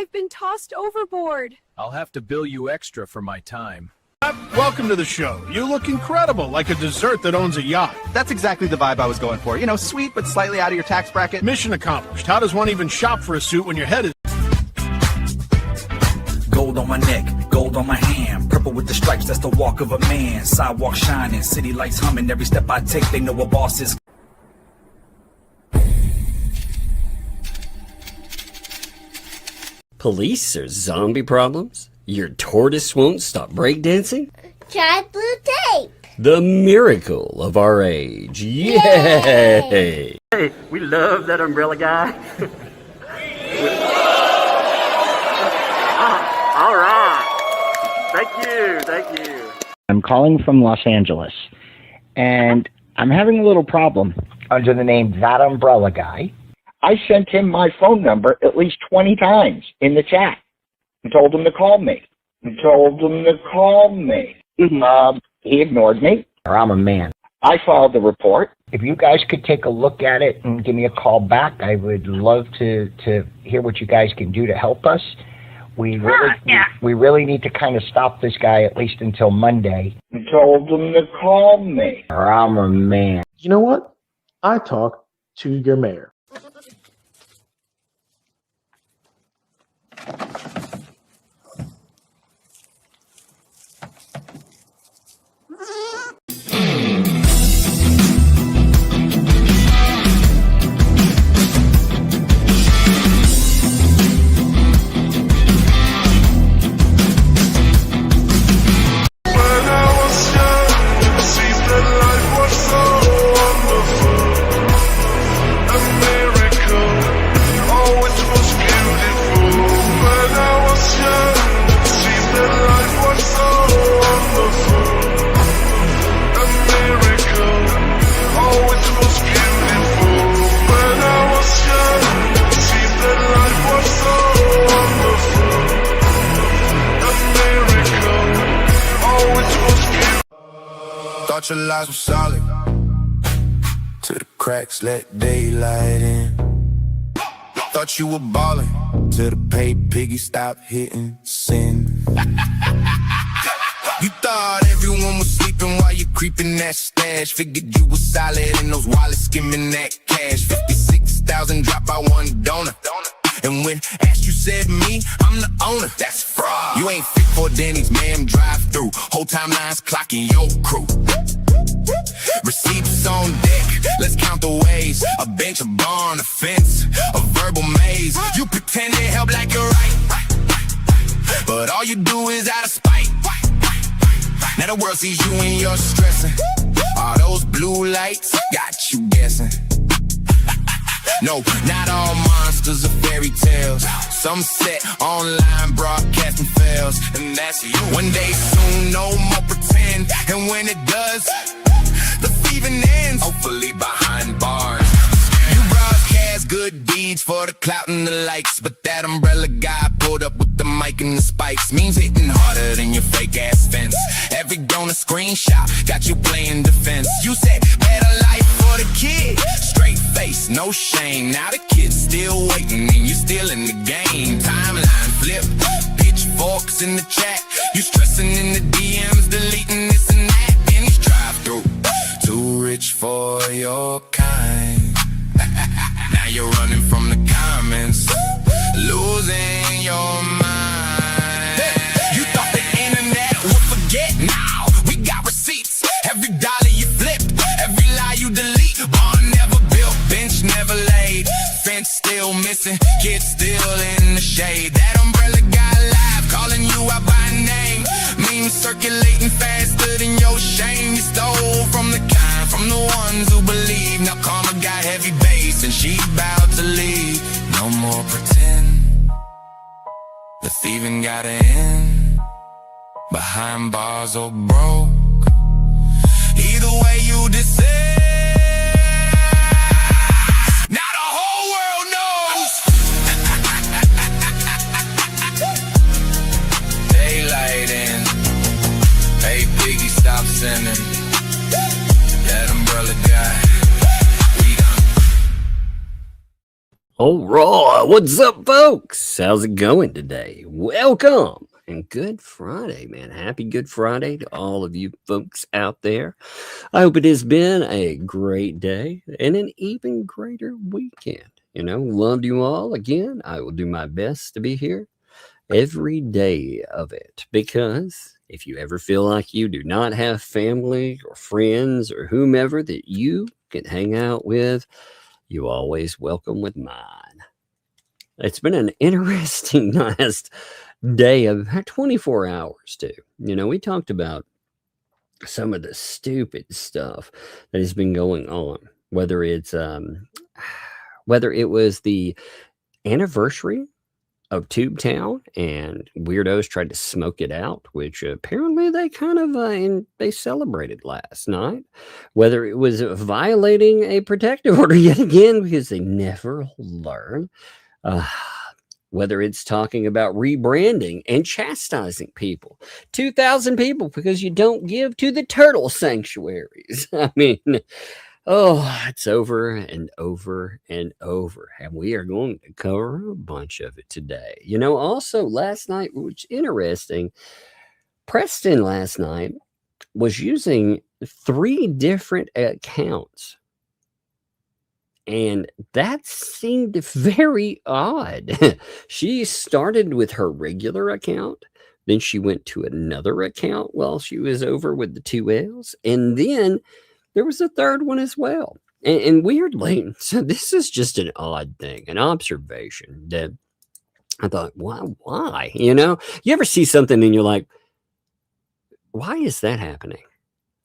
I've been tossed overboard. I'll have to bill you extra for my time. Welcome to the show. You look incredible, like a dessert that owns a yacht. That's exactly the vibe I was going for. You know, sweet but slightly out of your tax bracket. Mission accomplished. How does one even shop for a suit when your head is... Gold on my neck, gold on my hand, purple with the stripes, that's the walk of a man. Sidewalk shining, city lights humming, every step I take, they know a boss is. Police or zombie problems? Your tortoise won't stop breakdancing? Try blue tape. The miracle of our age. Yay! Hey, we love that umbrella guy. All right. Thank you. I'm calling from Los Angeles, and I'm having a little problem under the name ThATuMBRELLAgUy. I sent him my phone number at least 20 times in the chat and told him to call me. He ignored me, or I'm a man. I filed the report. If you guys could take a look at it and give me a call back, I would love to hear what you guys can do to help us. We really need to kind of stop this guy at least until Monday. I told him to call me, or I'm a man. You know what? I talk to your mayor. Thought your lies were solid, to the cracks let daylight in. Thought you were ballin', till the paid piggy stopped hitting sin. You thought everyone was sleeping while you creeping that stash. Figured you was solid in those wallets skimming that cash. 56,000 dropped by one donor. And when asked, you said me, I'm the owner. That's fraud. You ain't fit for Denny's, ma'am, drive through. Whole timelines clocking your crew. Receipts on deck, let's count the ways. A bench, a barn, a fence, a verbal maze. You pretend to help like you're right, but all you do is out of spite. Now the world sees you and you're stressing. All those blue lights got you guessing. No, not all monsters are fairy tales. Some set online broadcasting fails, and that's you. One day soon, no more pretend. And when it does, the thieving ends, hopefully behind bars. You broadcast good deeds for the clout and the likes, but that umbrella guy pulled up with the mic and the spikes. Means hitting harder than your fake ass fence. Every donor screenshot got you playing defense. You said better life for the kid, straight face, no shame. Now the kid's still waiting and you still in the game. Timeline flip, pitchforks in the chat. You stressing in the DMs, deleting this and that. And he's drive through, too rich for your kind. Now you're running from the comments, losing your mind. You thought the internet would forget? Now we got receipts. Every dollar you flip, every lie you delete. Barn never built, bench never laid, fence still missing, kids still in the shade. That umbrella guy live, calling you out by name. Memes circulating faster than your shame. You stole from the kind, from the ones who believe. Now karma got heavy bass and she about to leave. No more pretend, the thieving gotta end, behind bars or broke. Either way you decide, now the whole world knows. Daylight in, hey Biggie, stop sending that umbrella guy. All right, what's up, folks? How's it going today? Welcome and good Friday, man. Happy Good Friday to all of you folks out there. I hope it has been a great day and an even greater weekend. You know, loved you all. Again, I will do my best to be here every day of it, because if you ever feel like you do not have family or friends or whomever that you can hang out with, you always welcome with mine. It's been an interesting last day of 24 hours too. You know, we talked about some of the stupid stuff that has been going on, whether it was the anniversary of Tubetown and weirdos tried to smoke it out, which apparently they kind of they celebrated last night. Whether it was violating a protective order yet again, because they never learn. Whether it's talking about rebranding and chastising people, 2,000 people because you don't give to the turtle sanctuaries. I mean, oh, it's over and over and over. And we are going to cover a bunch of it today. You know, also last night, which is interesting, Preston last night was using 3 different accounts. And that seemed very odd. She started with her regular account. Then she went to another account while she was over with the 2 L's. And then there was a third one as well. And weirdly, so this is just an odd thing, an observation that I thought, why? You know, you ever see something and you're like, why is that happening?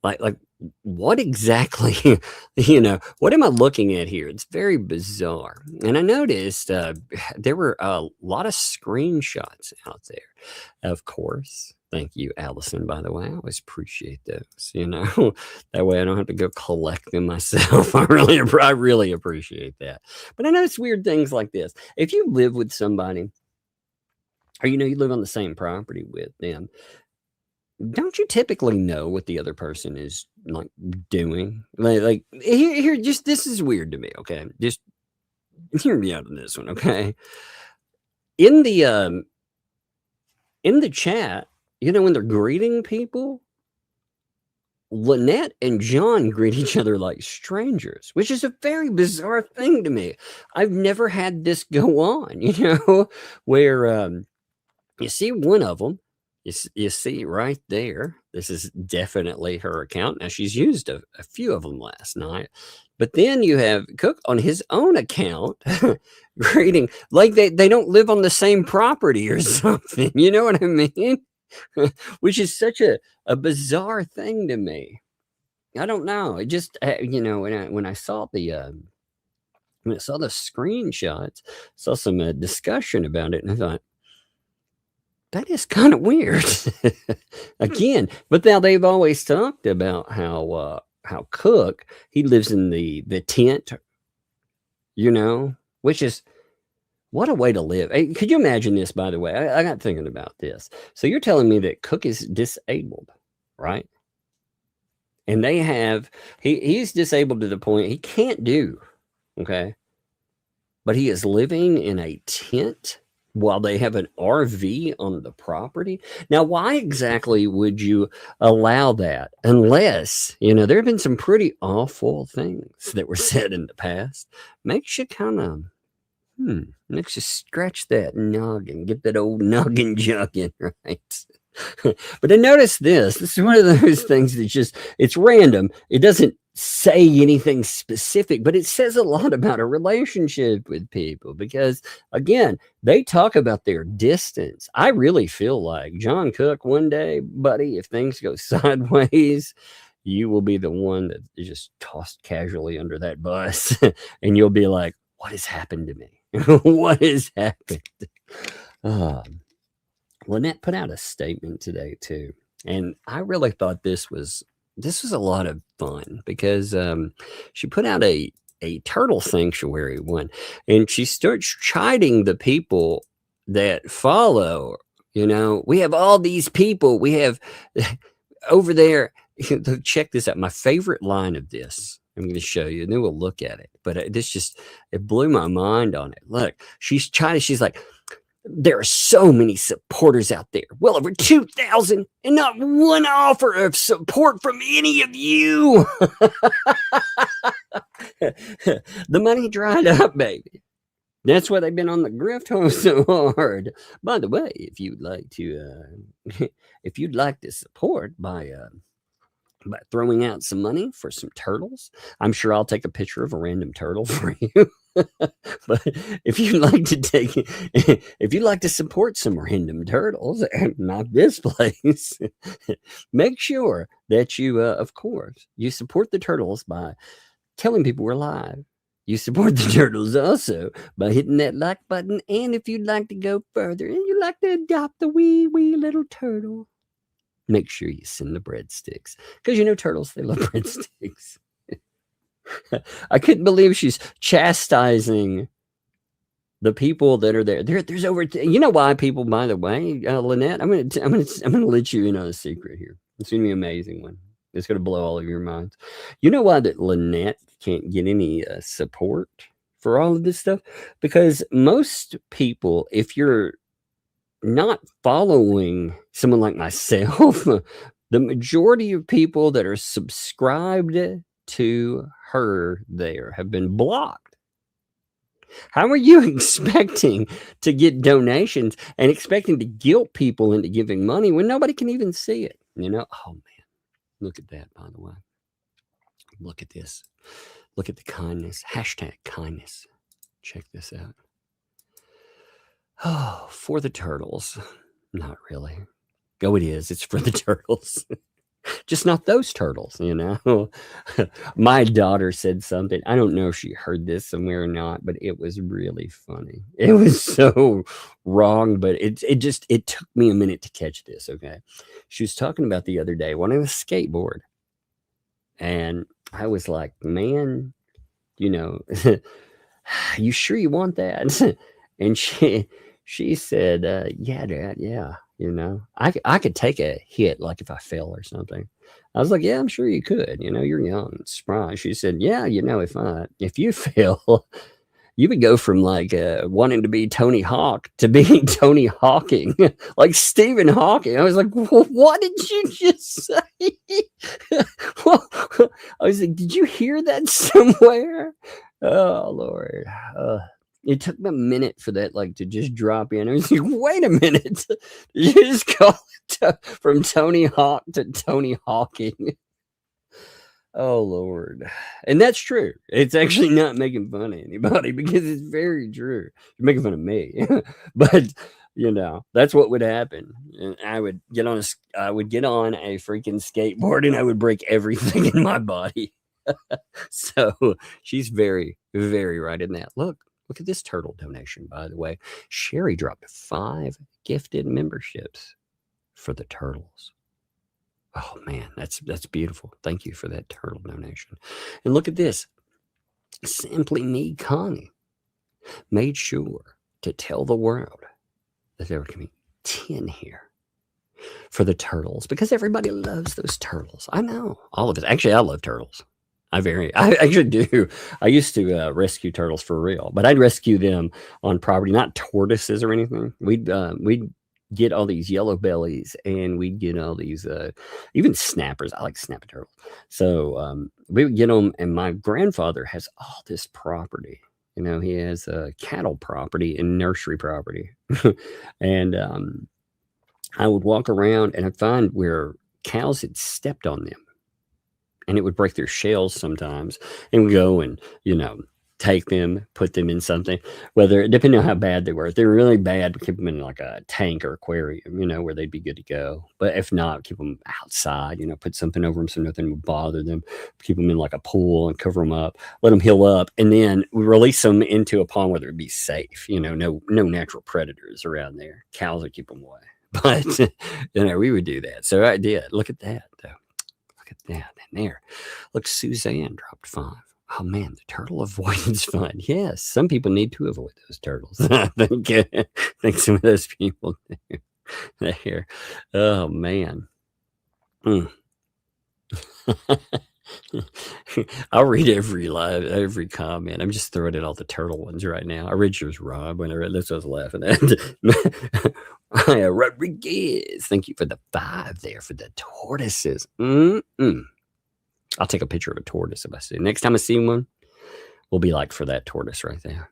Like what exactly, you know, what am I looking at here? It's very bizarre. And I noticed there were a lot of screenshots out there, of course. Thank you, Allison, by the way. I always appreciate those, you know. That way I don't have to go collect them myself. I really appreciate that. But I notice weird things like this. If you live with somebody, or, you know, you live on the same property with them, don't you typically know what the other person is like doing? Like here, just this is weird to me. Okay, just hear me out on this one. Okay, in the chat, you know, when they're greeting people, Lynette and John greet each other like strangers, which is a very bizarre thing to me. I've never had this go on, you know, where you see one of them. You see right there, this is definitely her account. Now, she's used a few of them last night. But then you have Cook on his own account greeting like they don't live on the same property or something. You know what I mean? Which is such a bizarre thing to me. I don't know. It just, you know, when I saw the screenshots, saw some discussion about it, and I thought, that is kind of weird. Again, but now they've always talked about how Cook, he lives in the tent, you know, which is, what a way to live. Hey, could you imagine this, by the way? I got thinking about this. So you're telling me that Cook is disabled, right? And they have, he's disabled to the point he can't do, okay? But he is living in a tent while they have an RV on the property. Now, why exactly would you allow that? Unless, you know, there have been some pretty awful things that were said in the past. Makes you kind of, makes you scratch that noggin, get that old noggin jugging, right? But I noticed this is one of those things that just, it's random. It doesn't say anything specific, but it says a lot about a relationship with people, because again, they talk about their distance. I really feel like John Cook, one day, buddy, if things go sideways, you will be the one that is just tossed casually under that bus and you'll be like, what has happened to me? What has happened? Lynette put out a statement today too, and I really thought this was a lot of fun, because she put out a turtle sanctuary one, and she starts chiding the people that follow. You know, we have all these people. We have over there. Check this out. My favorite line of this I'm going to show you, and then we'll look at it. But it blew my mind on it. Look, she's like, there are so many supporters out there. Well over 2,000, and not one offer of support from any of you. The money dried up, baby. That's why they've been on the grift home so hard. By the way, if you'd like to support by throwing out some money for some turtles, I'm sure I'll take a picture of a random turtle for you. But if you'd like to support some random turtles, and not this place, make sure that you, of course, you support the turtles by telling people we're live. You support the turtles also by hitting that like button. And if you'd like to go further and you'd like to adopt the wee little turtle, make sure you send the breadsticks. Because turtles, they love breadsticks. I couldn't believe she's chastising the people that are there. There's over. You know why people? By the way, Lynette, I'm gonna let you in on a secret here. It's gonna be an amazing one. It's gonna blow all of your minds. You know why that Lynette can't get any support for all of this stuff? Because most people, if you're not following someone like myself, the majority of people that are subscribed to her there have been blocked. How are you expecting to get donations and expecting to guilt people into giving money when nobody can even see it? Oh man, look at that, by the way. Look at this. Look at the kindness. #kindness. Check this out. Oh, for the turtles. Not really. Oh, it is. It's for the turtles. Just not those turtles, My daughter said something. I don't know if she heard this somewhere or not, but it was really funny. It was so wrong, but it took me a minute to catch this, okay? She was talking about the other day wanting a skateboard. And I was like, man, you sure you want that? And she said, yeah, Dad, yeah. I could take a hit, like if I fell or something. I was like, yeah, I'm sure you could. You're young and spry. She said, yeah, if you fail, you would go from like wanting to be Tony Hawk to being Tony Hawking, like Stephen Hawking. I was like, well, what did you just say? Well, I was like, did you hear that somewhere? Oh, Lord. It took me a minute for that, to just drop in. I was like, wait a minute. You just call it from Tony Hawk to Tony Hawking. Oh, Lord. And that's true. It's actually not making fun of anybody because it's very true. You're making fun of me. But, that's what would happen. And I would get on a freaking skateboard and I would break everything in my body. So she's very, very right in that. Look at this turtle donation, by the way. Sherry dropped 5 gifted memberships for the turtles. Oh, man, that's beautiful. Thank you for that turtle donation. And look at this. Simply Me Connie made sure to tell the world that there were going to be 10 here for the turtles because everybody loves those turtles. I know. All of it. Actually, I love turtles. I actually do. I used to rescue turtles for real, but I'd rescue them on property, not tortoises or anything. We'd get all these yellow bellies and we'd get all these, even snappers. I like snapper turtles. So we would get them. And my grandfather has all this property. He has cattle property and nursery property. And I would walk around and I'd find where cows had stepped on them. And it would break their shells sometimes. And we go and, take them, put them in something, depending on how bad they were. If they were really bad, we keep them in like a tank or aquarium, where they'd be good to go. But if not, keep them outside, put something over them so nothing would bother them. Keep them in like a pool and cover them up, let them heal up. And then we release them into a pond where they'd be safe. No natural predators around there. Cows would keep them away. But, we would do that. So I did. Look at that, though. Look at that. And there. Look, Suzanne dropped 5. Oh, man, the turtle avoidance fund. Yes, some people need to avoid those turtles. I think some of those people do. There. Oh, man. I'll read every comment. I'm just throwing in all the turtle ones right now. I read yours, Rob. When I read this, I was laughing at. Rodriguez, thank you for the 5 there for the tortoises. I'll take a picture of a tortoise if I see it. Next time I see one, we'll be like for that tortoise right there.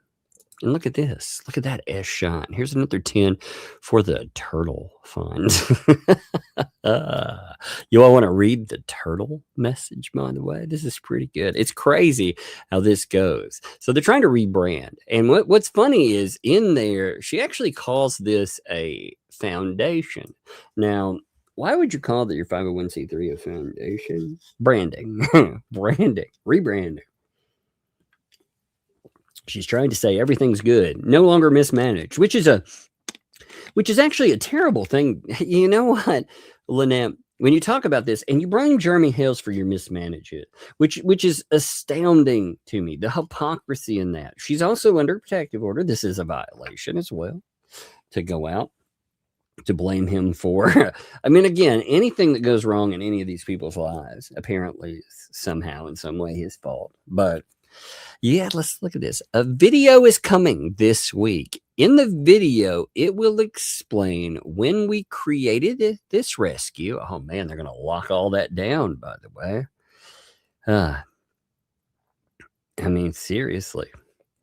And look at this. Look at that S shot. Here's another 10 for the turtle fund. You all want to read the turtle message, by the way? This is pretty good. It's crazy how this goes. So they're trying to rebrand. And what's funny is in there, she actually calls this a foundation. Now, why would you call that your 501c3 a foundation? Branding. Branding. Rebranding. She's trying to say everything's good, no longer mismanaged, which is actually a terrible thing. You know what, Lynette, when you talk about this and you blame Jeremy Hales for your mismanagement, which is astounding to me, the hypocrisy in that. She's also under protective order. This is a violation as well to go out to blame him for. I mean, again, anything that goes wrong in any of these people's lives apparently is somehow in some way his fault. But yeah, let's look at this. A video is coming this week. In the video, it will explain when we created this rescue. Oh, man, they're going to lock all that down, by the way. I mean, seriously,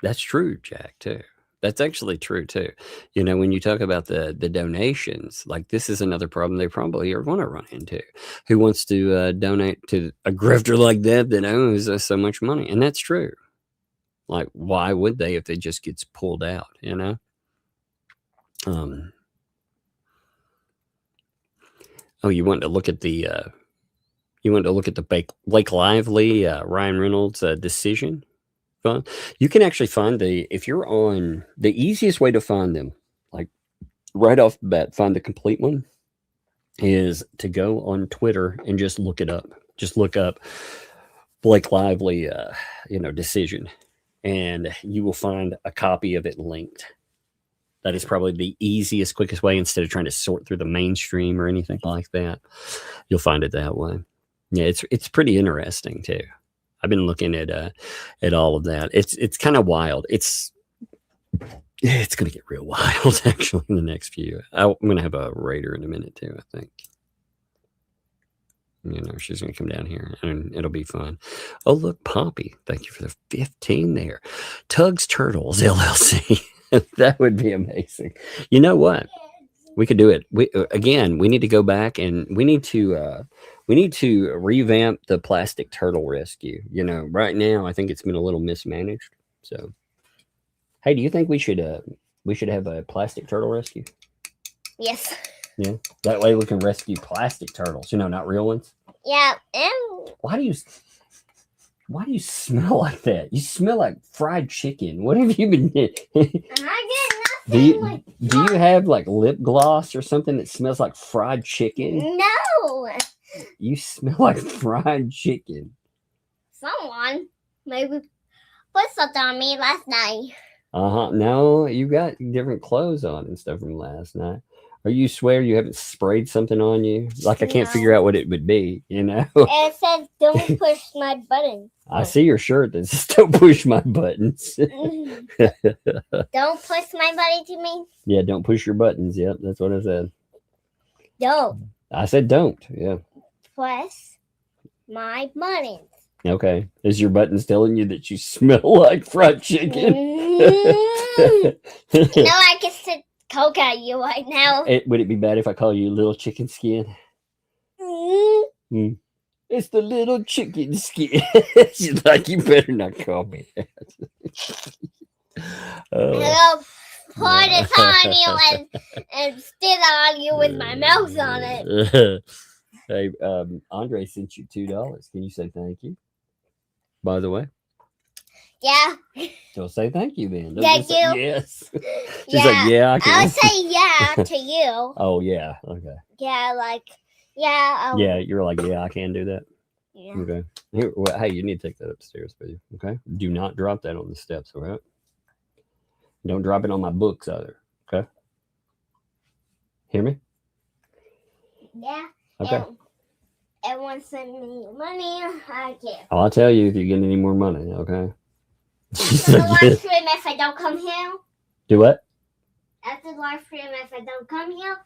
that's true, Jack, too. That's actually true, too. You know, when you talk about the donations, like this is another problem they probably are going to run into. Who wants to donate to a grifter like that owes us so much money? And that's true. Like, why would they if it just gets pulled out, you know? Oh, you want to look at the Blake Lively, Ryan Reynolds decision fund? You can actually find if you're on, the easiest way to find them, like right off the bat, find the complete one, is to go on Twitter and just look it up. Just look up Blake Lively, decision. And you will find a copy of it linked. That is probably the easiest, quickest way instead of trying to sort through the mainstream or anything like that. You'll find it that way. Yeah, it's pretty interesting too. I've been looking at all of that. It's kind of wild. It's going to get real wild actually in the next few. I'm going to have a raider in a minute too, I think. You know, she's going to come down here and it'll be fun. Oh, look, Poppy. Thank you for the 15 there. Tugs Turtles LLC. That would be amazing. You know what? We could do it. We need to go back and we need to revamp the plastic turtle rescue. You know, right now, I think it's been a little mismanaged. So, hey, do you think we should have a plastic turtle rescue? Yes. Yeah, that way we can rescue plastic turtles. You know, not real ones. Yeah. Why do you smell like that? You smell like fried chicken. What have you been doing? I get nothing. Do you have like lip gloss or something that smells like fried chicken? No. You smell like fried chicken. Someone maybe put something on me last night. No, you got different clothes on and stuff from last night. Or you swear you haven't sprayed something on you? Like I can't figure out what it would be, you know? It says don't push my buttons. I see your shirt that says don't push my buttons. Don't push my buttons, you mean? Yeah, don't push your buttons. Yep, that's what I said. Don't. I said don't. Yeah. Push my buttons. Okay. Is your buttons telling you that you smell like fried chicken? No, I can sit coke at you right now. Would it be bad if I call you little chicken skin? It's the little chicken skin. She's like, you better not call me that. I'll pour this on you and spit on you with my mouth on it. Hey, Andre sent you $2. Can you say thank you? By the way. Yeah. So say thank you then. Thank you. Yes. She's like, yeah, I can. I'll say yeah to you. Oh, yeah. Okay. Yeah, like, yeah. Yeah, you're like, yeah, I can do that. Yeah. Okay. Here, well, hey, you need to take that upstairs with you. Okay. Do not drop that on the steps. All right. Don't drop it on my books either. Okay. Hear me? Yeah. Okay. Everyone send me money. I can't. I'll tell you if you get any more money, okay? After the live stream, if I don't come here. Do what? After the live stream, if I don't come here.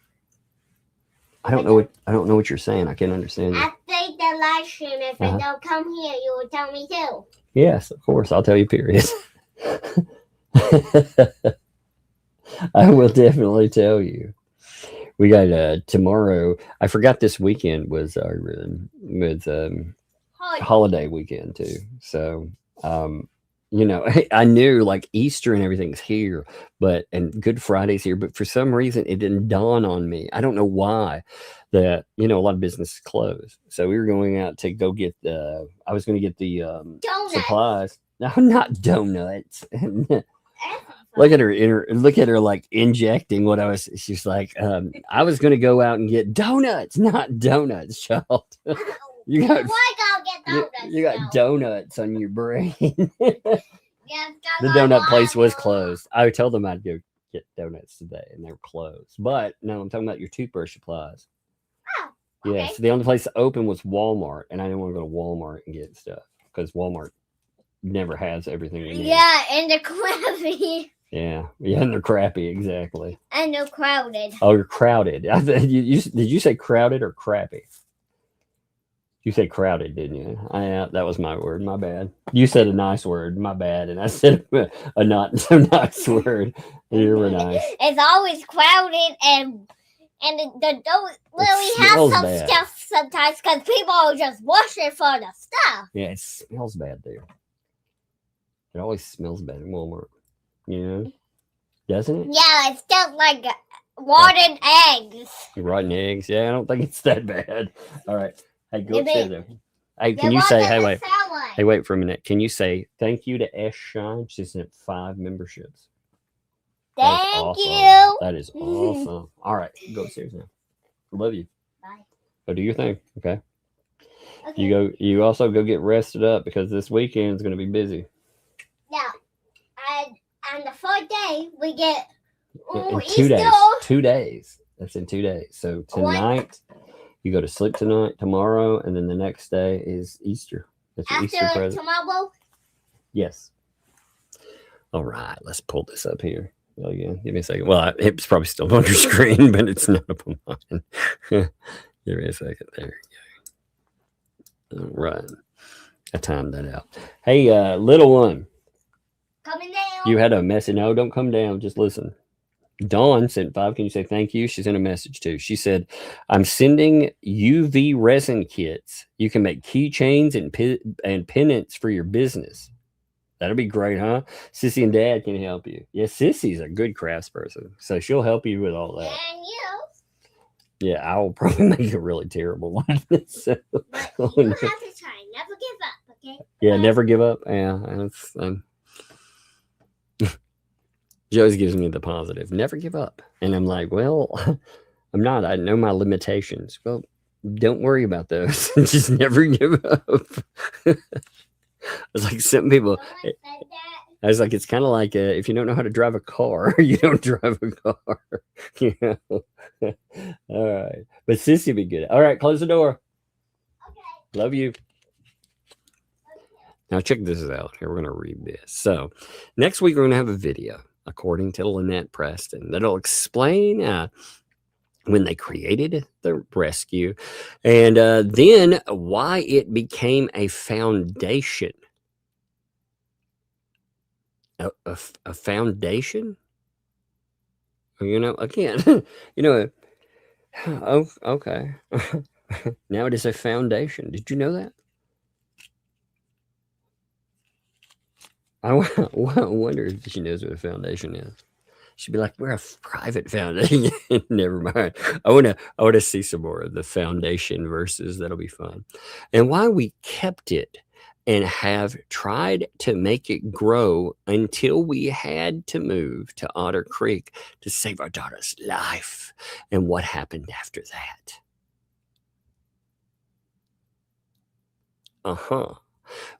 I don't know what you're saying. I can't understand you. After the live stream, if I don't come here, you will tell me too. Yes, of course. I'll tell you, period. I will definitely tell you. We got tomorrow. I forgot this weekend was our holiday weekend too. So, you know, I knew like Easter and everything's here, and Good Friday's here, but for some reason it didn't dawn on me. I don't know why that, you know, a lot of businesses closed. So we were going out to go get I was going to get the supplies. No, not donuts. Look at her like injecting what she's like, I was going to go out and get donuts, not donuts, child. You got donuts on your brain. The donut place was closed. I would tell them I'd go get donuts today, and they were closed. But no, I'm talking about your toothbrush supplies. Oh, okay. Yes, the only place open was Walmart, and I didn't want to go to Walmart and get stuff because Walmart never has everything we need. Yeah, and they're crappy. Yeah, and they're crappy, exactly. And they're crowded. Oh, you're crowded. Did you say crowded or crappy? You said crowded, didn't you? Yeah, that was my word. My bad. You said a nice word. My bad. And I said a not so nice word. You were nice. It's always crowded, and they don't really have some stuff sometimes because people are just washing for the stuff. Yeah, it smells bad there. It always smells bad in Walmart. You know? Doesn't it? Yeah, it smells like rotten eggs. Rotten eggs? Yeah, I don't think it's that bad. All right. Hey, go upstairs there. Hey, can you say, wait for a minute. Can you say thank you to S. Shine? She sent 5 memberships. Thank you. That is awesome. All right, go upstairs now. Love you. Bye. Go do your thing, okay? You also go get rested up because this weekend is going to be busy. Yeah. And on the 4th day, we get in 2 days. 2 days. That's in 2 days. So tonight, you go to sleep tonight, tomorrow, and then the next day is Easter. That's your Easter present. Tomorrow? Yes. All right, let's pull this up here. Oh, yeah, give me a second. Well, it's probably still on your screen, but it's not up on mine. Give me a second. There you go. All right. I timed that out. Hey, little one. Coming down. You had a message. No, don't come down. Just listen. Dawn sent 5. Can you say thank you? She sent a message too. She said, I'm sending UV resin kits. You can make keychains and pennants for your business. That'll be great, huh? Sissy and Dad can help you. Yeah, Sissy's a good crafts person, so she'll help you with all that. And you. Yeah, I will probably make a really terrible one. So, but you have to try. Never give up, okay? Yeah, never give up. Yeah, she always gives me the positive. Never give up. And I'm like, well, I'm not. I know my limitations. Well, don't worry about those. Just never give up. It's like some people. I was like, it's kind of like if you don't know how to drive a car, you don't drive a car. You know? All right. But Sissy will be good. All right, close the door. Okay. Love you. Now check this out. Here, we're going to read this. So next week, we're going to have a video, according to Lynette Preston, that'll explain when they created the rescue and then why it became a foundation. A foundation? You know, again, you know, oh, okay. Now it is a foundation. Did you know that? I wonder if she knows what a foundation is. She'd be like, we're a private foundation. Never mind. I want to see some more of the foundation verses. That'll be fun. And why we kept it and have tried to make it grow until we had to move to Otter Creek to save our daughter's life. And what happened after that?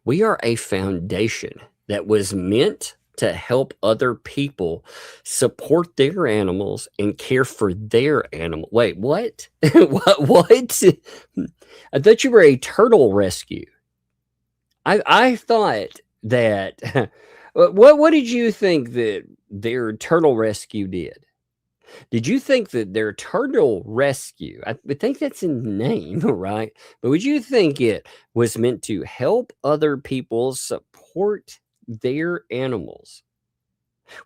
We are a foundation that was meant to help other people support their animals and care for their animal. Wait, what? what? I thought you were a turtle rescue. I thought that what did you think that their turtle rescue did? Did you think that their turtle rescue, I think that's in the name, right? But would you think it was meant to help other people support their animals?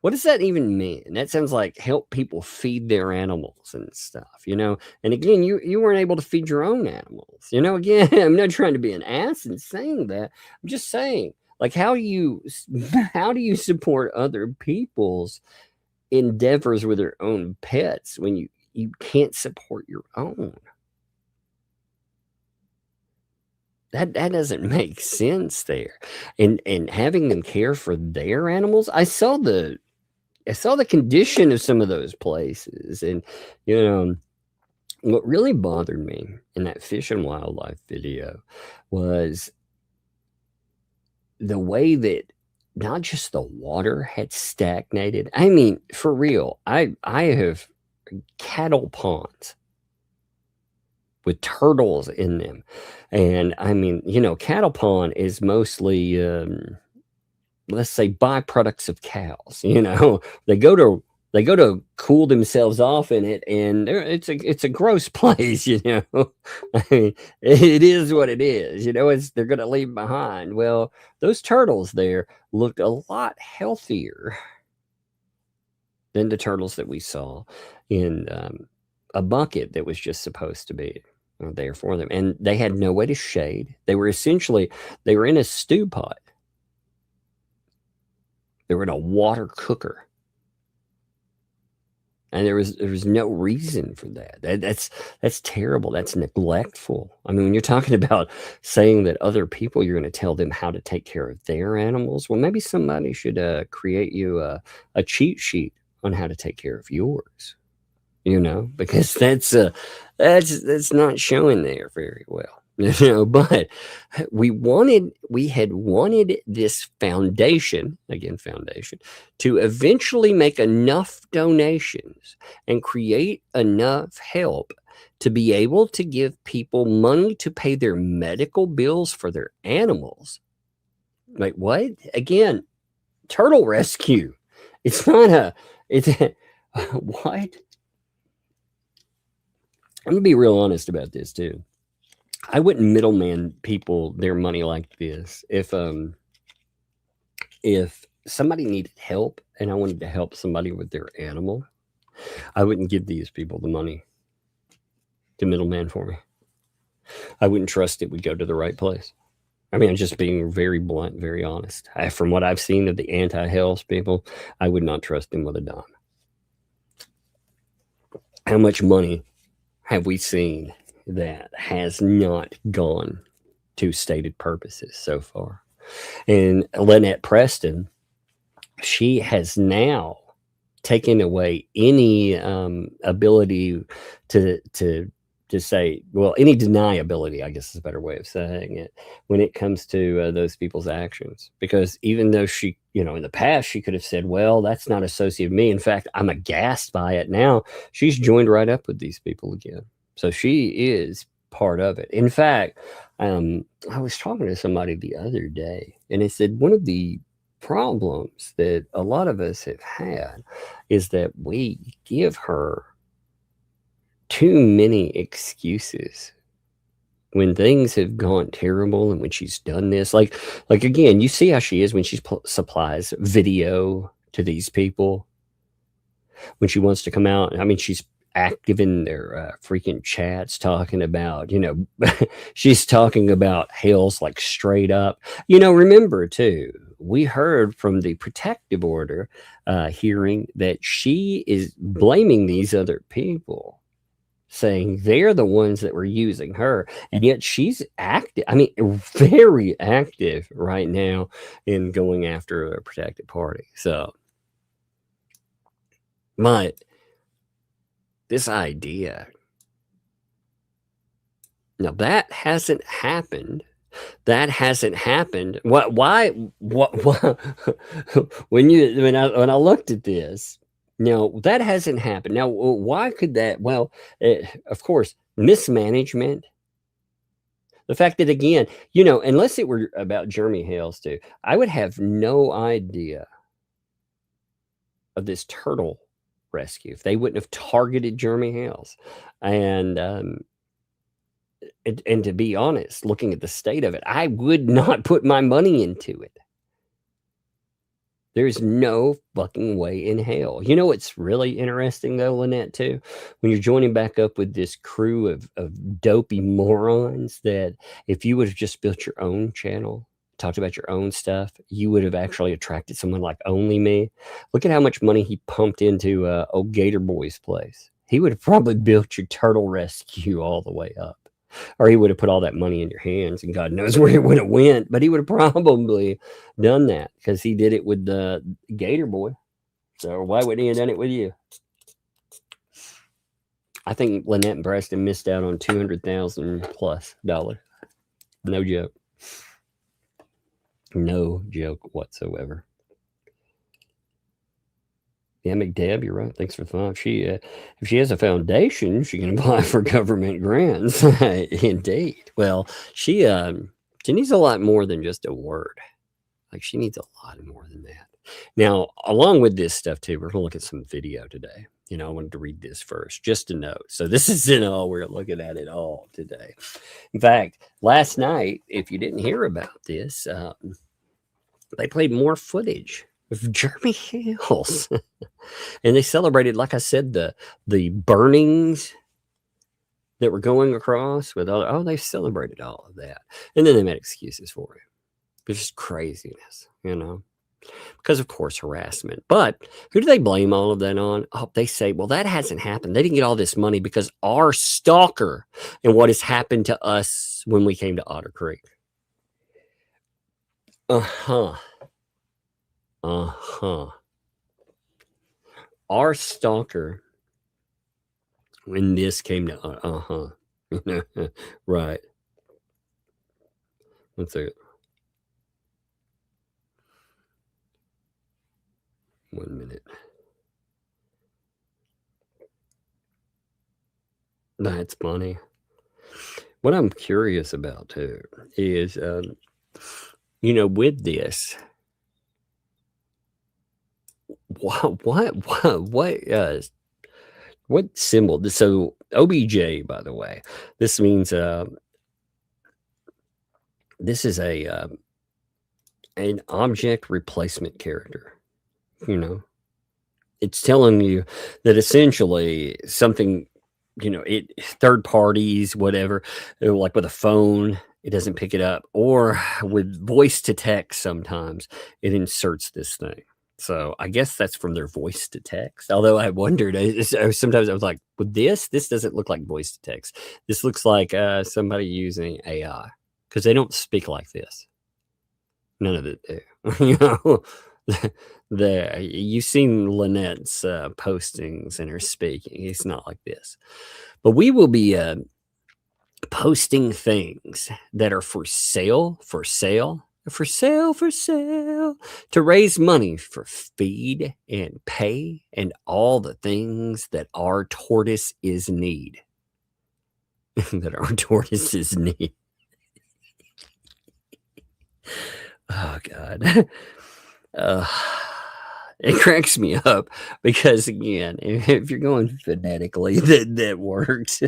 What does that even mean? That sounds like help people feed their animals and stuff, you know? And again, you weren't able to feed your own animals. You know, again, I'm not trying to be an ass in saying that. I'm just saying, like, how do you support other people's endeavors with their own pets when you can't support your own? That doesn't make sense there. And having them care for their animals. I saw the condition of some of those places, and you know what really bothered me in that fish and wildlife video was the way that not just the water had stagnated. I mean, for real, I have cattle ponds with turtles in them. And I mean, you know, cattle pond is mostly, let's say, byproducts of cows. You know, they go to cool themselves off in it, and it's a gross place. You know, I mean, it is what it is. You know, they're going to leave behind. Well, those turtles there looked a lot healthier than the turtles that we saw in a bucket that was just supposed to be there for them. And they had no way to shade. They were in a stew pot. They were in a water cooker. And there was no reason for that. That's terrible. That's neglectful. I mean, when you're talking about saying that other people, you're going to tell them how to take care of their animals. Well, maybe somebody should create you a cheat sheet on how to take care of yours. You know, because that's not showing there very well. You know, but we had wanted this foundation to eventually make enough donations and create enough help to be able to give people money to pay their medical bills for their animals. Like, what? Again, turtle rescue. It's what? I'm gonna be real honest about this too. I wouldn't middleman people their money like this. If somebody needed help and I wanted to help somebody with their animal, I wouldn't give these people the money to middleman for me. I wouldn't trust it would go to the right place. I mean, I'm just being very blunt, very honest. From what I've seen of the anti-Hales people, I would not trust them with a dime. How much money have we seen that has not gone to stated purposes so far? And Lynette Preston, she has now taken away any ability to say, well, any deniability, I guess is a better way of saying it, when it comes to those people's actions. Because even though she, you know, in the past, she could have said, well, that's not associated with me. In fact, I'm aghast by it now. She's joined right up with these people again. So she is part of it. In fact, I was talking to somebody the other day, and they said one of the problems that a lot of us have had is that we give her too many excuses when things have gone terrible and when she's done this. Like again, you see how she is when she supplies video to these people. When she wants to come out, I mean, she's active in their freaking chats talking about, you know, she's talking about Hales like straight up. You know, remember too, we heard from the protective order hearing that she is blaming these other people, saying they're the ones that were using her, and yet she's active. I mean, very active right now in going after a protected party. So, but this idea, now that hasn't happened That hasn't happened. What? Why? What? When I looked at this, now that hasn't happened. Now, why could that? Well, of course, mismanagement. The fact that, again, unless it were about Jeremy Hales too, I would have no idea of this turtle rescue if they wouldn't have targeted Jeremy Hales. And to be honest, looking at the state of it, I would not put my money into it. There's no fucking way in hell. You know what's really interesting, though, Lynette, too? When you're joining back up with this crew of dopey morons, that if you would have just built your own channel, talked about your own stuff, you would have actually attracted someone like Only Me. Look at how much money he pumped into old Gator Boy's place. He would have probably built your turtle rescue all the way up. Or he would have put all that money in your hands, and God knows where it would have went. But he would have probably done that because he did it with the Gator Boy. So why would he have done it with you? I think Lynette and Preston missed out on $200,000+ No joke. No joke whatsoever. Yeah, McDeb, you're right. Thanks for the thought. If she has a foundation, she can apply for government grants. Indeed. Well, she needs a lot more than just a word. Like, she needs a lot more than that. Now, along with this stuff too, we're gonna look at some video today. I wanted to read this first, just a note. So this isn't all we're looking at all today. In fact, last night, if you didn't hear about this, they played more footage of Jeremy Hales. And they celebrated, like I said, the burnings that were going across with they celebrated all of that. And then they made excuses for it. It's just craziness, because of course harassment. But who do they blame all of that on? Oh, they say, well, that hasn't happened. They didn't get all this money because our stalker and what has happened to us when we came to Otter Creek. Our stalker when this came to right. Let's see. 1 minute. That's funny. What I'm curious about too is with this, what symbol? So OBJ, by the way, this means this is an object replacement character. It's telling you that essentially something, third parties, whatever, like with a phone, it doesn't pick it up, or with voice to text, sometimes it inserts this thing. So I guess that's from their voice to text. Although I wondered, sometimes I was like, with this doesn't look like voice to text. This looks like somebody using AI, because they don't speak like this. None of it do. You've seen Lynette's postings and her speaking. It's not like this. But we will be posting things that are for sale, to raise money for feed and pay and all the things that our tortoise is need. That our tortoise is need. Oh, God. It cracks me up because, again, if you're going phonetically, that works.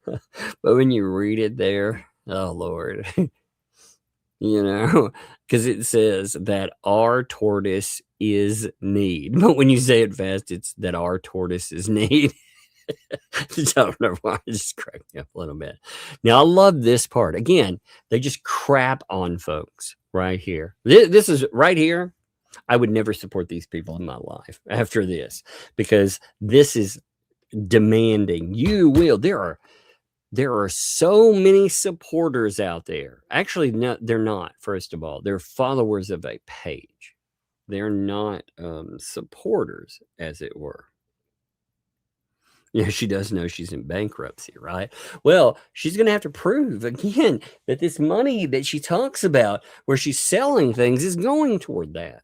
But when you read it there, oh, Lord. Because it says that our tortoise is need. But when you say it fast, it's that our tortoise is need. I don't know why. It just cracked me up a little bit. Now, I love this part. Again, they just crap on folks right here. This is right here. I would never support these people in my life after this, because this is demanding. You will. There are so many supporters out there. Actually, no, they're not. First of all, they're followers of a page. They're not supporters, as it were. You know, she does know she's in bankruptcy, right? Well, she's going to have to prove again that this money that she talks about where she's selling things is going toward that.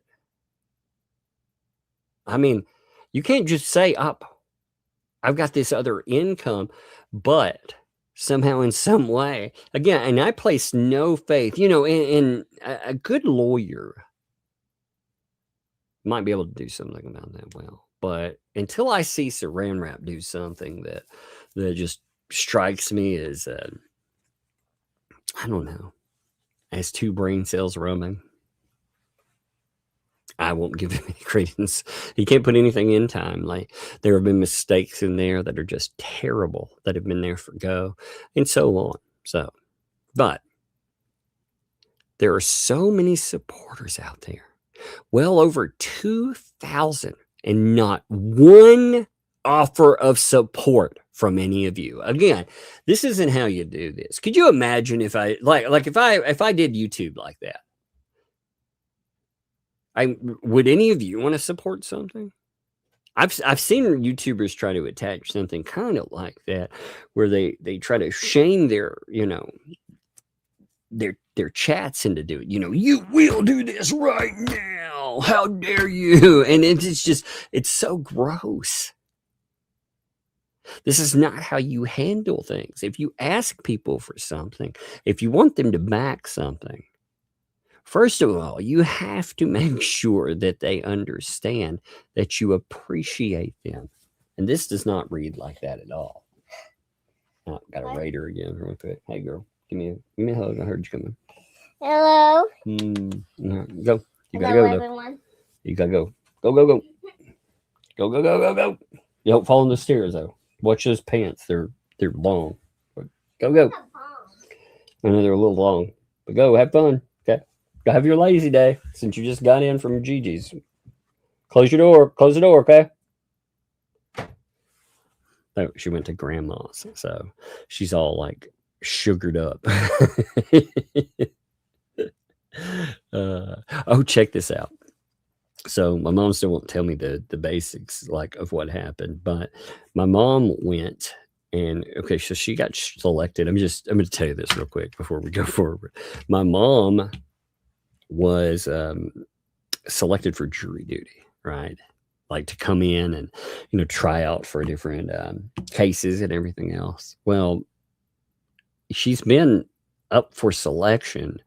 I mean, you can't just say, I've got this other income, but somehow in some way, again, and I place no faith, you know, in a good lawyer might be able to do something about that. Well, but until I see Saran Wrap do something that just strikes me as, I don't know, as two brain cells roaming, I won't give him any credence. He can't put anything in time. Like, there have been mistakes in there that are just terrible that have been there for go, and so on. So, but there are so many supporters out there. Well over 2,000, and not one offer of support from any of you. Again, this isn't how you do this. Could you imagine if I if I did YouTube like that? Would any of you want to support something? I've seen YouTubers try to attach something kind of like that, where they try to shame their, you know, their chats into doing, you know, you will do this right now. How dare you? And it's just, it's so gross. This is not how you handle things. If you ask people for something, if you want them to back something, first of all, you have to make sure that they understand that you appreciate them. And this does not read like that at all. Oh, got a raider again real quick. Hey girl, give me a hug. I heard you coming. Hello. Go. You gotta Hello, go. everyone. You gotta go. Go. Go. You don't fall in the stairs though. Watch those pants. They're long. Go. I know they're a little long, but go have fun. Okay. Go have your lazy day since you just got in from Gigi's. Close your door. Close the door. Okay. Oh, she went to grandma's, so she's all like sugared up. Oh, check this out. So my mom still won't tell me the basics like of what happened, but my mom went and okay, so she got selected. I'm going to tell you this real quick before we go forward. My mom was selected for jury duty, right? Like to come in and, you know, try out for different cases and everything else. Well, she's been up for selection.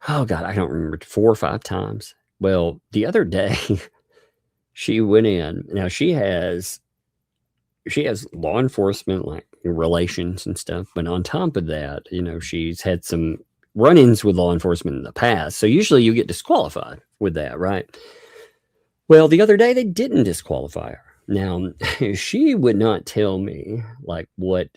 Oh God, I don't remember, 4 or 5 times. Well, the other day she went in. Now she has law enforcement like relations and stuff, but on top of that, you know, she's had some run-ins with law enforcement in the past. So usually you get disqualified with that, right? Well, the other day they didn't disqualify her. Now, she would not tell me like what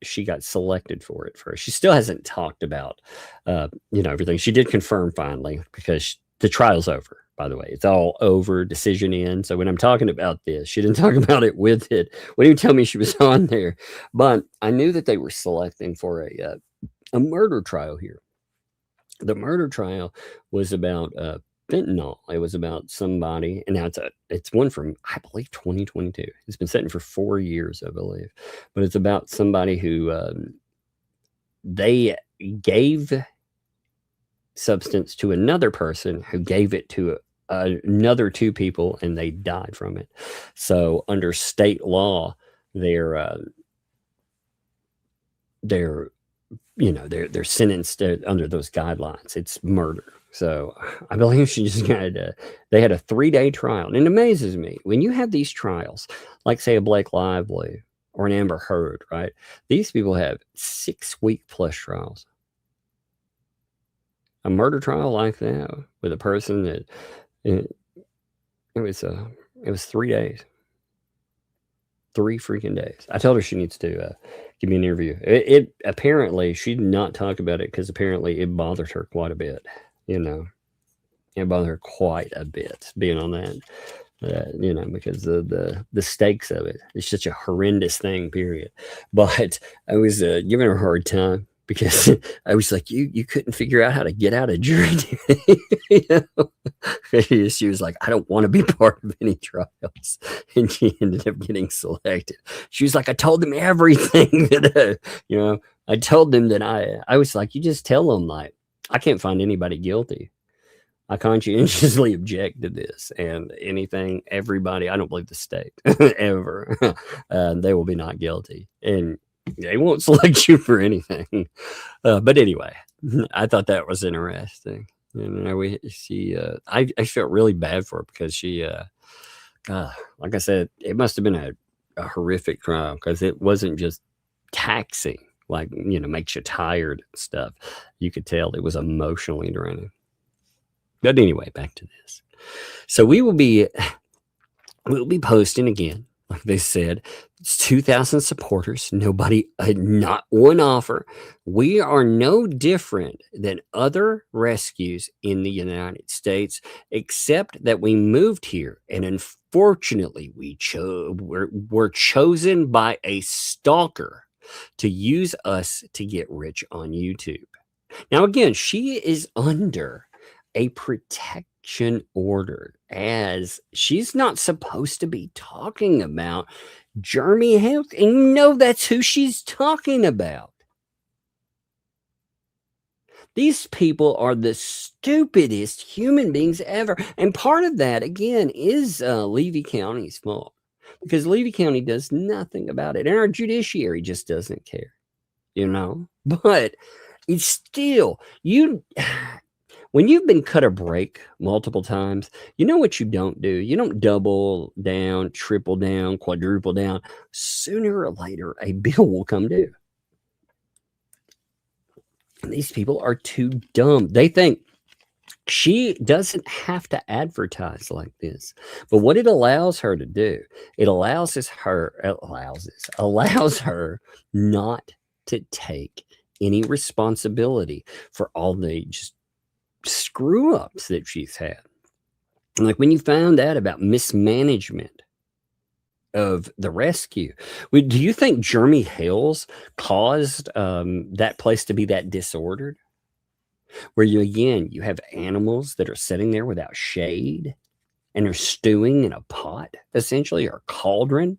she got selected for at first. She still hasn't talked about, you know, everything. She did confirm finally because the trial's over, by the way. It's all over, decision in. So when I'm talking about this, she didn't talk about it with it. Wouldn't even tell me she was on there. But I knew that they were selecting for a murder trial here. The murder trial was about fentanyl. It was about somebody, and now it's one from, I believe, 2022. It's been sitting for 4 years, I believe, but it's about somebody who they gave substance to another person who gave it to another 2 people, and they died from it. So under state law, they're you know, they're sentenced under those guidelines. It's murder. So I believe she just got they had a 3-day trial. And it amazes me when you have these trials, like say a Blake Lively or an Amber Heard, right? These people have 6-week plus trials. A murder trial like that with a person that it was 3 days. 3 freaking days. I told her she needs to give me an interview. It apparently she did not talk about it because apparently it bothered her quite a bit. You know, it bothered her quite a bit being on that. You know, because of the stakes of it. It's such a horrendous thing. Period. But I was giving her a hard time because I was like, you couldn't figure out how to get out of jury duty. You know? She was like, I don't want to be part of any trials. And she ended up getting selected. She was like, I told them everything that, I told them that I was like, you just tell them, like, I can't find anybody guilty. I conscientiously object to this, and everybody, I don't believe the state ever, they will be not guilty, and they won't select you for anything. But anyway, I thought that was interesting. And I felt really bad for her because she, like I said, it must have been a horrific trial because it wasn't just taxing, like, makes you tired and stuff. You could tell it was emotionally draining. But anyway, back to this. So we'll be posting again. Like they said, it's 2,000 supporters. Nobody, not one offer. We are no different than other rescues in the United States, except that we moved here. And unfortunately, we're chosen by a stalker to use us to get rich on YouTube. Now, again, she is under a protection order, as she's not supposed to be talking about Jeremy Hale. And that's who she's talking about. These people are the stupidest human beings ever. And part of that, again, is Levy County's fault, because Levy County does nothing about it. And our judiciary just doesn't care, But it's still, when you've been cut a break multiple times, you know what you don't do? You don't double down, triple down, quadruple down. Sooner or later, a bill will come due. And these people are too dumb. They think she doesn't have to advertise like this. But what it allows her to do, it allows her not to take any responsibility for all the just screw ups that she's had. Like when you found out about mismanagement of the rescue, do you think Jeremy Hales caused that place to be that disordered, where you have animals that are sitting there without shade and are stewing in a pot, essentially, or a cauldron?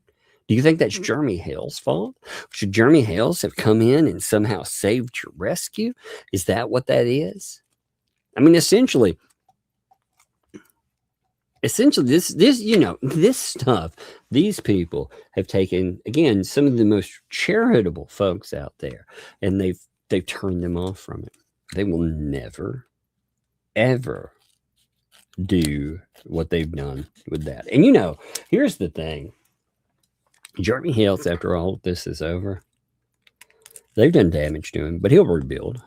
Do you think that's Jeremy Hale's fault? Should Jeremy Hales have come in and somehow saved your rescue? Is that what that is? I mean, essentially, this stuff, these people have taken, again, some of the most charitable folks out there, and they've turned them off from it. They will never, ever do what they've done with that. And here's the thing. Jeremy Hales, after all of this is over, they've done damage to him, but he'll rebuild.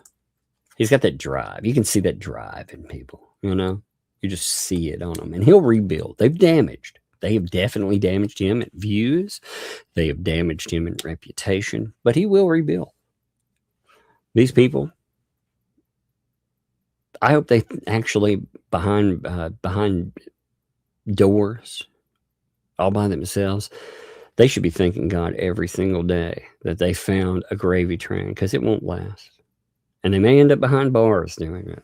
He's got that drive. You can see that drive in people, You just see it on him. And he'll rebuild. They have definitely damaged him at views. They have damaged him in reputation. But he will rebuild. These people, I hope they actually, behind doors, all by themselves, they should be thanking God every single day that they found a gravy train, because it won't last. And they may end up behind bars doing it.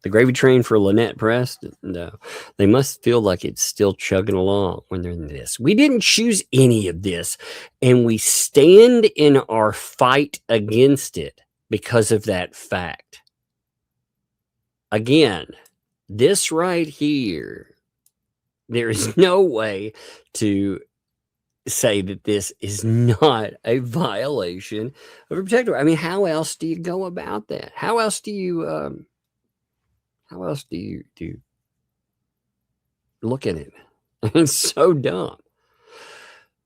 The gravy train for Lynette Preston, no. They must feel like it's still chugging along when they're in this. We didn't choose any of this, and we stand in our fight against it because of that fact. Again, this right here, there is no way to say that this is not a violation of a protector. I mean, how else do you go about that? How else do you look at it? It's so dumb.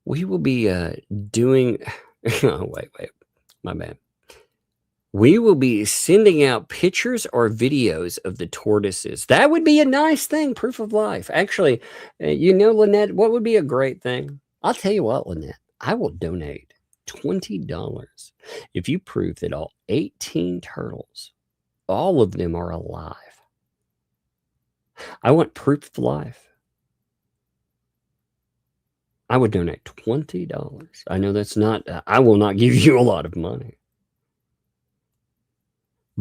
We will be doing wait, my bad. We will be sending out pictures or videos of the tortoises. That would be a nice thing, proof of life. Actually, Lynette, what would be a great thing? I'll tell you what, Lynette, I will donate $20 if you prove that all 18 turtles, all of them are alive. I want proof of life. I would donate $20. I know that's not, I will not give you a lot of money.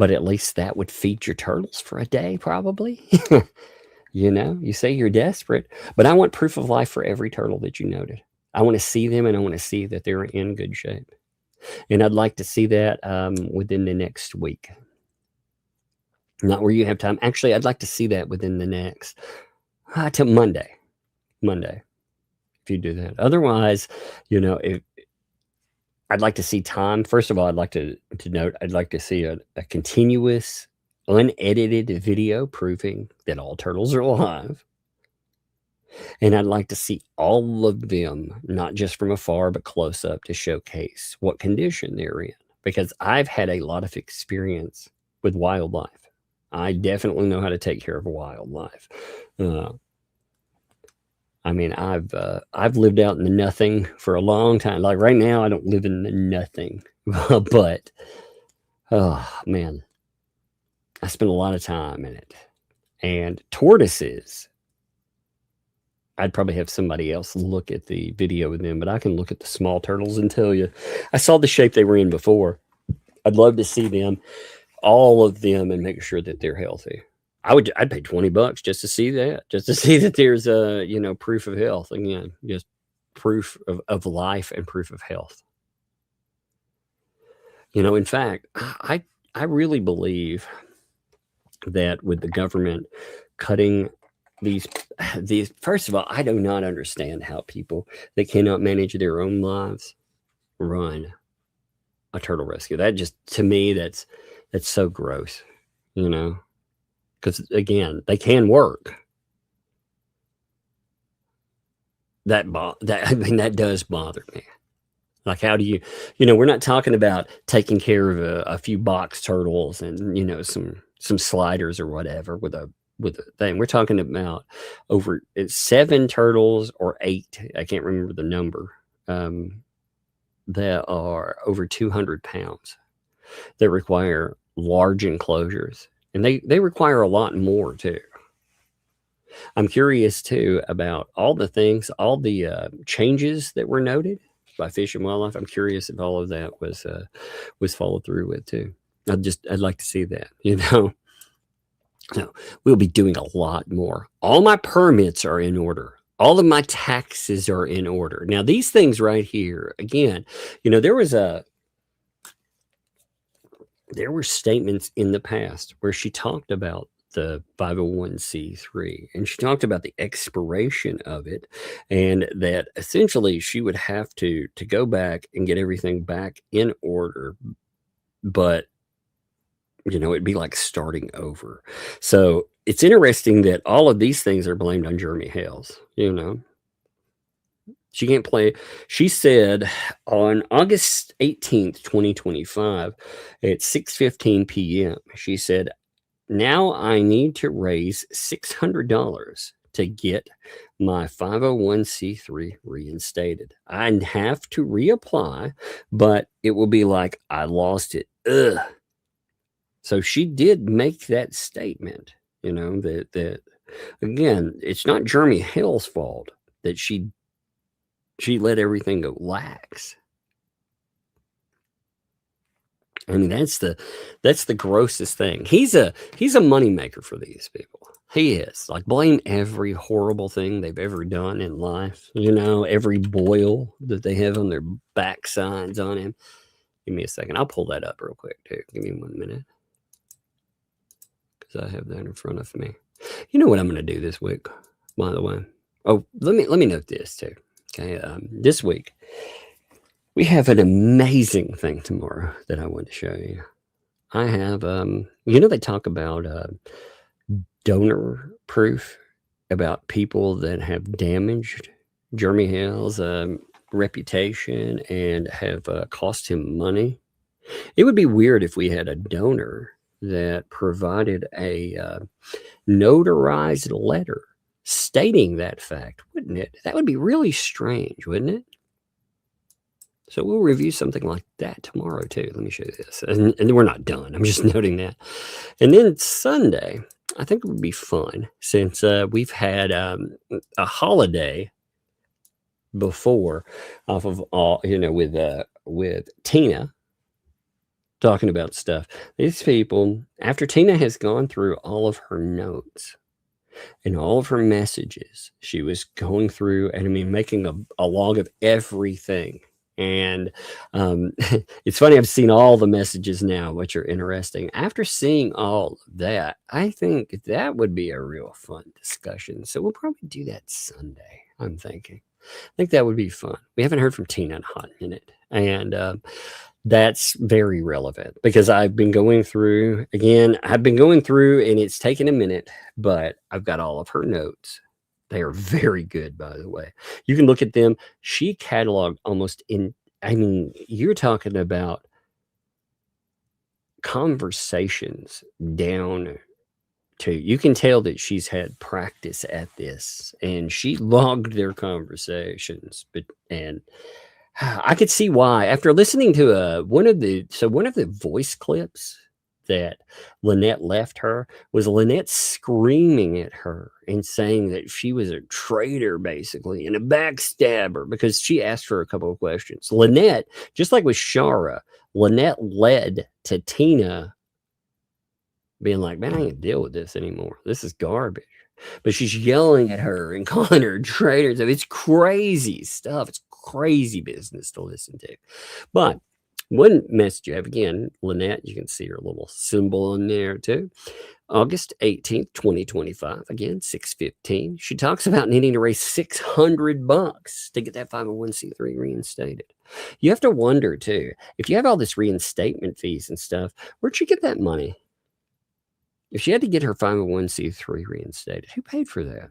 But at least that would feed your turtles for a day, probably. You know, you say you're desperate, but I want proof of life for every turtle that you noted. I want to see them, and I want to see that they're in good shape. And I'd like to see that within the next week. Not where you have time. Actually, I'd like to see that within the next till Monday. Monday, if you do that. Otherwise, you know, if I'd like to see time. First of all, I'd like to note, I'd like to see a continuous, unedited video proving that all turtles are alive. And I'd like to see all of them, not just from afar, but close up to showcase what condition they're in. Because I've had a lot of experience with wildlife. I definitely know how to take care of wildlife. I mean, I've lived out in the nothing for a long time. Like right now, I don't live in the nothing, but oh man, I spent a lot of time in it. And tortoises, I'd probably have somebody else look at the video with them, but I can look at the small turtles and tell you, I saw the shape they were in before. I'd love to see them, all of them, and make sure that they're healthy. I'd pay $20 just to see that, just to see that there's a, you know, proof of health. Again, just proof of life and proof of health. You know, in fact, I really believe that with the government cutting these, first of all, I do not understand how people that cannot manage their own lives run a turtle rescue. That just, to me, that's so gross, you know. Because again, they can work. That I mean, that does bother me. Like, how do you know? We're not talking about taking care of a few box turtles and, you know, some sliders or whatever with a thing. We're talking about over 7 turtles or 8. I can't remember the number. That are over 200 pounds. That require large enclosures. And they require a lot more too. I'm curious too about all the things, all the changes that were noted by Fish and Wildlife. I'm curious if all of that was followed through with too. I'd like to see that, you know. So we'll be doing a lot more. All my permits are in order. All of my taxes are in order. Now these things right here, again, you know, there were statements in the past where she talked about the 501c3 and she talked about the expiration of it, and that essentially she would have to go back and get everything back in order, but you know, it'd be like starting over. So it's interesting that all of these things are blamed on Jeremy Hales, you know. She can't play. She said on August 18th, 2025 at 6:15 p.m., she said, now I need to raise $600 to get my 501c3 reinstated. I have to reapply, but it will be like I lost it. Ugh. So she did make that statement, you know, that again, it's not Jeremy Hale's fault that she let everything go lax. I mean, that's the grossest thing. He's a moneymaker for these people. He is. Like, blame every horrible thing they've ever done in life. You know, every boil that they have on their backsides on him. Give me a second. I'll pull that up real quick too. Give me 1 minute. Because I have that in front of me. You know what I'm going to do this week, by the way? Oh, let me note this too. Okay, this week we have an amazing thing tomorrow that I want to show you. I have, you know, they talk about donor proof about people that have damaged Jeremy Hale's reputation and have cost him money. It would be weird if we had a donor that provided a notarized letter stating that fact, wouldn't it? That would be really strange, wouldn't it? So we'll review something like that tomorrow too. Let me show you this. And we're not done. I'm just noting that. And then Sunday, I think it would be fun since we've had a holiday before off of all, you know, with Tina. talking about stuff. These people, after Tina has gone through all of her notes and all of her messages, she was going through and making a log of everything. And it's funny, I've seen all the messages now, which are interesting. After seeing all of that, I think that would be a real fun discussion. So we'll probably do that Sunday, I'm thinking. I think that would be fun. We haven't heard from Tina in a hot minute. And that's very relevant because I've been going through, and it's taken a minute, but I've got all of her notes. They are very good, by the way. You can look at them. She cataloged almost you're talking about conversations down to, you can tell that she's had practice at this, and she logged their conversations. And I could see why after listening to one of the voice clips that Lynette left her was Lynette screaming at her and saying that she was a traitor, basically, and a backstabber because she asked her a couple of questions. Lynette, just like with Shara, Lynette led to Tina being like, man, I can't deal with this anymore. This is garbage. But she's yelling at her and calling her a traitor. So it's crazy stuff. It's crazy business to listen to. But one message you have, again, Lynette, you can see her little symbol in there too. August 18th, 2025, again, 6:15. She talks about needing to raise $600 to get that 501c3 reinstated. You have to wonder too, if you have all this reinstatement fees and stuff, where'd she get that money? If she had to get her 501c3 reinstated, who paid for that?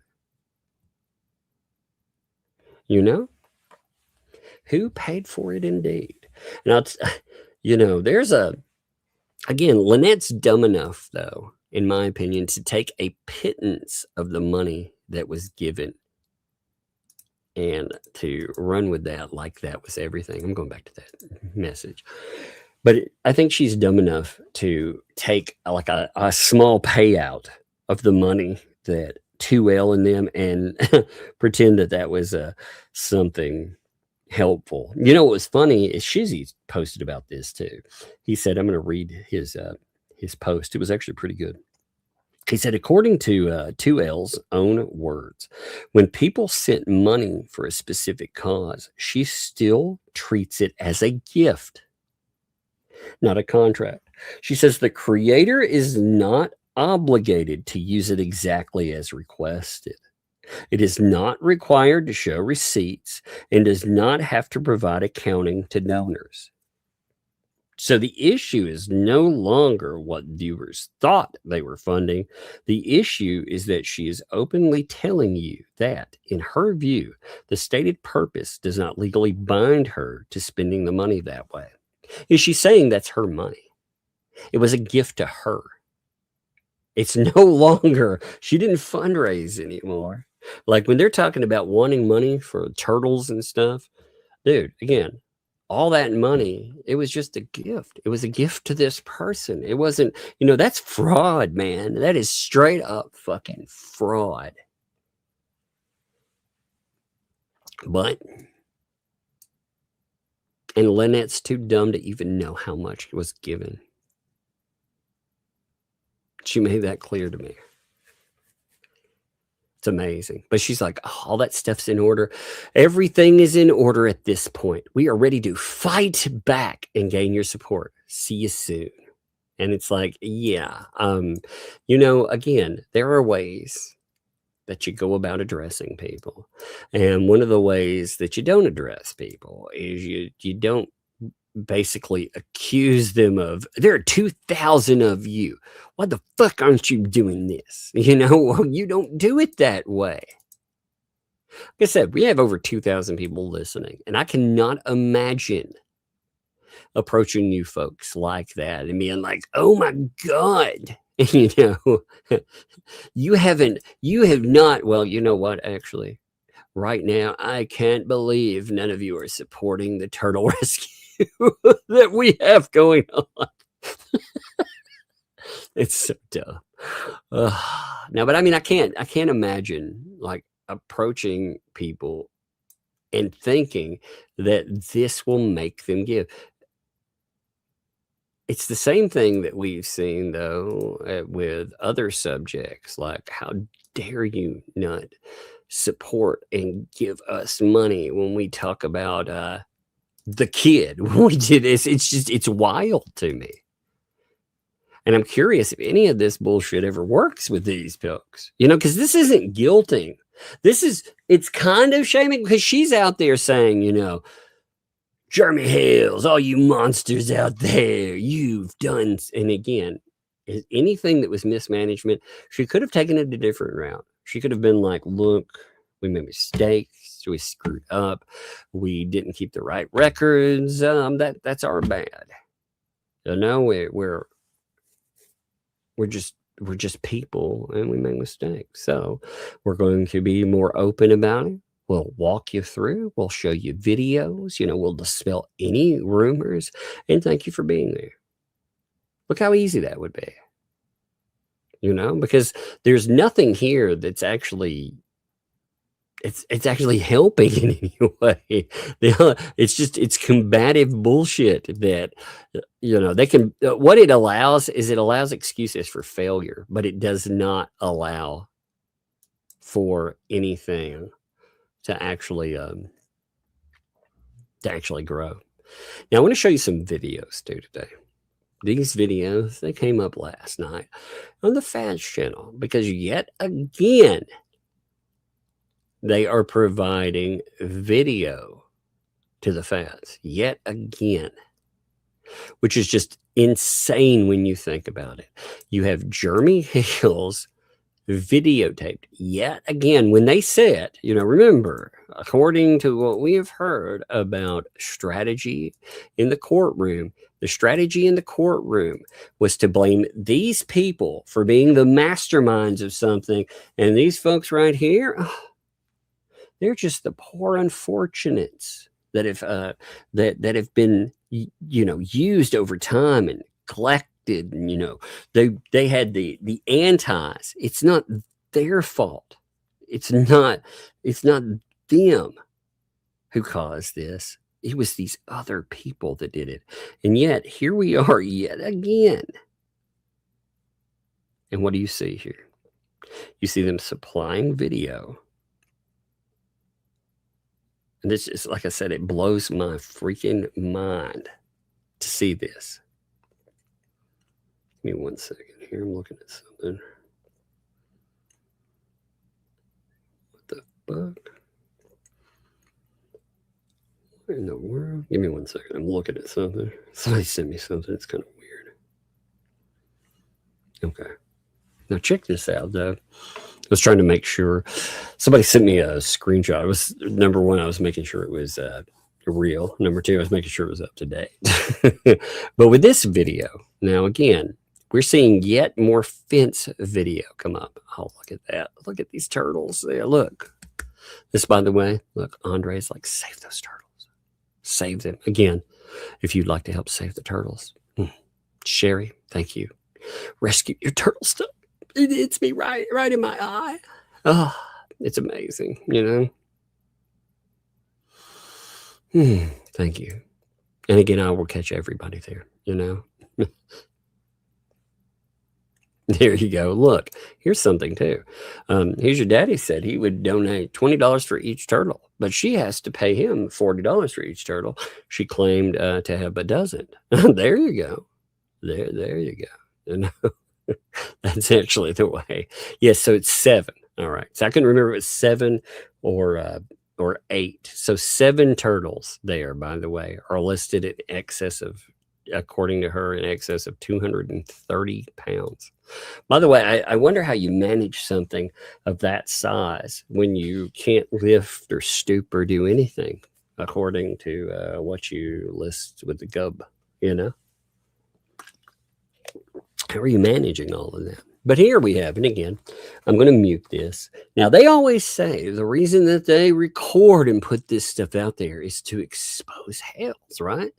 You know? Who paid for it indeed? Now, again, Lynette's dumb enough, though, in my opinion, to take a pittance of the money that was given and to run with that like that was everything. I'm going back to that message. But I think she's dumb enough to take like a small payout of the money that 2L in them and pretend that was something helpful. You know what was funny is Shizzy posted about this too. He said, I'm going to read his post. It was actually pretty good. He said, according to 2L's own words, when people sent money for a specific cause, she still treats it as a gift, not a contract. She says the creator is not obligated to use it exactly as requested. It is not required to show receipts and does not have to provide accounting to donors. So the issue is no longer what viewers thought they were funding. The issue is that she is openly telling you that, in her view, the stated purpose does not legally bind her to spending the money that way. Is she saying that's her money? It was a gift to her. It's no longer, she didn't fundraise anymore. Like when they're talking about wanting money for turtles and stuff, dude, again, all that money, it was just a gift. It was a gift to this person. It wasn't, that's fraud, man. That is straight up fucking fraud. And Lynette's too dumb to even know how much was given. She made that clear to me. It's amazing. But she's like, oh, all that stuff's in order. Everything is in order at this point. We are ready to fight back and gain your support. See you soon. And it's like, yeah. Again, there are ways that you go about addressing people. And one of the ways that you don't address people is you don't basically accuse them of, there are 2,000 of you. Why the fuck aren't you doing this? You don't do it that way. Like I said, we have over 2,000 people listening, and I cannot imagine approaching you folks like that and being like, oh my God, you have not, well, you know what, actually, right now, I can't believe none of you are supporting the turtle rescue that we have going on. It's so dumb. No, but I can't imagine like approaching people and thinking that this will make them give. it's the same thing that we've seen, though, with other subjects. Like, how dare you not support and give us money when we talk about the kid? When we did this, it's wild to me. And I'm curious if any of this bullshit ever works with these folks, because this isn't guilting. It's kind of shaming, because she's out there saying, Jeremy Hales, all you monsters out there, you've done. And again, anything that was mismanagement, she could have taken it a different route. She could have been like, look, we made mistakes. We screwed up. We didn't keep the right records. That's our bad. We're just people, and we make mistakes. So we're going to be more open about it. We'll walk you through. We'll show you videos. We'll dispel any rumors. And thank you for being there. Look how easy that would be. Because there's nothing here that's actually it's actually helping in any way. It's combative bullshit that they can. What it allows excuses for failure, but it does not allow for anything to actually grow. Now I want to show you some videos too today. These videos, they came up last night on the Fats channel, because yet again they are providing video to the Fats yet again, which is just insane when you think about it. You have Jeremy Hales videotaped yet again when they said, remember, according to what we have heard about strategy in the courtroom, the strategy in the courtroom was to blame these people for being the masterminds of something. And these folks right here, they're just the poor unfortunates that have that have been used over time and collected. And, they had the antis. It's not their fault. It's not them who caused this. It was these other people that did it. And yet here we are yet again. And what do you see here? You see them supplying video. And this is, like I said, it blows my freaking mind to see this. Give me 1 second here. I'm looking at something. What the fuck? What in the world? Give me 1 second. I'm looking at something. Somebody sent me something. It's kind of weird. Okay. Now check this out, though. I was trying to make sure. Somebody sent me a screenshot. It was, number one, I was making sure it was real. Number two, I was making sure it was up to date. But with this video, now again, we're seeing yet more fence video come up. Oh, look at that. Look at these turtles there. Look. This, by the way, look, Andre's like, save those turtles. Save them. Again, if you'd like to help save the turtles. Sherry, thank you. Rescue your turtle stuff. It hits me right in my eye. Oh, it's amazing, Thank you. And again, I will catch everybody there, There you go. Look, here's something too. Here's your daddy said he would donate $20 for each turtle, but she has to pay him $40 for each turtle. She claimed to have a dozen. There you go. There you go. That's actually the way. Yes, so it's 7. All right. So I couldn't remember if it was 7 or 8. So 7 turtles there, by the way, are listed in excess of, according to her, in excess of 230 pounds. By the way, I wonder how you manage something of that size when you can't lift or stoop or do anything, according to what you list with the gub, How are you managing all of that? But here we have, and again, I'm going to mute this. Now, they always say the reason that they record and put this stuff out there is to expose Hales, right?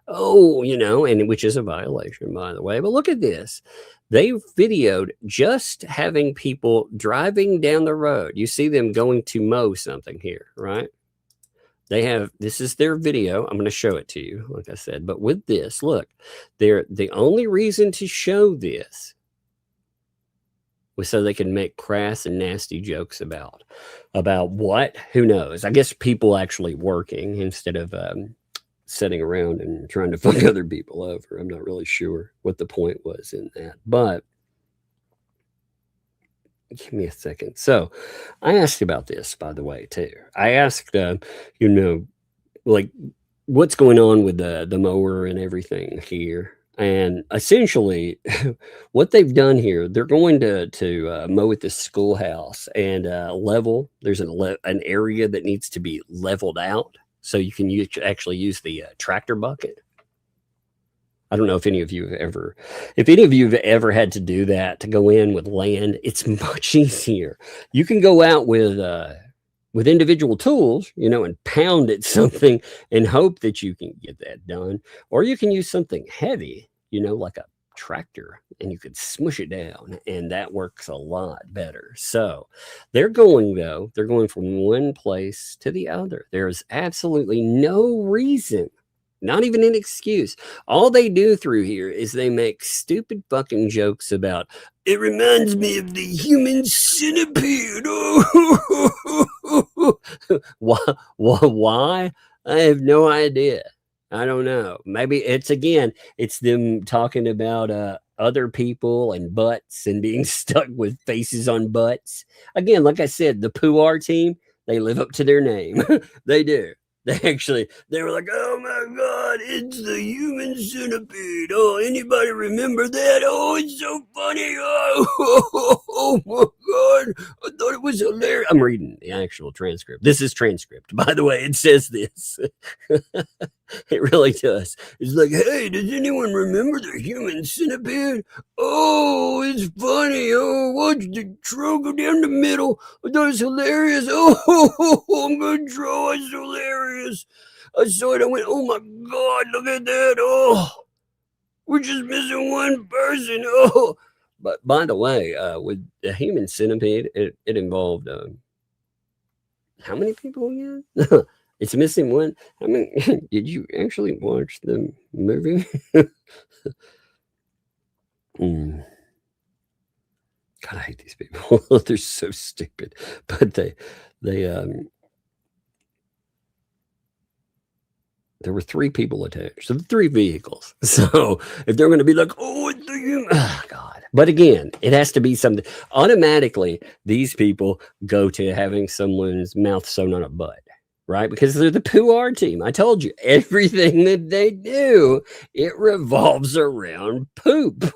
Oh, and which is a violation, by the way. But look at this. They videoed just having people driving down the road. You see them going to mow something here, right? They have, this is their video. I'm going to show it to you, like I said. But with this, look, the only reason to show this was so they could make crass and nasty jokes about what? Who knows? I guess people actually working instead of sitting around and trying to fuck other people over. I'm not really sure what the point was in that. But give me a second. So I asked about this, by the way, too. I asked, like, what's going on with the mower and everything here. And essentially, what they've done here, they're going to mow at the schoolhouse and level. There's an area that needs to be leveled out so you can actually use the tractor bucket. I don't know if any of you have ever had to do that, to go in with land. It's much easier. You can go out with individual tools, and pound at something and hope that you can get that done. Or you can use something heavy, like a tractor, and you could smush it down, and that works a lot better. So they're going from one place to the other. There's absolutely no reason, not even an excuse. All they do through here is they make stupid fucking jokes about, it reminds me of the human centipede. Why? I have no idea. I don't know. Maybe it's them talking about other people and butts and being stuck with faces on butts. Again, like I said, the Puar team, they live up to their name. They do. They were like, oh my God, it's the human centipede. Oh, anybody remember that? Oh, it's so funny. Oh my God. I thought it was hilarious. I'm reading the actual transcript. This is transcript, by the way. It says this. It really does. It's like, hey, does anyone remember the human centipede? Oh, it's funny. Oh, watch the trail go down the middle. I thought it was hilarious. Oh, I'm going to draw. It's hilarious. I saw it. I went, oh my God, look at that. Oh, we're just missing one person. Oh, but by the way, with the human centipede, it involved how many people again? It's missing one. I mean, did you actually watch the movie? God, I hate these people. They're so stupid. But there were 3 people attached. So 3 vehicles. So if they're going to be like, oh, it's the human. Oh, God. But again, it has to be something. Automatically, these people go to having someone's mouth sewn on a butt. Right? Because they're the Puar team. I told you, everything that they do, it revolves around poop.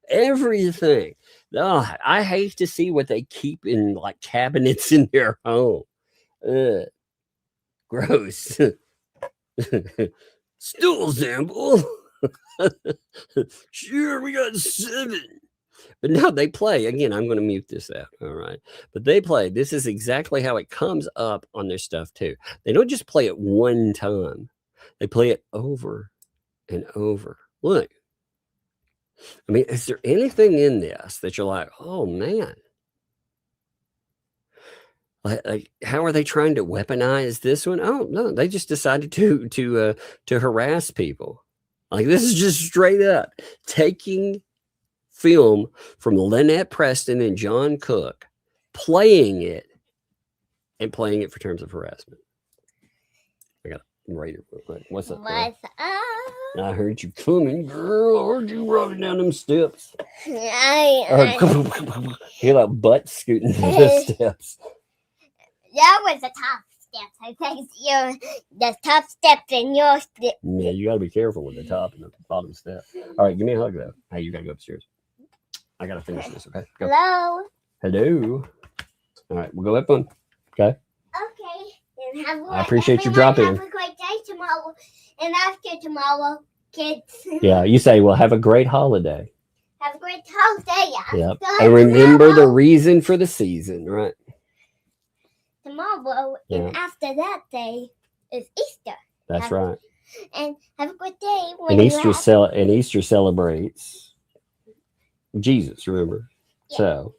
Everything. Oh, I hate to see what they keep in like cabinets in their home. Gross. Stool sample. Sure, we got 7. But no, they play. Again, I'm going to mute this out. All right. But they play. This is exactly how it comes up on their stuff, too. They don't just play it one time. They play it over and over. Look. I mean, is there anything in this that you're like, oh, man? Like, how are they trying to weaponize this one? Oh, no. They just decided to harass people. Like, this is just straight up taking film from Lynette Preston and John Cook, playing it for terms of harassment. I got to write it real quick. What's up? What's up? I heard you coming, girl. I heard you running down them steps. Hear that butt scooting down the steps. That was the top steps. I think the top steps in your step. Yeah, you got to be careful with the top and the bottom step. All right, give me a hug, though. Hey, you got to go upstairs. I got to finish this, okay? Go. Hello. All right, we'll go have fun. Okay? Okay. I appreciate you dropping in. Have a great day tomorrow. And after tomorrow, kids. Yeah, you say, well, have a great holiday. Have a great holiday. Yep. And remember the reason for the season, right? Tomorrow, and after that day is Easter. That's right. And have a good day. And Easter celebrates Jesus, remember? Yeah. So,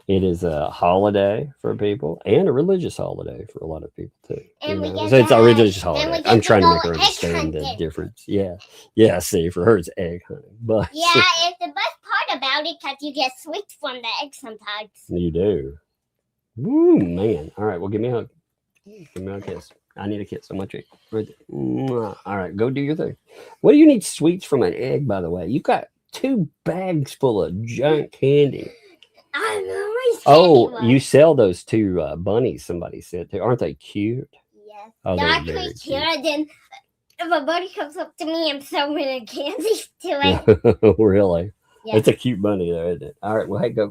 It is a holiday for people and a religious holiday for a lot of people too. And we get So it's a to- religious and we holiday. get I'm to trying to go make her egg understand the hunting. difference. Yeah. Yeah. See, for her, it's egg hunting. But Yeah, it's the best part about it because you get sweets from the egg sometimes. you do. Woo, man. All right. Well, give me a hug. Give me a kiss. I need a kiss. I'm much. All right. Go do your thing. What do you need sweets from an egg, by the way? You got 2 bags full of giant candy. I know. Oh, you sell those 2 bunnies somebody said too. Aren't they cute? Yes. Oh, They're they're actually very cute. And then if a bunny comes up to me, I'm throwing candies to it. cute. Really? Yeah. It's a cute bunny though, isn't it? All right. Well, hey, go.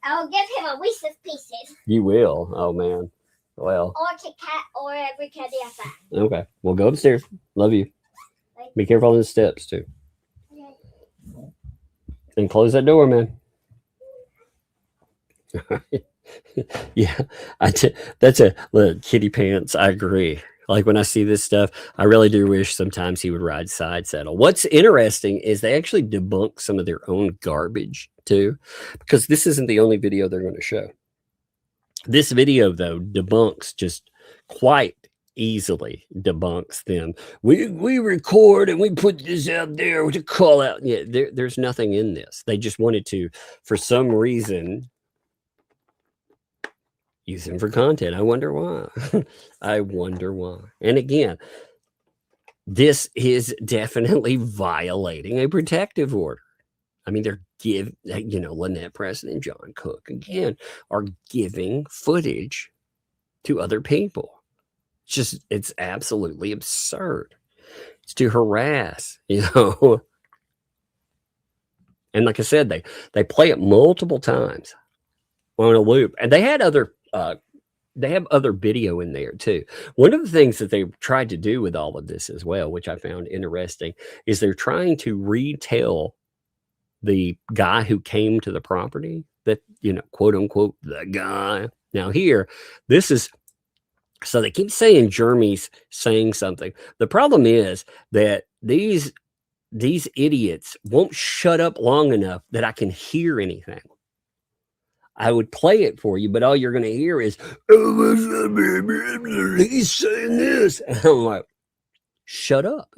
I'll give him a Reese's Pieces. You will. Oh, man. Well. Or Kit Kat or every candy I find. Okay. Well, go upstairs. Love you. Be careful on the steps too. And close that door, man. Yeah, that's a look, kitty pants. I agree. Like when I see this stuff, I really do wish sometimes he would ride side saddle. What's interesting is they actually debunk some of their own garbage too, because this isn't the only video they're going to show. This video though debunks just quite easily debunks them. We record and we put this out there to call out. Yeah, there's nothing in this. They just wanted to, for some reason, use him for content. I wonder why. I wonder why. And again, this is definitely violating a protective order. I mean, they're Lynette, Preston, and John Cook again are giving footage to other people. It's absolutely absurd. It's to harass, And like I said, they play it multiple times on a loop, and they had they have other video in there too. One of the things that they tried to do with all of this as well, which I found interesting, is they're trying to retell the guy who came to the property, that, quote unquote, the guy. Now here, this is, so they keep saying Jeremy's saying something. The problem is that these idiots won't shut up long enough that I can hear anything. I would play it for you, but all you're going to hear is, he's saying this. And I'm like, shut up,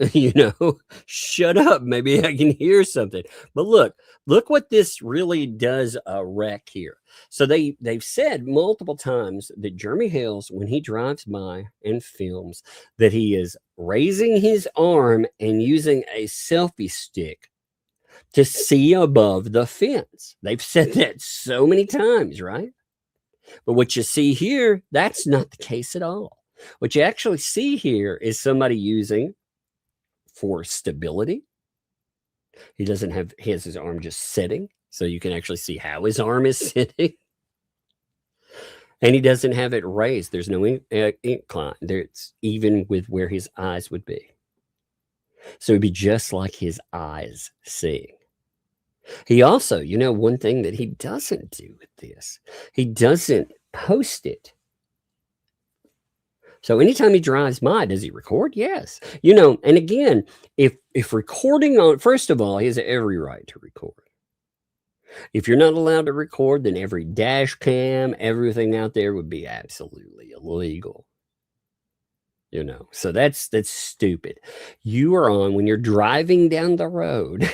shut up. Maybe I can hear something. But look what this really does wreck here. So they've said multiple times that Jeremy Hales, when he drives by and films, that he is raising his arm and using a selfie stick to see above the fence. They've said that so many times, right? But what you see here, that's not the case at all. What you actually see here is somebody using for stability. He has his arm just sitting, so you can actually see how his arm is sitting. And he doesn't have it raised. There's no incline. It's even with where his eyes would be. So it'd be just like his eyes seeing. He also, one thing that he doesn't do with this, he doesn't post it. So anytime he drives by, does he record? Yes. And again, if recording on, first of all, he has every right to record. If you're not allowed to record, then every dash cam, everything out there would be absolutely illegal. So that's stupid. You are on, when you're driving down the road,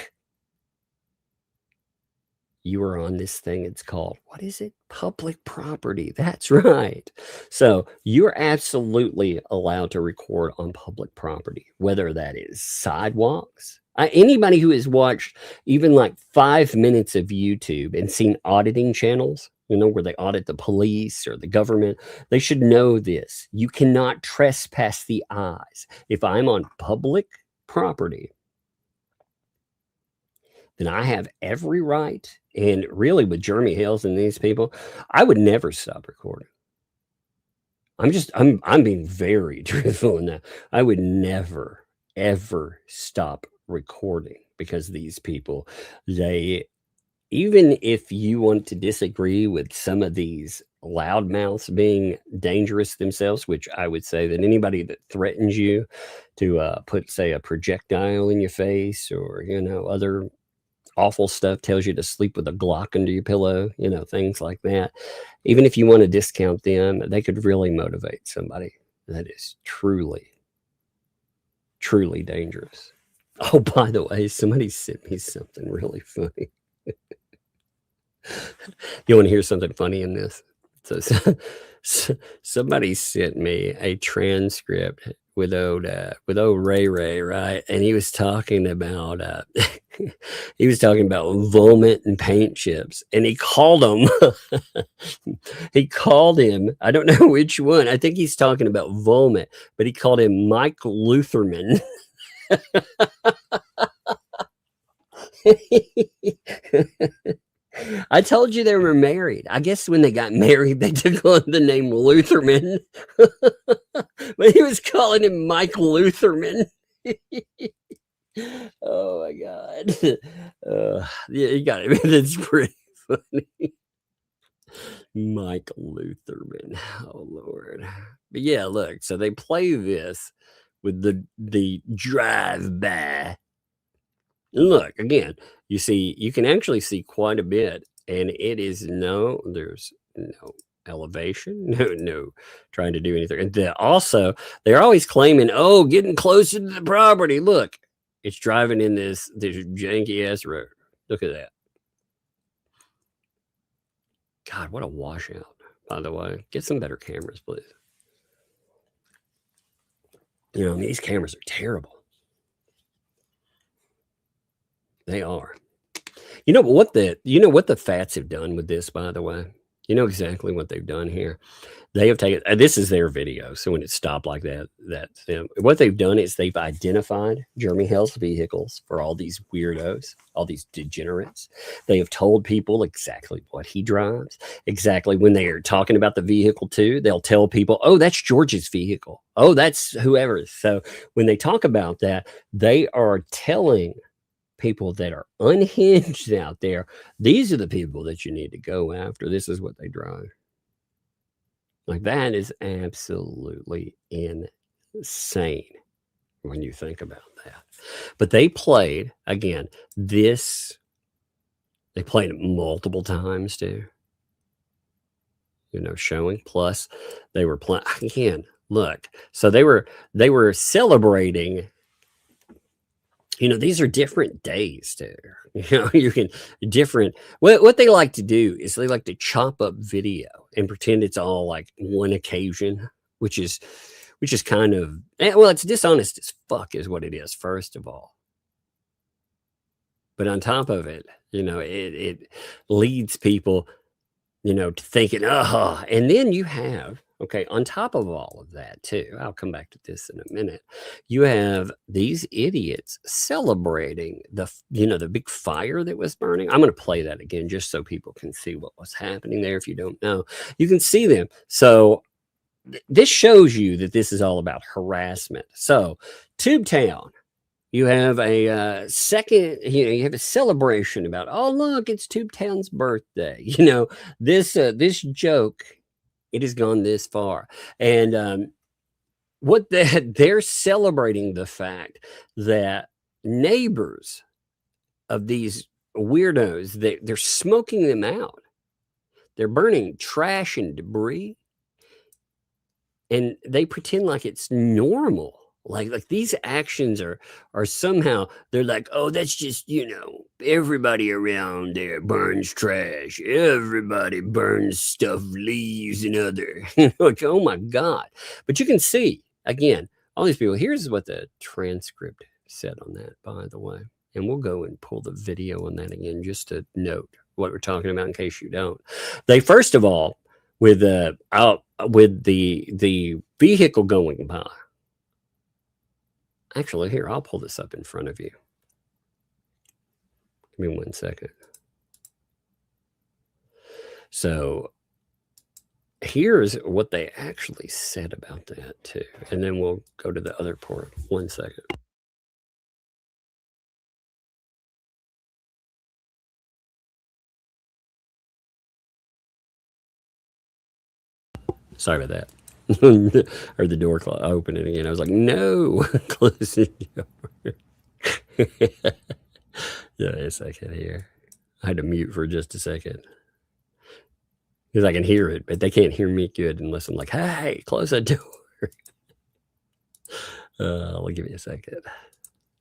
you are on this thing. It's called, what is it? Public property. That's right. So you're absolutely allowed to record on public property, whether that is sidewalks. Anybody who has watched even like 5 minutes of YouTube and seen auditing channels, where they audit the police or the government, they should know this. You cannot trespass the eyes. If I'm on public property, then I have every right. And really, with Jeremy Hales and these people, I would never stop recording. I'm being very truthful in that. I would never, ever stop recording, because these people, even if you want to disagree with some of these loudmouths being dangerous themselves, which I would say that anybody that threatens you to put, say, a projectile in your face or, other awful stuff, tells you to sleep with a Glock under your pillow, you know, things like that. Even if you want to discount them, they could really motivate somebody that is truly, truly dangerous. Oh, by the way, somebody sent me something really funny. You want to hear something funny in this? So somebody sent me a transcript with old Ray Ray, right? And he was talking about vomit and paint chips, and he called him I don't know which one. I think he's talking about vomit, but he called him Mike Lutherman. I told you they were married. I guess when they got married, they took on the name Lutherman. But he was calling him Mike Lutherman. Oh my God. Yeah, you got it. That's pretty funny. Mike Lutherman. Oh Lord. But yeah, look, so they play this with the drive-by. Look, again, you can actually see quite a bit, and there's no elevation, no trying to do anything. And also, they're always claiming, oh, getting closer to the property. Look, it's driving in this janky ass road. Look at that. God, what a washout, by the way. Get some better cameras, please. You know, these cameras are terrible. They are. You know what the Fats have done with this, by the way? You know exactly what they've done here. They have taken, this is their video, so when it stopped like that, that's them. What they've done is they've identified Jeremy Hale's vehicles for all these weirdos, all these degenerates. They have told people exactly what he drives, exactly when they are talking about the vehicle too. They'll tell people, oh, that's George's vehicle. Oh, that's whoever. So when they talk about that, they are telling people that are unhinged out there, these are the people that you need to go after. This is what they drive. Like, that is absolutely insane when you think about that. But they played, again, they played it multiple times too. You know, showing. Plus, they were playing, again, look. So they were celebrating. You know, these are different days too. You know, you can what they like to do is they like to chop up video and pretend it's all like one occasion, which is kind of, well, it's dishonest as fuck is what it is, first of all. But on top of it, you know, it leads people, you know, to thinking, and then you have, okay, on top of all of that too, I'll come back to this in a minute. You have these idiots celebrating the big fire that was burning. I'm going to play that again just so people can see what was happening there. If you don't know, you can see them. So this shows you that this is all about harassment. So Tubetown, you have a second, you have a celebration about, oh, look, it's Tubetown's birthday. You know, this joke, it has gone this far. And they're celebrating the fact that neighbors of these weirdos, they're smoking them out. They're burning trash and debris. And they pretend like it's normal. Like these actions are somehow, they're like, oh, that's just, you know, everybody around there burns trash. Everybody burns stuff, leaves and other. Like, oh my God. But you can see, again, all these people, here's what the transcript said on that, by the way. And we'll go and pull the video on that again, just to note what we're talking about in case you don't. They, first of all, with the vehicle going by. Actually, here, I'll pull this up in front of you. Give me 1 second. So here's what they actually said about that too. And then we'll go to the other part. 1 second. Sorry about that. Heard the door opening again. I was like, no, close the door. Yeah, a second here. I had to mute for just a second. Because I can hear it, but they can't hear me good unless I'm like, hey, close that door. I'll give you a second.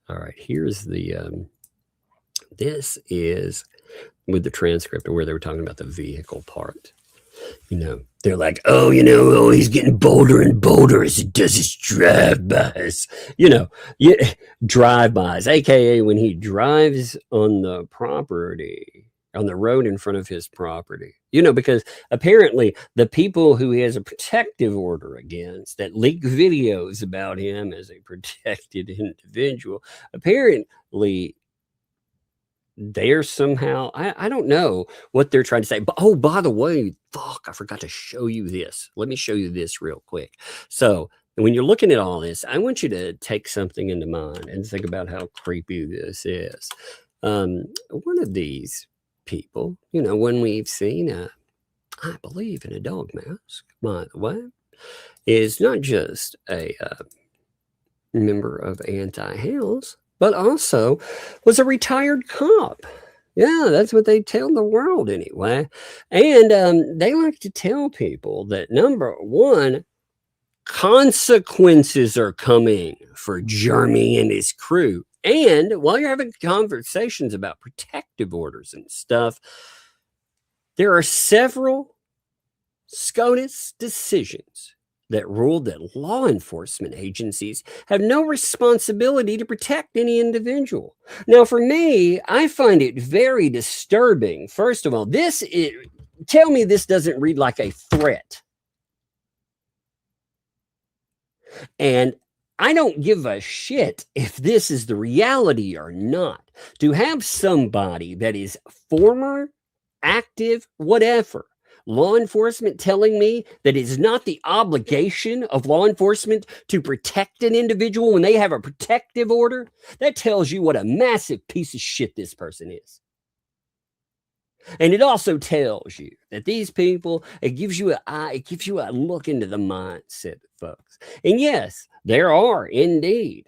All right, here's the, this is with the transcript of where they were talking about the vehicle part. You know, they're like, oh, you know, oh, he's getting bolder and bolder as he does his drive-bys. You know, yeah, drive-bys, aka when he drives on the property, on the road in front of his property. You know, because apparently the people who he has a protective order against that leak videos about him as a protected individual, apparently they're somehow, I don't know what they're trying to say. But oh, by the way, fuck, I forgot to show you this. Let me show you this real quick. So when you're looking at all this, I want you to take something into mind and think about how creepy this is. One of these people, you know, when we've seen I believe in a dog mask, by the way, is not just a member of anti-Hales, but also was a retired cop. Yeah, that's what they tell the world anyway. And they like to tell people that, number one, consequences are coming for Jeremy and his crew. And while you're having conversations about protective orders and stuff, there are several SCOTUS decisions that ruled that law enforcement agencies have no responsibility to protect any individual. Now, for me, I find it very disturbing. First of all, tell me this doesn't read like a threat. And I don't give a shit if this is the reality or not. To have somebody that is former, active, whatever, law enforcement telling me that it's not the obligation of law enforcement to protect an individual when they have a protective order, that tells you what a massive piece of shit this person is. And it also tells you that these people, it gives you a look into the mindset of folks. And yes, there are indeed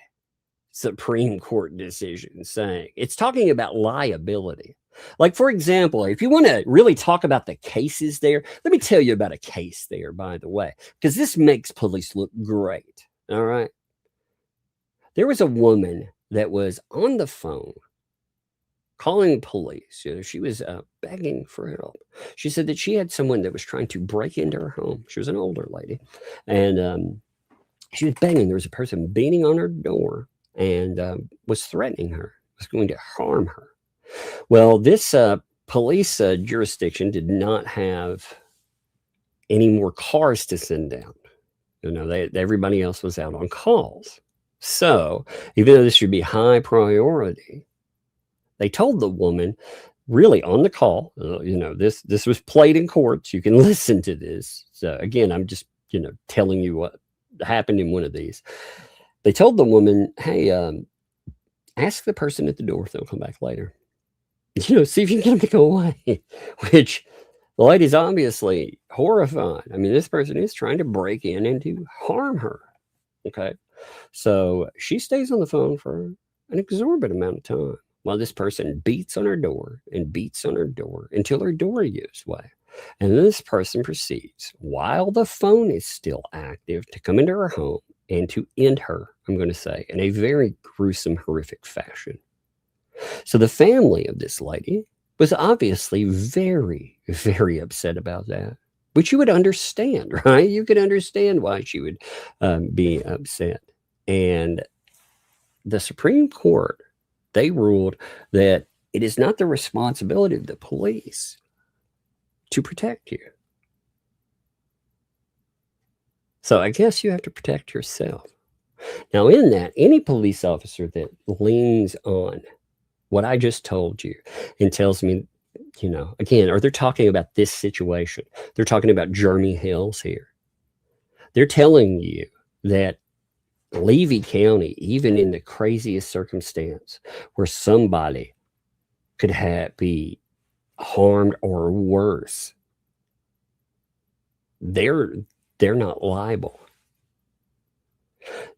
Supreme Court decisions saying it's talking about liability. Like, for example, if you want to really talk about the cases there, let me tell you about a case there, by the way, because this makes police look great. All right. There was a woman that was on the phone calling police. You know, she was begging for help. She said that she had someone that was trying to break into her home. She was an older lady, and she was begging. There was a person beating on her door and was threatening her, was going to harm her. Well, this police jurisdiction did not have any more cars to send down. You know, everybody else was out on calls. So even though this should be high priority, they told the woman really on the call, you know, this was played in courts. You can listen to this. So again, I'm just, you know, telling you what happened in one of these. They told the woman, hey, ask the person at the door if they'll come back later. You know, see if you can get them to go away, which the lady's obviously horrified. I mean, this person is trying to break in and to harm her. Okay. So she stays on the phone for an exorbitant amount of time while this person beats on her door and beats on her door until her door gives way. And then this person proceeds, while the phone is still active, to come into her home and to end her, I'm going to say, in a very gruesome, horrific fashion. So the family of this lady was obviously very, very upset about that, which you would understand, right? You could understand why she would be upset. And the Supreme Court, they ruled that it is not the responsibility of the police to protect you. So I guess you have to protect yourself. Now, in that, any police officer that leans on what I just told you and tells me, you know, again, or they're talking about this situation. They're talking about Jeremy Hales here. They're telling you that Levy County, even in the craziest circumstance where somebody could be harmed or worse, they're not liable.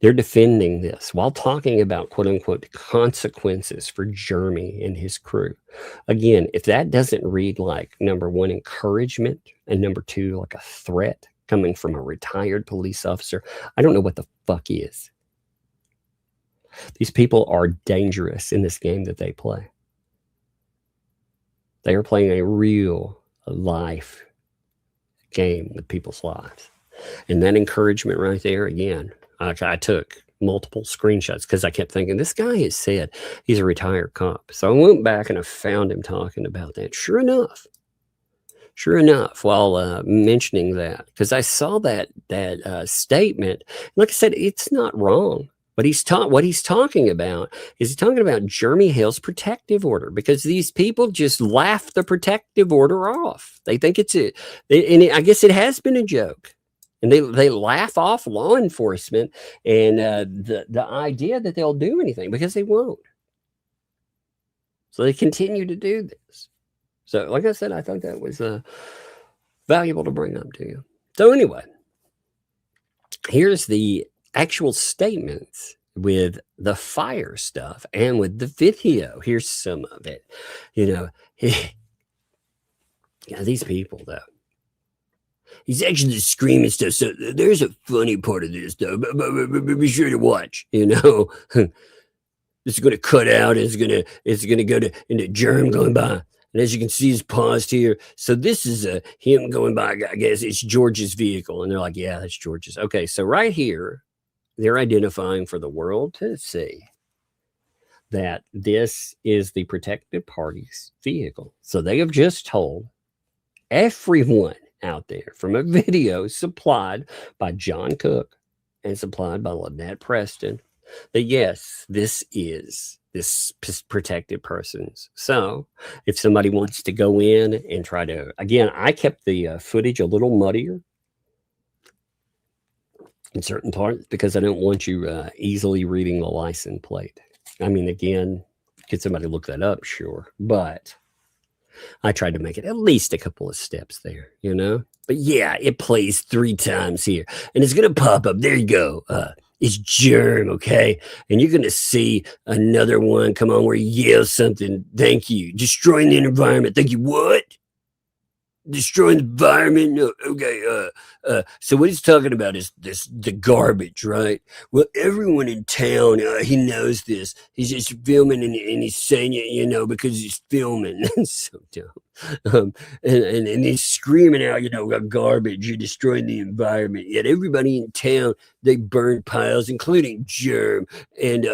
They're defending this while talking about quote unquote consequences for Jeremy and his crew. Again, if that doesn't read like number one, encouragement, and number two, like a threat coming from a retired police officer, I don't know what the fuck is. These people are dangerous in this game that they play. They are playing a real life game with people's lives. And that encouragement right there, again, I took multiple screenshots because I kept thinking, this guy has said he's a retired cop. So I went back and I found him talking about that. Sure enough, while mentioning that, because I saw that statement, like I said, it's not wrong. But what he's talking about is he's talking about Jeremy Hale's protective order, because these people just laugh the protective order off. They think and I guess it has been a joke. And they laugh off law enforcement and the idea that they'll do anything, because they won't. So they continue to do this. So like I said, I thought that was valuable to bring up to you. So anyway, here's the actual statements with the fire stuff and with the video. Here's some of it. Yeah, these people though. He's actually screaming stuff. So there's a funny part of this though. But be sure to watch. It's going to cut out. It's going to go into germ going by. And as you can see, he's paused here. So this is him going by. I guess it's George's vehicle. And they're like, yeah, that's George's. Okay, so right here, they're identifying for the world to see that this is the protected party's vehicle. So they have just told everyone out there from a video supplied by John Cook and supplied by Lynette Preston that yes, this is this protected person's. So if somebody wants to go in and try to, again, I kept the footage a little muddier in certain parts because I don't want you easily reading the license plate. I mean, again, could somebody look that up? Sure. But I tried to make it at least a couple of steps there, But yeah, it plays 3 times here. And it's going to pop up. There you go. It's germ, okay? And you're going to see another one come on where he yells something. Thank you. Destroying the environment. Thank you. What? Destroying the environment? No, okay. So what he's talking about is the garbage, right? Well, everyone in town, he knows this. He's just filming and he's saying it, because he's filming. That's so dumb. And he's screaming out, garbage. You're destroying the environment. Yet everybody in town, they burn piles, including Germ. And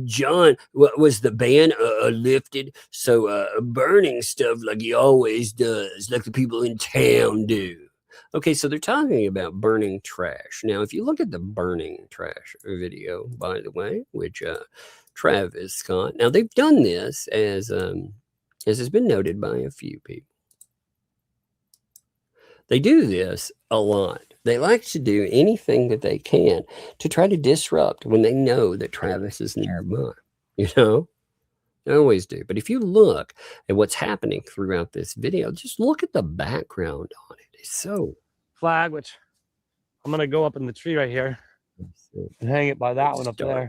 John, what was the ban lifted? So burning stuff like he always does, like the people in town do. Okay, so they're talking about burning trash. Now, if you look at the burning trash video, by the way, which Travis Scott, now they've done this as has been noted by a few people. They do this a lot. They like to do anything that they can to try to disrupt when they know that Travis is nearby. They always do. But if you look at what's happening throughout this video, just look at the background on it. It's so flag, which I'm gonna go up in the tree right here and hang it by that one up there.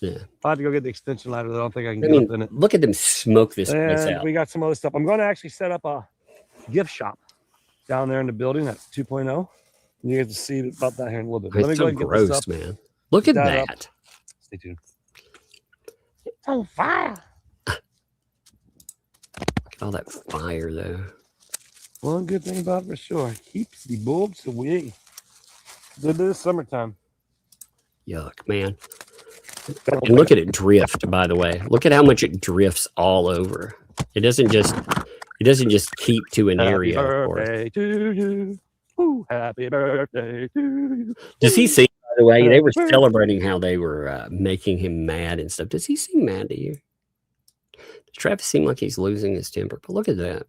Yeah, I have to go get the extension ladder. I don't think I can get up in it. Look at them smoke this place out. We got some other stuff. I'm going to actually set up a gift shop down there in the building at 2.0. You get to see about that here in a little bit. Let me go ahead and get this up. Man. Look at that. Stay tuned. It's on fire. Look at all that fire though. One good thing about it for sure, it keeps the bulbs away. Good this summertime. Yuck, man. And look at it drift, by the way. Look at how much it drifts all over. It doesn't just keep to an area. Happy birthday to you. Ooh, happy birthday to you. Does he seem, by the way, they were celebrating how they were making him mad and stuff. Does he seem mad to you? Does Travis seem like he's losing his temper? But look at that.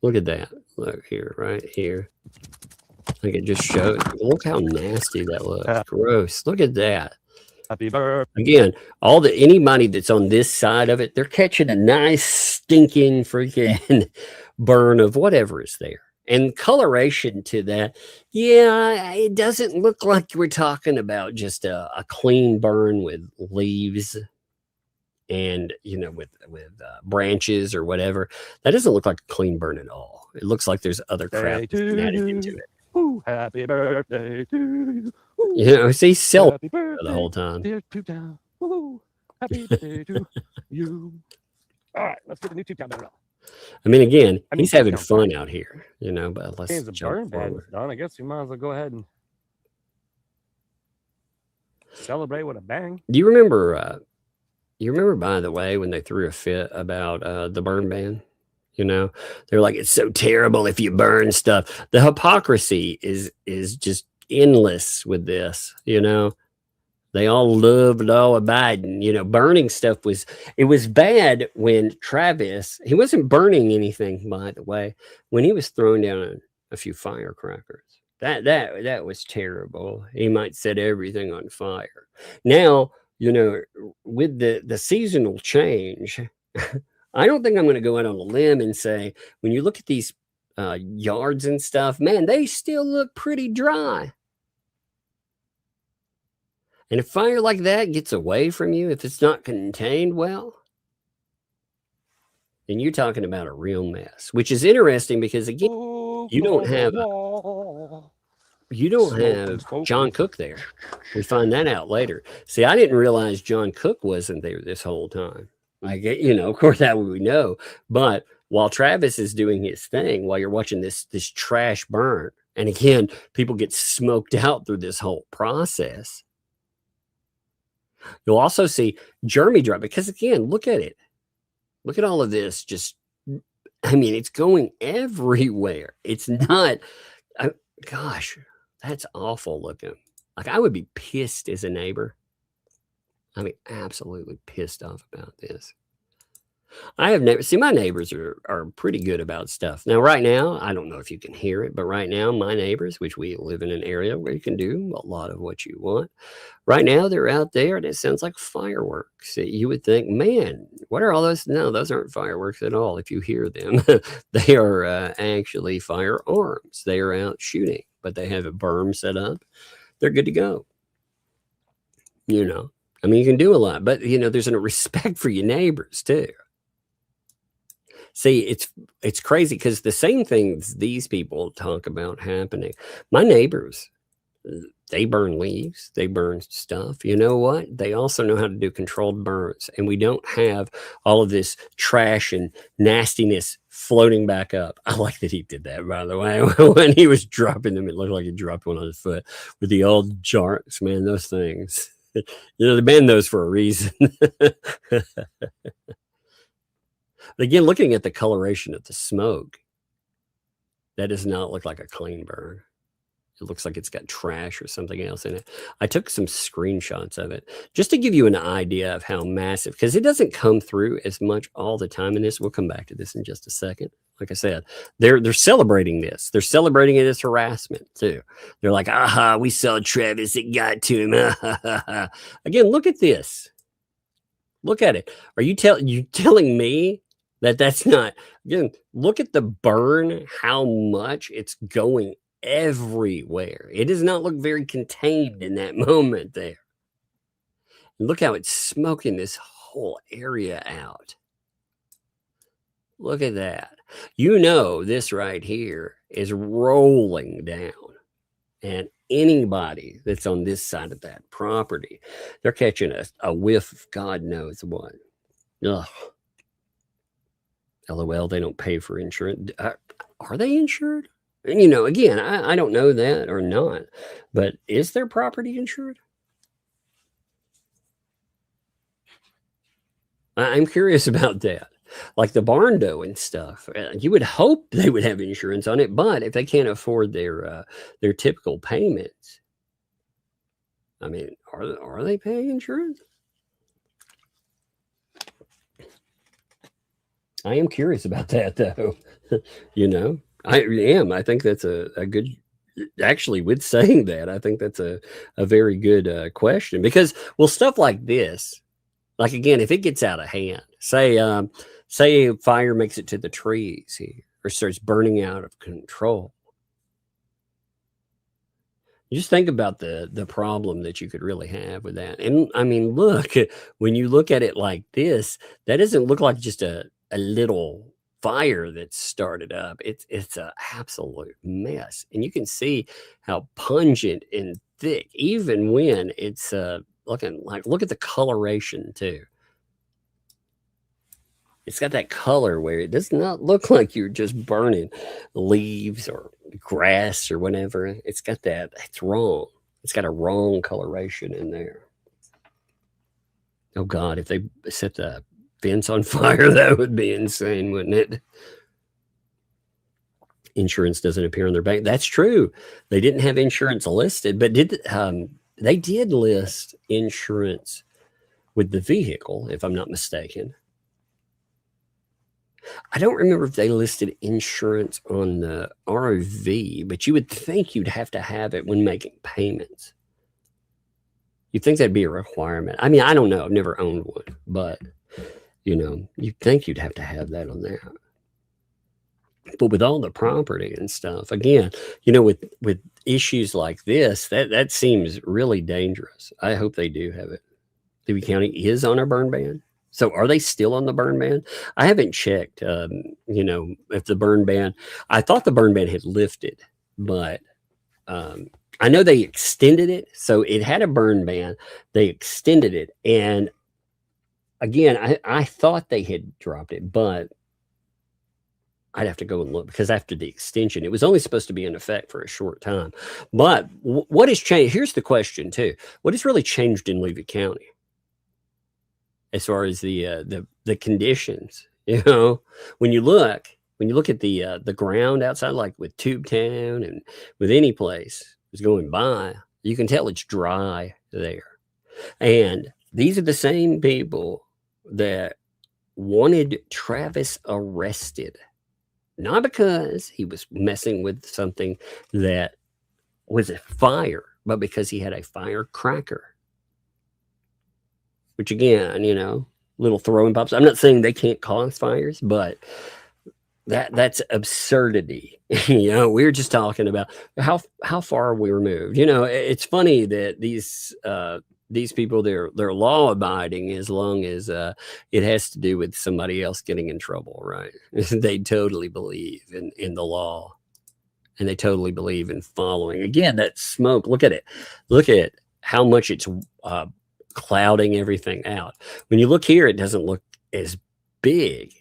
Look at that. Look here, right here. Like it just shows. Look how nasty that looks. Gross. Look at that. Happy birthday. Again, anybody that's on this side of it, they're catching a nice stinking freaking burn of whatever is there. And coloration to that, yeah, it doesn't look like we're talking about just a clean burn with leaves and, you know, with branches or whatever. That doesn't look like a clean burn at all. It looks like there's other crap that's been added into it. Ooh, happy birthday to you. Ooh, You know, see, sell happy birthday, the whole time. dear Two-Town. Ooh, happy birthday to you. All right, let's get the new Two-Town banner up. I mean, again, I mean, he's having Two-Town. fun out here, you know, but let's Change the burn jump ban's forward. done. I guess you might as well go ahead and celebrate with a bang. Do you remember, by the way, when they threw a fit about the burn ban? You know, they're like, it's so terrible if you burn stuff. The hypocrisy is just endless with this, you know. They all loved Noah Biden. You know, burning stuff was bad when Travis, he wasn't burning anything, by the way, when he was throwing down a few firecrackers. That was terrible. He might set everything on fire. Now, you know, with the seasonal change, I don't think I'm going to go out on a limb and say, when you look at these yards and stuff, man, they still look pretty dry. And if fire like that gets away from you, if it's not contained well, then you're talking about a real mess, which is interesting because, again, you don't have John Cook there. We find that out later. See, I didn't realize John Cook wasn't there this whole time. Like, you know, of course, that we know. But while Travis is doing his thing, while you're watching this trash burn, and again, people get smoked out through this whole process. You'll also see Jeremy drop, because again, look at it. Look at all of this. Just, I mean, it's going everywhere. It's not, gosh, that's awful looking. Like, I would be pissed as a neighbor. I mean, absolutely pissed off about this. I have never see my neighbors are pretty good about stuff. Now, right now, I don't know if you can hear it, but right now, my neighbors, which we live in an area where you can do a lot of what you want. Right now, they're out there and it sounds like fireworks. You would think, man, what are all those? No, those aren't fireworks at all. If you hear them, they are actually firearms. They are out shooting, but they have a berm set up. They're good to go. You know, I mean, you can do a lot, but you know, there's a respect for your neighbors too. See, it's crazy because the same things these people talk about happening. My neighbors, they burn leaves, they burn stuff. You know what? They also know how to do controlled burns, and we don't have all of this trash and nastiness floating back up. I like that he did that, by the way. When he was dropping them, it looked like he dropped one on his foot with the old jarks. Man, those things. You know, they ban those for a reason. Again, looking at the coloration of the smoke, that does not look like a clean burn. It looks like it's got trash or something else in it. I took some screenshots of it just to give you an idea of how massive, because it doesn't come through as much all the time in this. We'll come back to this in just a second. Like I said, they're celebrating this. They're celebrating it as harassment too. They're like, aha, we saw Travis. It got to him. Again, look at this. Look at it. Are you telling me that that's not, again, look at the burn, how much it's going everywhere. It does not look very contained in that moment there. And look how it's smoking this whole area out. Look at that. You know, this right here is rolling down. And anybody that's on this side of that property, they're catching a whiff of God knows what. Ugh. LOL, they don't pay for insurance. Are they insured? And, you know, again, I don't know that or not, but is their property insured? I'm curious about that. Like the barn dough and stuff, you would hope they would have insurance on it, but if they can't afford their typical payments, I mean, are they paying insurance? I am curious about that, though. You know, I am. I think that's a good, actually, with saying that, I think that's a very good question, because, well, stuff like this, like, again, if it gets out of hand, say fire makes it to the trees here, or starts burning out of control. You just think about the problem that you could really have with that. And I mean, look, when you look at it like this, that doesn't look like just a little fire that started up. It's an absolute mess. And you can see how pungent and thick, even when it's looking like, look at the coloration too. It's got that color where it does not look like you're just burning leaves or grass or whatever. It's got that, it's wrong. It's got a wrong coloration in there. Oh God, if they set the fence on fire, that would be insane, wouldn't it? Insurance doesn't appear on their bank. That's true. They didn't have insurance listed, but they did list insurance with the vehicle, if I'm not mistaken. I don't remember if they listed insurance on the RV, but you would think you'd have to have it when making payments. You'd think that'd be a requirement. I mean, I don't know. I've never owned one, but you know, you'd think you'd have to have that on there. But with all the property and stuff, again, you know, with issues like this, that seems really dangerous. I hope they do have it. Debby County is on a burn ban. So are they still on the burn ban? I haven't checked, you know, if the burn ban, I thought the burn ban had lifted, but I know they extended it. So it had a burn ban. They extended it. And again, I thought they had dropped it, but I'd have to go and look because after the extension, it was only supposed to be in effect for a short time. But what has changed? Here's the question too. What has really changed in Levy County as far as the conditions? You know, when you look at the ground outside, like with Tubetown and with any place that's going by, you can tell it's dry there. And these are the same people that wanted Travis arrested. Not because he was messing with something that was a fire, but because he had a firecracker. Which again, you know, little throwing pops. I'm not saying they can't cause fires, but that's absurdity. You know, we were just talking about how far are we removed. You know, it's funny that these people, they're law abiding as long as it has to do with somebody else getting in trouble, right? They totally believe in the law, and they totally believe in following. Again, that smoke, look at it. Look at how much it's clouding everything out. When you look here, it doesn't look as big,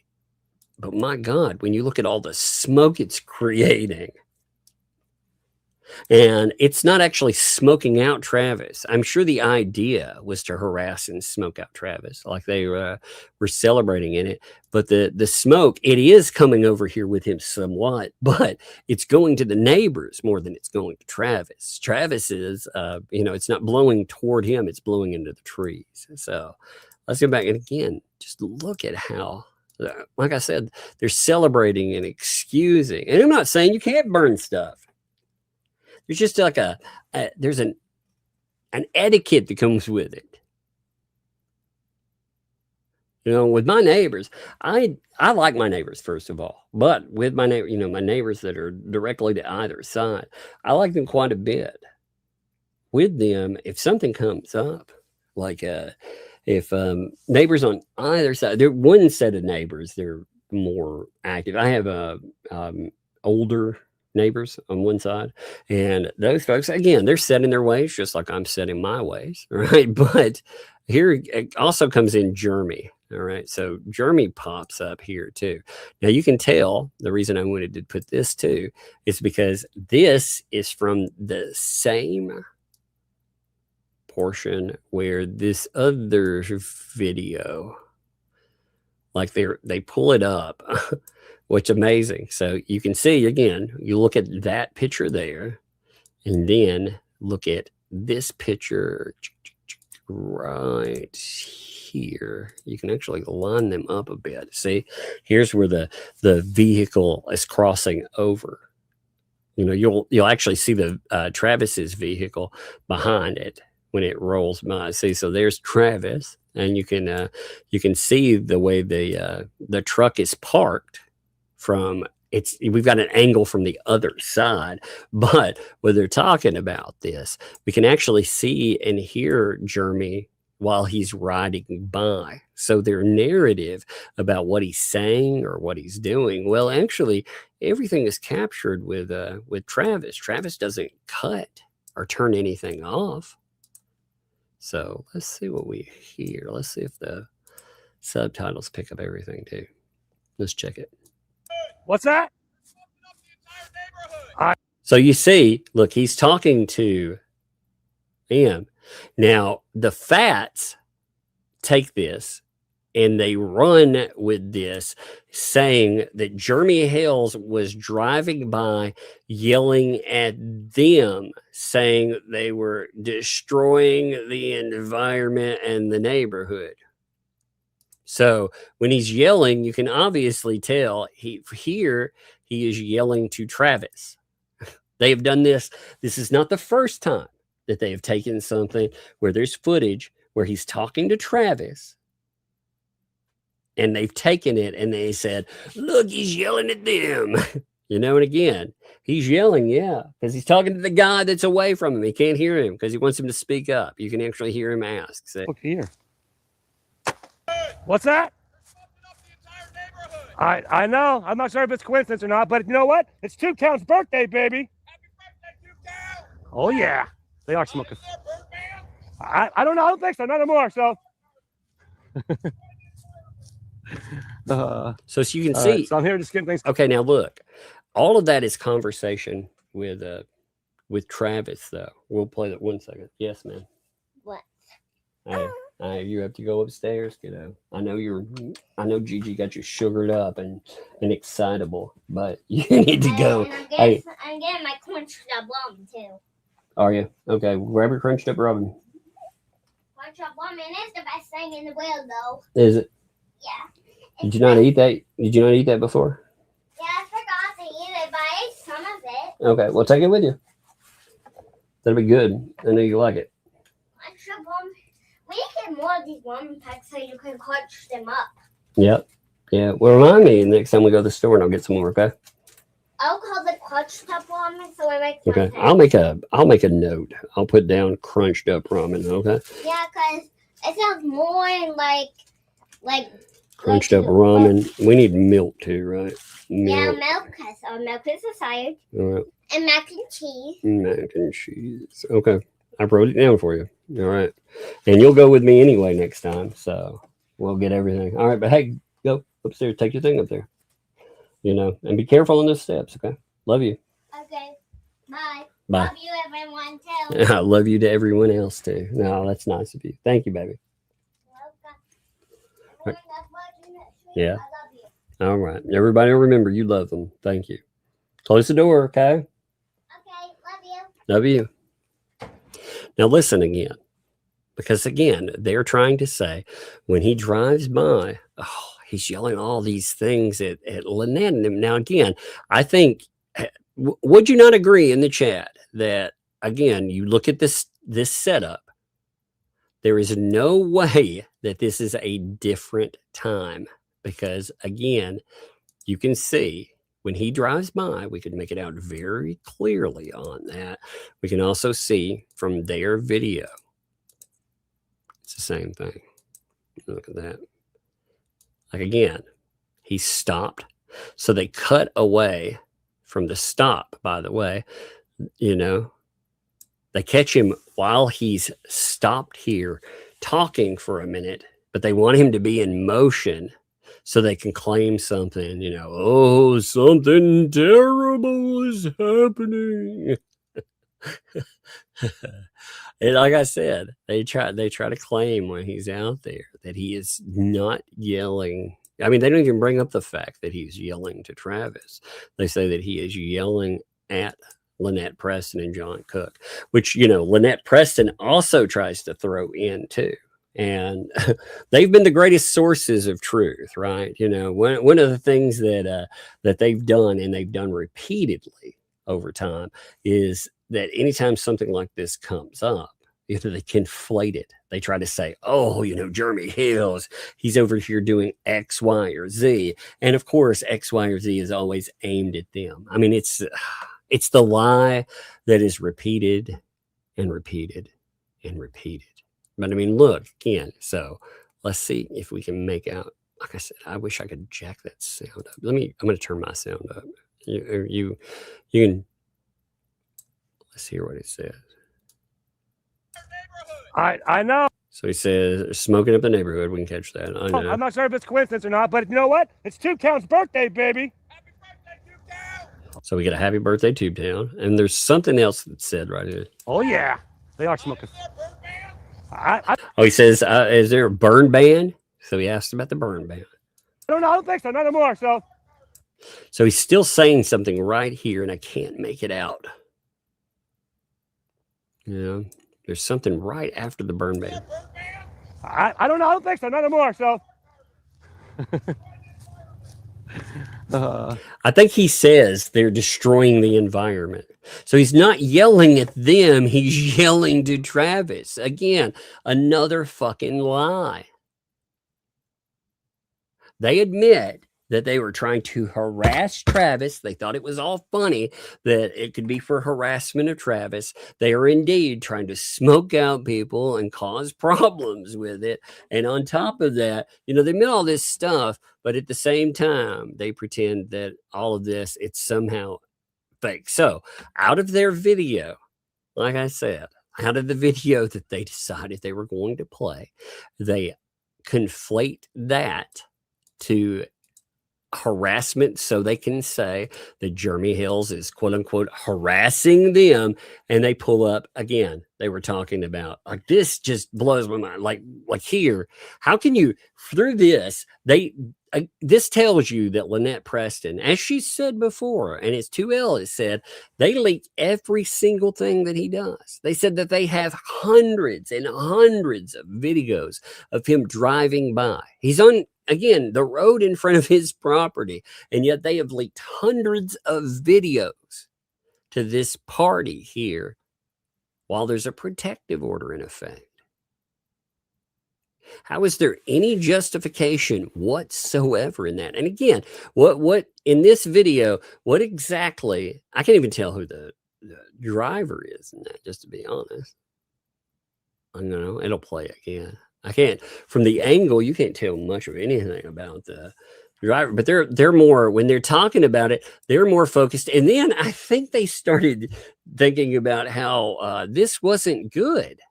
but my God, when you look at all the smoke it's creating, and it's not actually smoking out Travis. I'm sure the idea was to harass and smoke out Travis, like they were celebrating in it. But the smoke, it is coming over here with him somewhat, but it's going to the neighbors more than it's going to Travis. Travis is, you know, it's not blowing toward him; it's blowing into the trees. So let's go back and again, just look at how. Like I said, they're celebrating and excusing. And I'm not saying you can't burn stuff. There's just like there's an etiquette that comes with it. You know, with my neighbors, I like my neighbors, first of all. But with my neighbor, you know, my neighbors that are directly to either side, I like them quite a bit. With them, if something comes up, like if neighbors on either side, they're one set of neighbors, they're more active. I have older neighbors on one side, and those folks, again, they're set in their ways just like I'm set in my ways, right? But here it also comes in Jeremy. All right, so Jeremy pops up here too. Now you can tell the reason I wanted to put this too is because this is from the same portion where this other video, like they pull it up. Which amazing. So you can see, again, you look at that picture there, and then look at this picture right here. You can actually line them up a bit. See, here's where the vehicle is crossing over. You know, you'll actually see the Travis's vehicle behind it when it rolls by. See, so there's Travis, and you can see the way the truck is parked from we've got an angle from the other side. But when they're talking about this, we can actually see and hear Jeremy while he's riding by. So their narrative about what he's saying or what he's doing, well, actually, everything is captured with Travis. Travis doesn't cut or turn anything off. So let's see what we hear. Let's see if the subtitles pick up everything too. Let's check it. What's that? So you see, look, he's talking to him. Now, the Fats take this and they run with this, saying that Jeremy Hales was driving by yelling at them, saying they were destroying the environment and the neighborhood. So when he's yelling, you can obviously tell he is yelling to Travis. They have done this. This is not the first time that they have taken something where there's footage where he's talking to Travis, and they've taken it and they said, look, he's yelling at them. You know, and again, he's yelling, yeah, because he's talking to the guy that's away from him. He can't hear him because he wants him to speak up. You can actually hear him ask. So, look here. What's that? I know. I'm not sure if it's coincidence or not, but you know what? It's Two Count's birthday, baby. Happy birthday, Two Count. Oh, yeah. They are smoking. I don't know. I don't think so. Not anymore. So. So you can see. So I'm here just getting things. Okay, now look. All of that is conversation with Travis, though. We'll play that 1 second. Yes, man. What? You have to go upstairs, kiddo. I know Gigi got you sugared up and excitable, but you need to go. I'm getting my crunched up rum too. Are you? Okay, grab your crunched up rubbin. Crunched up rum, and it's the best thing in the world, though. Is it? Yeah. Did you not eat that? Did you not eat that before? Yeah, I forgot to eat it, but I ate some of it. Okay, well, take it with you. That'll be good. I know you like it. Crunched up rum. We need to get more of these rum packs so you can crunch them up. Yep. Yeah. Well, remind me next time we go to the store and I'll get some more. Okay. I'll call the crunched up ramen so I make. Okay. I'll make a note. I'll put down crunched up ramen. Okay. Yeah, cause it sounds more like crunched up ramen. We need milk too, right? Milk. Yeah, milk. Cause our milk is desired. All right. And mac and cheese. Mac and cheese. Okay. I wrote it down for you. All right. And you'll go with me anyway next time. So we'll get everything. All right. But hey, go upstairs. Take your thing up there. You know, and be careful on those steps. Okay. Love you. Okay. Bye. Bye. Love you, everyone, too. I love you to everyone else too. No, that's nice of you. Thank you, baby. Everyone that's watching this, Yeah. I love you. All right. Everybody remember you love them. Thank you. Close the door. Okay. Okay. Love you. Love you. Now listen again, because again, they're trying to say when he drives by, oh, he's yelling all these things at Lynette and him. Now, again, I think, would you not agree in the chat that, again, you look at this setup, there is no way that this is a different time, because, again, you can see when he drives by, we can make it out very clearly on that. We can also see from their video, it's the same thing. Look at that. Like, again, he stopped. So they cut away from the stop, by the way. You know, they catch him while he's stopped here talking for a minute, but they want him to be in motion so they can claim something, you know, oh, something terrible is happening. And like I said, they try to claim when he's out there that he is not yelling. I mean, they don't even bring up the fact that he's yelling to Travis. They say that he is yelling at Lynette Preston and John Cook, which, you know, Lynette Preston also tries to throw in too. And they've been the greatest sources of truth, right? You know, one of the things that they've done, and they've done repeatedly over time, is that anytime something like this comes up, they conflate it. They try to say, oh, Jeremy Hales, he's over here doing X, Y, or Z. And of course, X, Y, or Z is always aimed at them. I mean, it's the lie that is repeated and repeated and repeated. But I mean, look again. So let's see if we can make out. Like I said, I wish I could jack that sound up. I'm going to turn my sound up. You can. Let's hear what it says. I know. So he says, smoking up the neighborhood. We can catch that. I know. I'm not sure if it's coincidence or not, but you know what? It's ThATuMBRELLAguy's birthday, baby. Happy birthday, So we get a happy birthday, TubeTown. And there's something else that's said right here. Oh, yeah. They are smoking. He says, is there a burn ban? So he asked about the burn ban. I don't think so. Not anymore. So he's still saying something right here, and I can't make it out. There's something right after the burn ban. I don't think so. Not anymore. I think he says they're destroying the environment. So he's not yelling at them. He's yelling to Travis. Again, another fucking lie. They admit that they were trying to harass Travis. They thought it was all funny that it could be for harassment of Travis. They are indeed trying to smoke out people and cause problems with it. And on top of that, they admit all this stuff, but at the same time, they pretend that all of this, it's somehow fake. So out of their video, like I said, out of the video that they decided they were going to play, they conflate that to harassment, so they can say that Jeremy Hales is quote unquote harassing them. And they pull up again. They were talking about, like, this just blows my mind. Like here, how can you, through this, this tells you that Lynette Preston, as she said before, and it's 2L, it said they leak every single thing that he does. They said that they have hundreds and hundreds of videos of him driving by. He's on, again, the road in front of his property, and yet they have leaked hundreds of videos to this party here while there's a protective order in effect. How is there any justification whatsoever in that? And again, what in this video, what exactly, I can't even tell who the driver is in that, just to be honest. I don't know, it'll play again. I can't, from the angle, you can't tell much of anything about the driver, but they're more, when they're talking about it, they're more focused. And then I think they started thinking about how this wasn't good.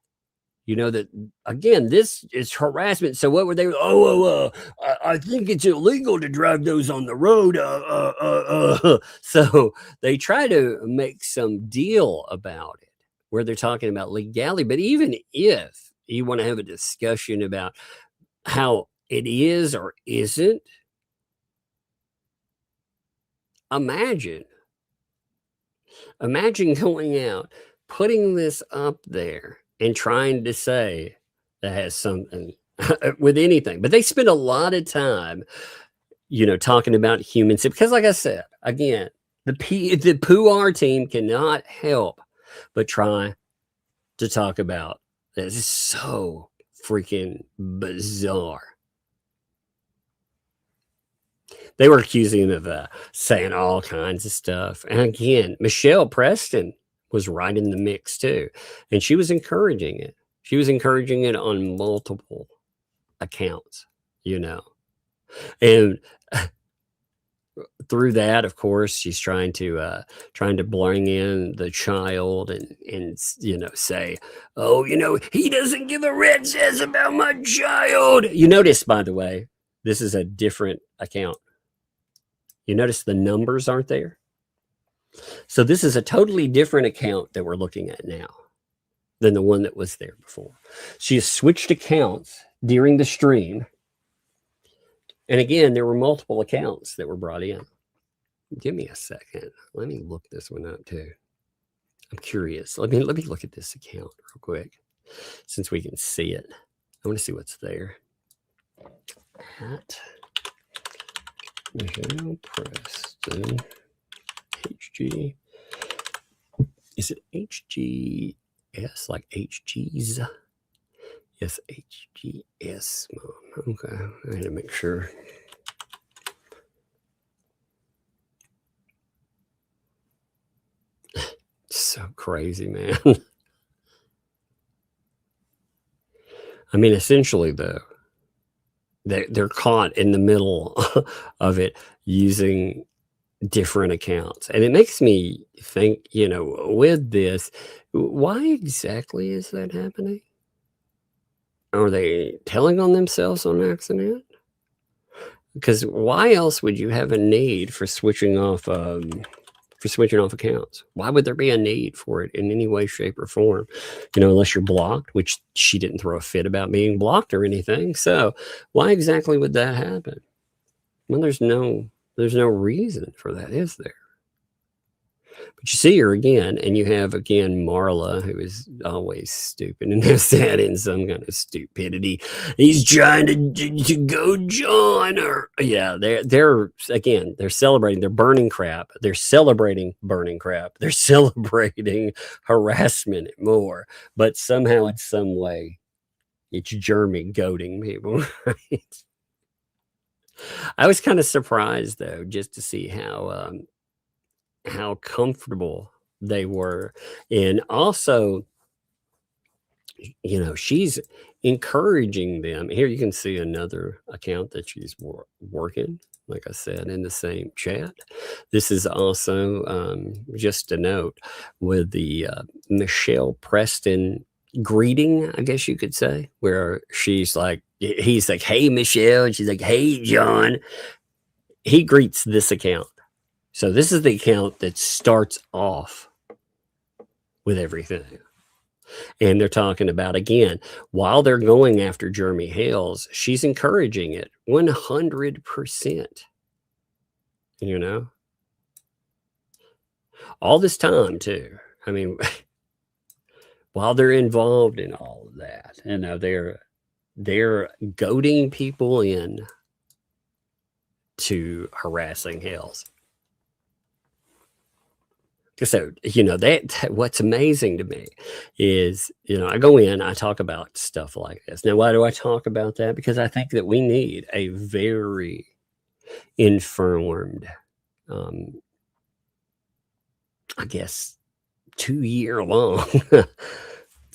That, again, this is harassment. So what were they? I think it's illegal to drive those on the road. So they try to make some deal about it where they're talking about legality. But even if you want to have a discussion about how it is or isn't, imagine going out, putting this up there, and trying to say that has something with anything. But they spend a lot of time, talking about humans. Because like I said, again, the PR team cannot help but try to talk about this. Is so freaking bizarre. They were accusing him of saying all kinds of stuff. And again, Michelle Preston was right in the mix too. And she was encouraging it. She was encouraging it on multiple accounts, And through that, of course, she's trying to bring in the child and say, oh, he doesn't give a rat's ass about my child. You notice, by the way, this is a different account. You notice the numbers aren't there? So this is a totally different account that we're looking at now than the one that was there before. She has switched accounts during the stream. And again, there were multiple accounts that were brought in. Give me a second. Let me look this one up too. I'm curious. Let me look at this account real quick, since we can see it. I want to see what's there. At Michelle Preston. HG. Is it HG? S, like HGs. Yes, HGS, Mom. Okay, I had to make sure. So crazy, man. I mean, essentially, though, they're caught in the middle of it using different accounts. And it makes me think, with this, why exactly is that happening? Are they telling on themselves on accident? Because why else would you have a need for switching off accounts? Why would there be a need for it in any way, shape, or form? Unless you're blocked, which she didn't throw a fit about being blocked or anything. So why exactly would that happen? Well, there's no reason for that, is there? But you see her again, and you have again Marla, who is always stupid and has that in some kind of stupidity. He's trying to go join her. Yeah, they're celebrating. They're burning crap. They're celebrating burning crap. They're celebrating harassment and more. But somehow, in some way, it's Jeremy goading people. Right? I was kind of surprised though, just to see how comfortable they were. And also, she's encouraging them. Here you can see another account that she's working, like I said, in the same chat. This is also just a note with the Michelle Preston greeting, I guess you could say, where he's like, hey, Michelle, and she's like, hey, John. He greets this account. So this is the account that starts off with everything. And they're talking about, again, while they're going after Jeremy Hales, she's encouraging it 100%. All this time, too. I mean, while they're involved in all of that, they're goading people in to harassing Hales. So, that what's amazing to me is, I go in, I talk about stuff like this. Now, why do I talk about that? Because I think that we need a very informed, I guess, 2-year long,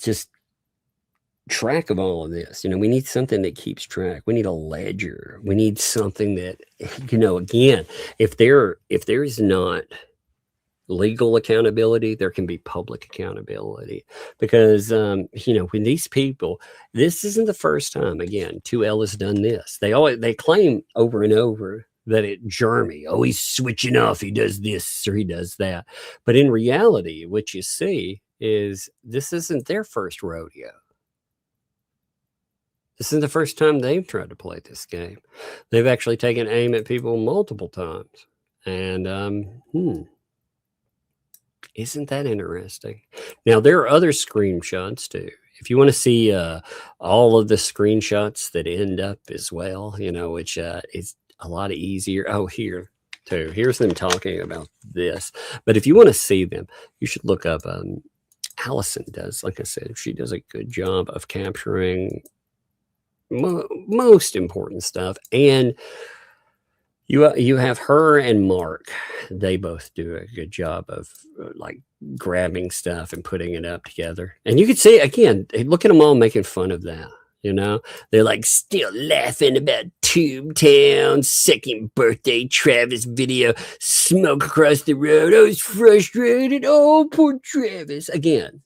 just track of all of this. We need something that keeps track. We need a ledger. We need something that, again, if there is not legal accountability, there can be public accountability, because when these people, this isn't the first time, again, 2L has done this. They claim over and over that Jeremy, he's switching off, he does this or he does that, but in reality, what you see is this isn't their first rodeo. This isn't the first time they've tried to play this game. They've actually taken aim at people multiple times. And isn't that interesting? Now, there are other screenshots too. If you want to see all of the screenshots that end up as well, which is a lot easier. Oh, here too. Here's them talking about this. But if you want to see them, you should look up. Allison does, like I said, she does a good job of capturing most important stuff. And you have her and Mark. They both do a good job of like grabbing stuff and putting it up together. And you can see, again, look at them all making fun of that. They're like still laughing about Toontown, second birthday Travis video, smoke across the road. I was frustrated. Oh, poor Travis. Again,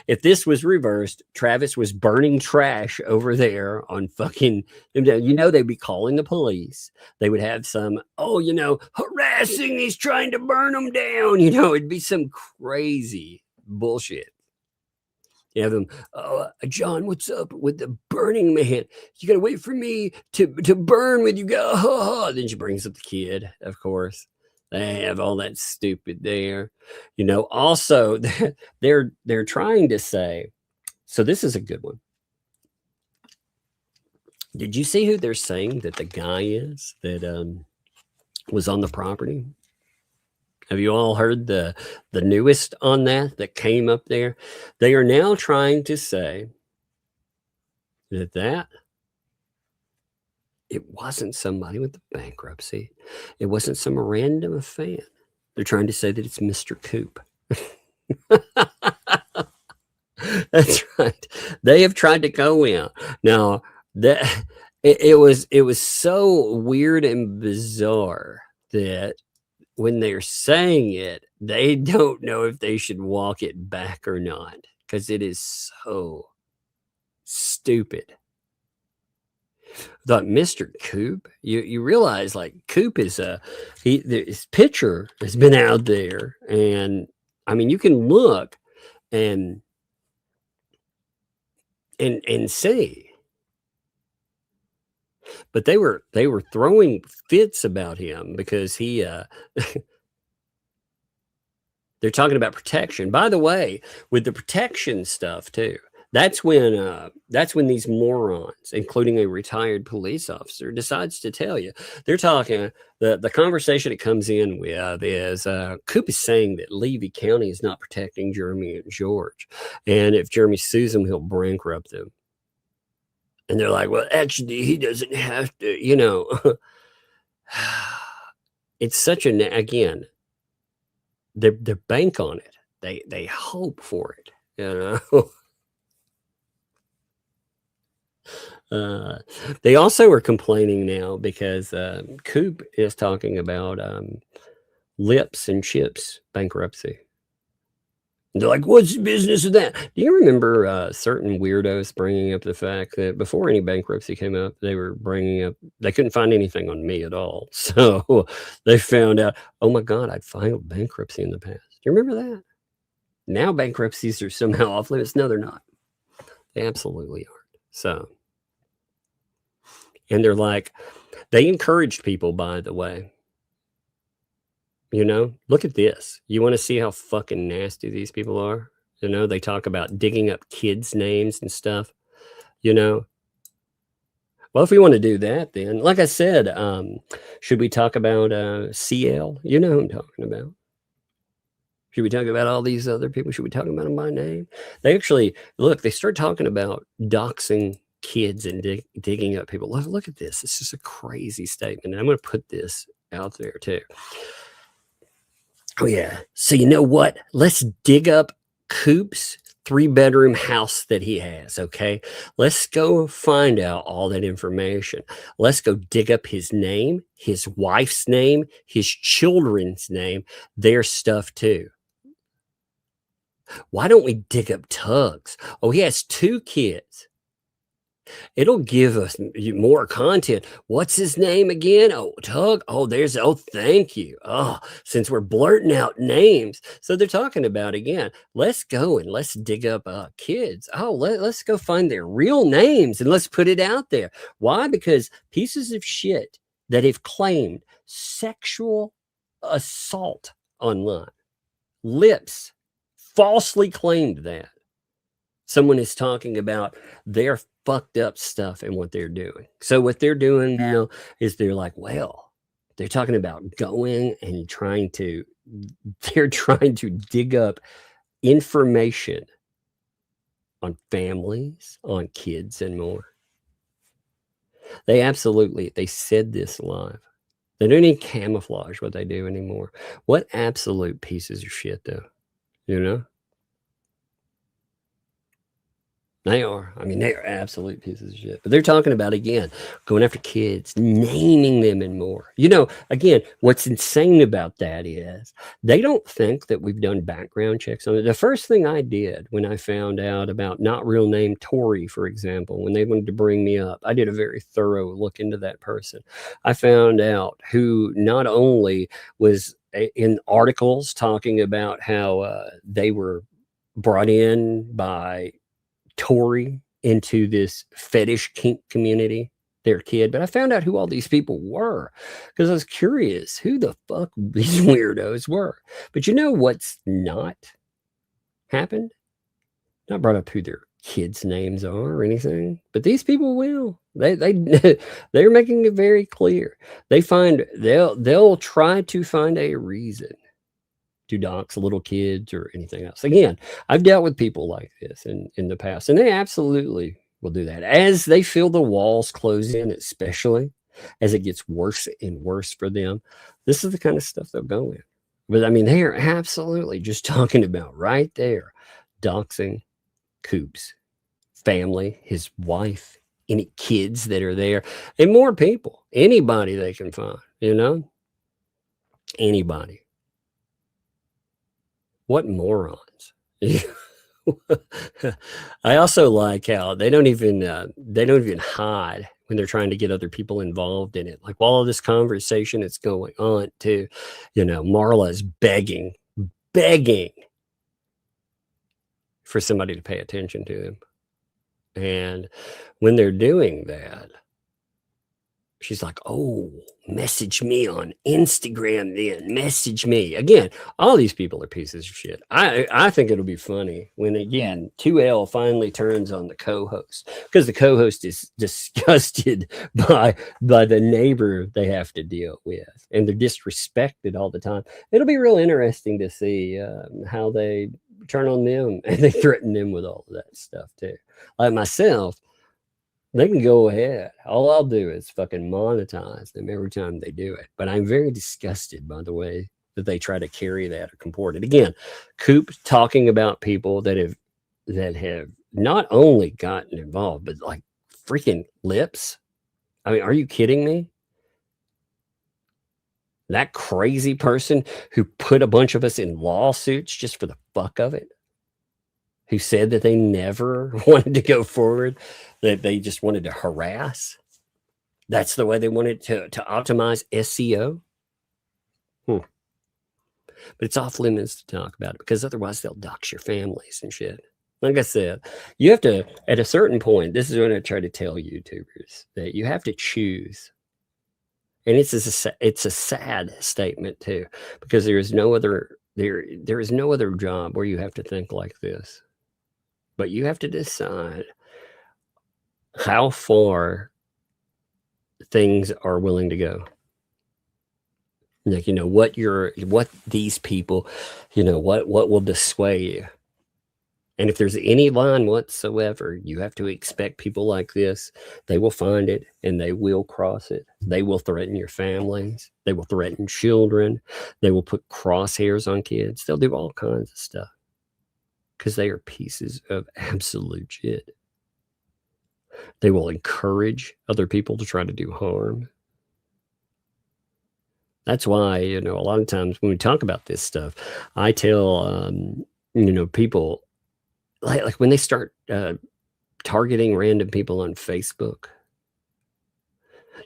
if this was reversed, Travis was burning trash over there on fucking, they'd be calling the police. They would have some, harassing, he's trying to burn them down. It'd be some crazy bullshit. You have them, John, what's up with the Burning Man? You got to wait for me to burn with you guys. Then she brings up the kid, of course. They have all that stupid there. Also, they're trying to say, so this is a good one. Did you see who they're saying that the guy is that was on the property? Have you all heard the newest on that came up there? They are now trying to say that it wasn't somebody with the bankruptcy. It wasn't some random fan. They're trying to say that it's Mr. Coop. That's right. They have tried to go in. Now that it was so weird and bizarre that when they're saying it, they don't know if they should walk it back or not, because it is so stupid. I thought, Mr. Coop, you realize, like, Coop is his picture has been out there, and I mean, you can look and see, but they were throwing fits about him because he they're talking about protection. By the way, with the protection stuff too, that's when these morons, including a retired police officer, decides to tell you. They're talking, the conversation it comes in with is Coop is saying that Levy County is not protecting Jeremy and George, and if Jeremy sues them, he'll bankrupt them. And they're like, well, actually, he doesn't have to, you know. It's such again, they bank on it. They hope for it, you know. They also are complaining now because Coop is talking about Lips and Chips bankruptcy. And they're like, what's the business of that? Do you remember certain weirdos bringing up the fact that before any bankruptcy came up, they were bringing up, they couldn't find anything on me at all. So they found out, oh my God, I'd filed bankruptcy in the past. Do you remember that? Now bankruptcies are somehow off limits. No, they're not. They absolutely aren't. So, and they're like, they encouraged people, by the way. You know, look at this. You want to see how fucking nasty these people are? You know, they talk about digging up kids' names and stuff, you know. Well, if we want to do that, then, like I said, should we talk about CL? You know who I'm talking about. Should we talk about all these other people? Should we talk about them by name? They actually, look, they start talking about doxing kids and digging up people. Look at this. It's just a crazy statement. And I'm going to put this out there too. Oh, yeah. So you know what? Let's dig up Coop's 3-bedroom house that he has, okay? Let's go find out all that information. Let's go dig up his name, his wife's name, his children's name, their stuff too. Why don't we dig up Tug's? Oh, he has 2 kids. It'll give us more content. What's his name again? Oh, Tug. Oh, thank you. Oh, since we're blurting out names. So they're talking about, again, let's go and let's dig up kids. Oh, let's go find their real names and let's put it out there. Why? Because pieces of shit that have claimed sexual assault online. Lips falsely claimed that. Someone is talking about their fucked up stuff and what they're doing. So what they're doing now is they're like, well, they're talking about going and they're trying to dig up information on families, on kids, and more. They said this live. They don't even camouflage what they do anymore. What absolute pieces of shit, though, you know? They are. I mean, they are absolute pieces of shit. But they're talking about, again, going after kids, naming them and more. You know, again, what's insane about that is they don't think that we've done background checks on it. The first thing I did when I found out about not real name Tori, for example, when they wanted to bring me up, I did a very thorough look into that person. I found out who not only was in articles talking about how they were brought in by Tory into this fetish kink community, their kid, but I found out who all these people were because I was curious who the fuck these weirdos were. But you know what's not happened? Not brought up who their kids' names are or anything, but these people will. They're making it very clear. They'll try to find a reason to dox little kids or anything else. Again, I've dealt with people like this in the past, and they absolutely will do that as they feel the walls close in, especially as it gets worse and worse for them. This is the kind of stuff they'll go in. But I mean, they are absolutely just talking about right there, doxing Coop's family, his wife, any kids that are there, and more people, anybody they can find, you know, anybody. What morons. I also like how they don't even hide when they're trying to get other people involved in it. Like while all this conversation is going on too, you know, Marla is begging for somebody to pay attention to them. And when they're doing that, she's like, oh, message me on Instagram then. Message me. Again, all these people are pieces of shit. I think it'll be funny when, again, 2L finally turns on the co-host, because the co-host is disgusted by the neighbor they have to deal with, and they're disrespected all the time. It'll be real interesting to see how they turn on them, and they threaten them with all of that stuff too. Like myself, they can go ahead. All I'll do is fucking monetize them every time they do it. But I'm very disgusted by the way that they try to carry that or comport it. Again, Coop talking about people that have not only gotten involved, but like freaking lips. I mean, are you kidding me? That crazy person who put a bunch of us in lawsuits just for the fuck of it, who said that they never wanted to go forward, that they just wanted to harass. That's the way they wanted to optimize SEO. But it's off limits to talk about it, because otherwise they'll dox your families and shit. Like I said, you have to, at a certain point, this is what I try to tell YouTubers, that you have to choose. And it's a sad statement too, because there is no other job where you have to think like this. But you have to decide how far things are willing to go. Like, you know, what these people, you know, what will dissuade you. And if there's any line whatsoever, you have to expect people like this. They will find it and they will cross it. They will threaten your families. They will threaten children. They will put crosshairs on kids. They'll do all kinds of stuff, because they are pieces of absolute shit. They will encourage other people to try to do harm. That's why, you know, a lot of times when we talk about this stuff, I tell, you know, people, like when they start targeting random people on Facebook,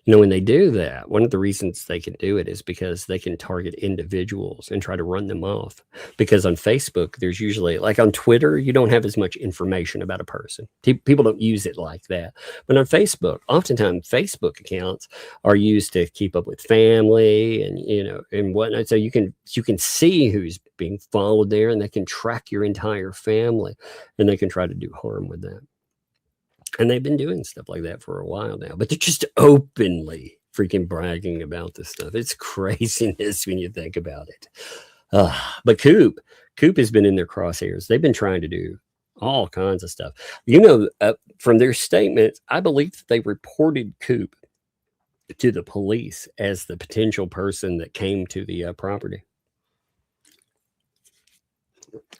you know, when they do that, one of the reasons they can do it is because they can target individuals and try to run them off. Because on Facebook, there's usually, like on Twitter, you don't have as much information about a person. People don't use it like that. But on Facebook, oftentimes Facebook accounts are used to keep up with family and, you know, and whatnot. So you can see who's being followed there, and they can track your entire family, and they can try to do harm with that. And they've been doing stuff like that for a while now, but they're just openly freaking bragging about this stuff. It's craziness when you think about it. But Coop has been in their crosshairs. They've been trying to do all kinds of stuff. You know, from their statements, I believe that they reported Coop to the police as the potential person that came to the property.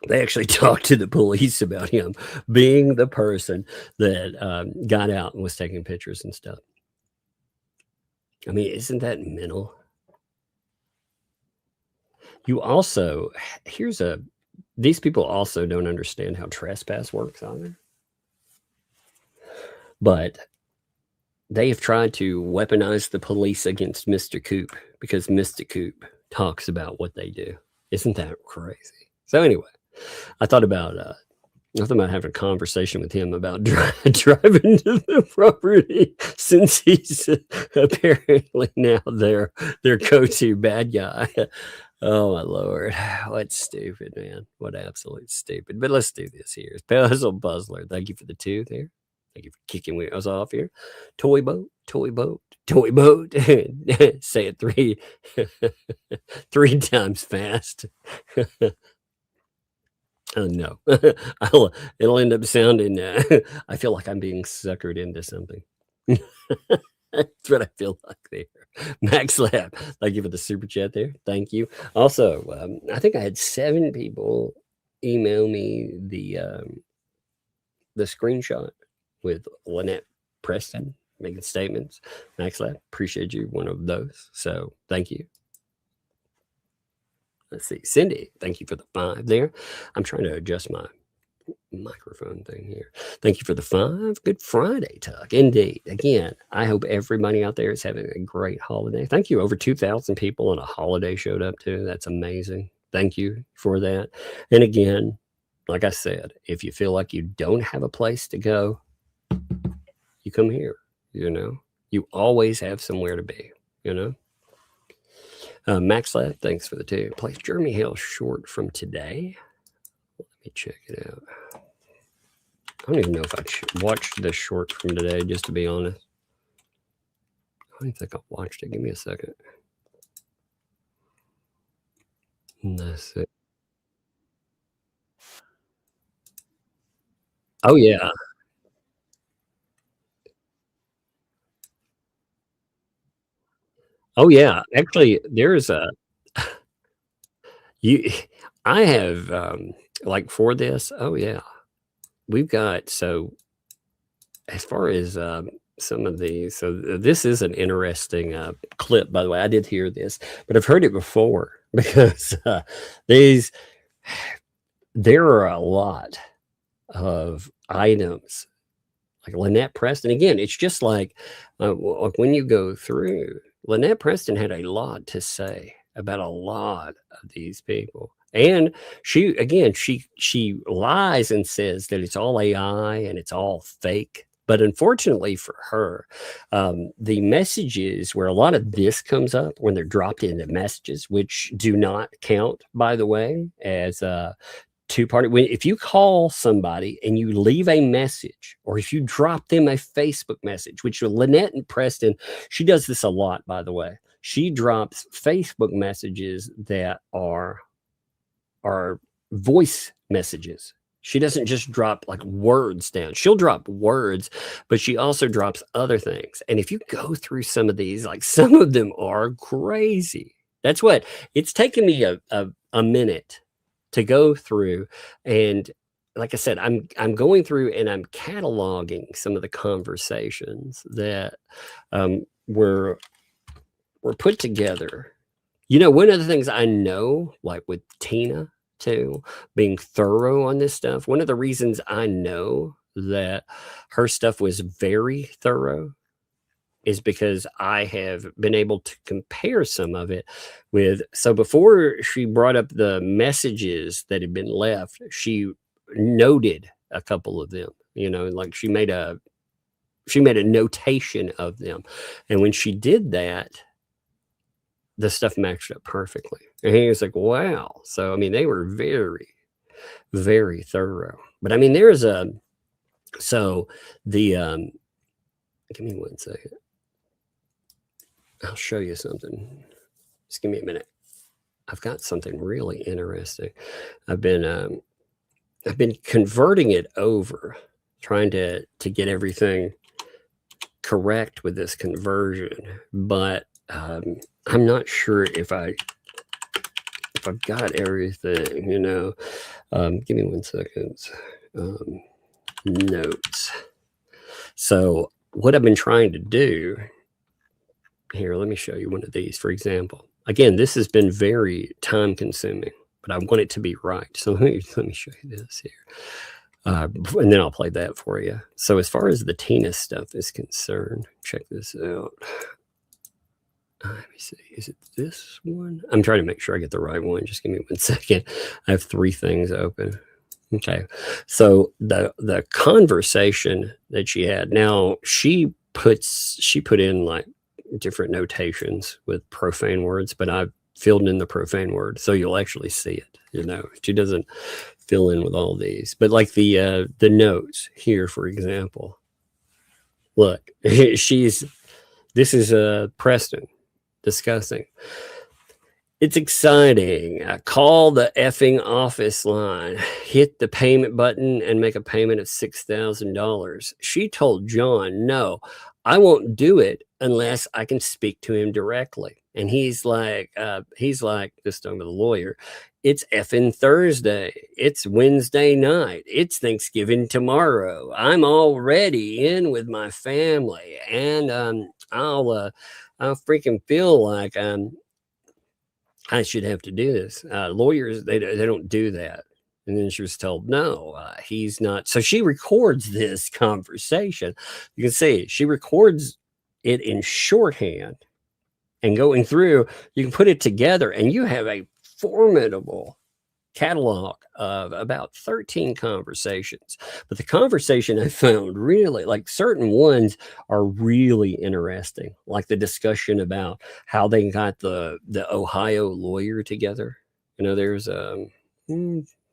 They actually talked to the police about him being the person that got out and was taking pictures and stuff. I mean, isn't that mental? You also, these people also don't understand how trespass works either. But they have tried to weaponize the police against Mr. Coop, because Mr. Coop talks about what they do. Isn't that crazy? So anyway, I thought about having a conversation with him about driving to the property, since he's apparently now their go-to bad guy. Oh my Lord, what stupid, man! What absolute stupid. But let's do this here. Puzzle Puzzler, thank you for the 2 there. Thank you for kicking us off here. Toy boat. toy boat. Say it three times fast. Oh no, it'll end up sounding. I feel like I'm being suckered into something. That's what I feel like there. Max Lab, thank you for the super chat there. Thank you. Also, I think I had 7 people email me the screenshot with Lynette Preston making statements. Max Lab, appreciate you, one of those. So thank you. Let's see, Cindy, thank you for the 5 there. I'm trying to adjust my microphone thing here. Thank you for the 5. Good Friday, Tuck. Indeed. Again, I hope everybody out there is having a great holiday. Thank you. Over 2,000 people on a holiday showed up too. That's amazing. Thank you for that. And again, like I said, if you feel like you don't have a place to go, you come here. You know, you always have somewhere to be, you know. Max Lab, thanks for the 2. Plays Jeremy Hale short from today. Let me check it out. I don't even know if I watched the short from today, just to be honest. I don't think I watched it. Give me a second. That's it. Oh, yeah. Oh, yeah. Actually, there's a... I have, like for this, oh, yeah. We've got, so as far as some of these, so this is an interesting clip, by the way. I did hear this, but I've heard it before because there are a lot of items like Lynette Preston. Again, it's just like when you go through, Lynette Preston had a lot to say about a lot of these people. And she lies and says that it's all AI and it's all fake. But unfortunately for her, the messages where a lot of this comes up when they're dropped into messages, which do not count, by the way, as two-party. If you call somebody and you leave a message, or if you drop them a Facebook message, which Lynette and Preston, she does this a lot, by the way. She drops Facebook messages that are voice messages. She doesn't just drop like words down. She'll drop words, but she also drops other things. And if you go through some of these, like some of them are crazy. That's what it's taken me a minute to go through. And like I said, I'm going through and I'm cataloging some of the conversations that were put together. You know, one of the things I know, like with Tina too, being thorough on this stuff, one of the reasons I know that her stuff was very thorough is because I have been able to compare some of it with, so before she brought up the messages that had been left, she noted a couple of them, you know, like she made a notation of them. And when she did that, the stuff matched up perfectly. And he was like, wow. So, I mean, they were very, very thorough. But I mean, there's give me 1 second. I'll show you something. Just give me a minute. I've got something really interesting. I've been converting it over, trying to get everything correct with this conversion, but I'm not sure if I've got everything, you know. Give me 1 second. Notes. So what I've been trying to do here, let me show you one of these, for example. Again, this has been very time consuming, but I want it to be right. So let me show you this here. And then I'll play that for you. So as far as the Tina stuff is concerned, check this out. Let me see. Is it this one? I'm trying to make sure I get the right one. Just give me 1 second. I have 3 things open. Okay. So the conversation that she had, now she put in like different notations with profane words, but I've filled in the profane word, so you'll actually see it. You know, she doesn't fill in with all these, but like the notes here, for example, look, she's This is Preston discussing. It's exciting. Call the effing office line, hit the payment button, and make a payment of $6,000. She told John, no, I won't do it unless I can speak to him directly. And he's like, this time with the lawyer, it's effing Thursday. It's Wednesday night. It's Thanksgiving tomorrow. I'm already in with my family. And I'll freaking feel like I should have to do this. Lawyers, they don't do that. And then she was told, no, he's not. So she records this conversation. You can see she records it in shorthand, and going through, you can put it together and you have a formidable catalog of about 13 conversations. But the conversation I found really, like, certain ones are really interesting, like the discussion about how they got the Ohio lawyer together. You know,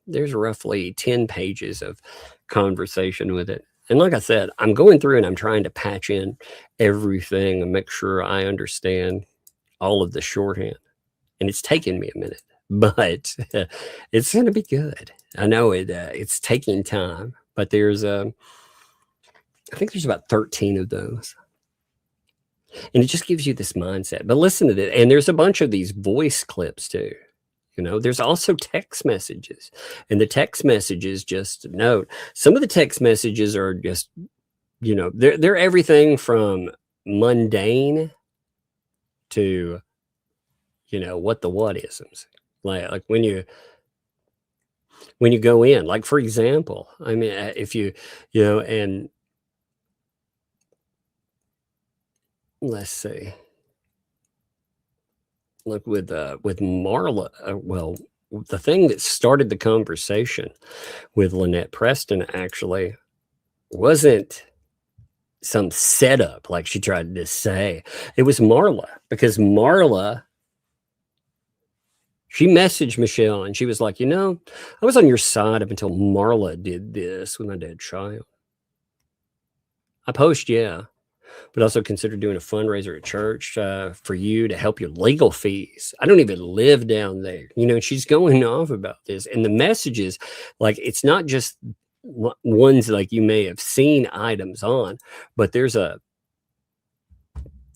there's roughly 10 pages of conversation with it. And like I said, I'm going through and I'm trying to patch in everything and make sure I understand all of the shorthand. And it's taken me a minute, but it's going to be good. I know it's taking time, but there's I think there's about 13 of those. And it just gives you this mindset. But listen to this. And there's a bunch of these voice clips too. You know, there's also text messages. And the text messages, just note, some of the text messages are just, you know, they're everything from mundane to, you know, what-isms. Like when you go in, like, for example, I mean, if you know, and let's see, look with Marla, well, the thing that started the conversation with Lynette Preston actually wasn't some setup like she tried to say. It was Marla, because Marla, she messaged Michelle and she was like, you know, I was on your side up until Marla did this with my dead child. I post, yeah, but also consider doing a fundraiser at church for you to help your legal fees. I don't even live down there. You know, she's going off about this. And the messages, like, it's not just ones like you may have seen items on, but there's a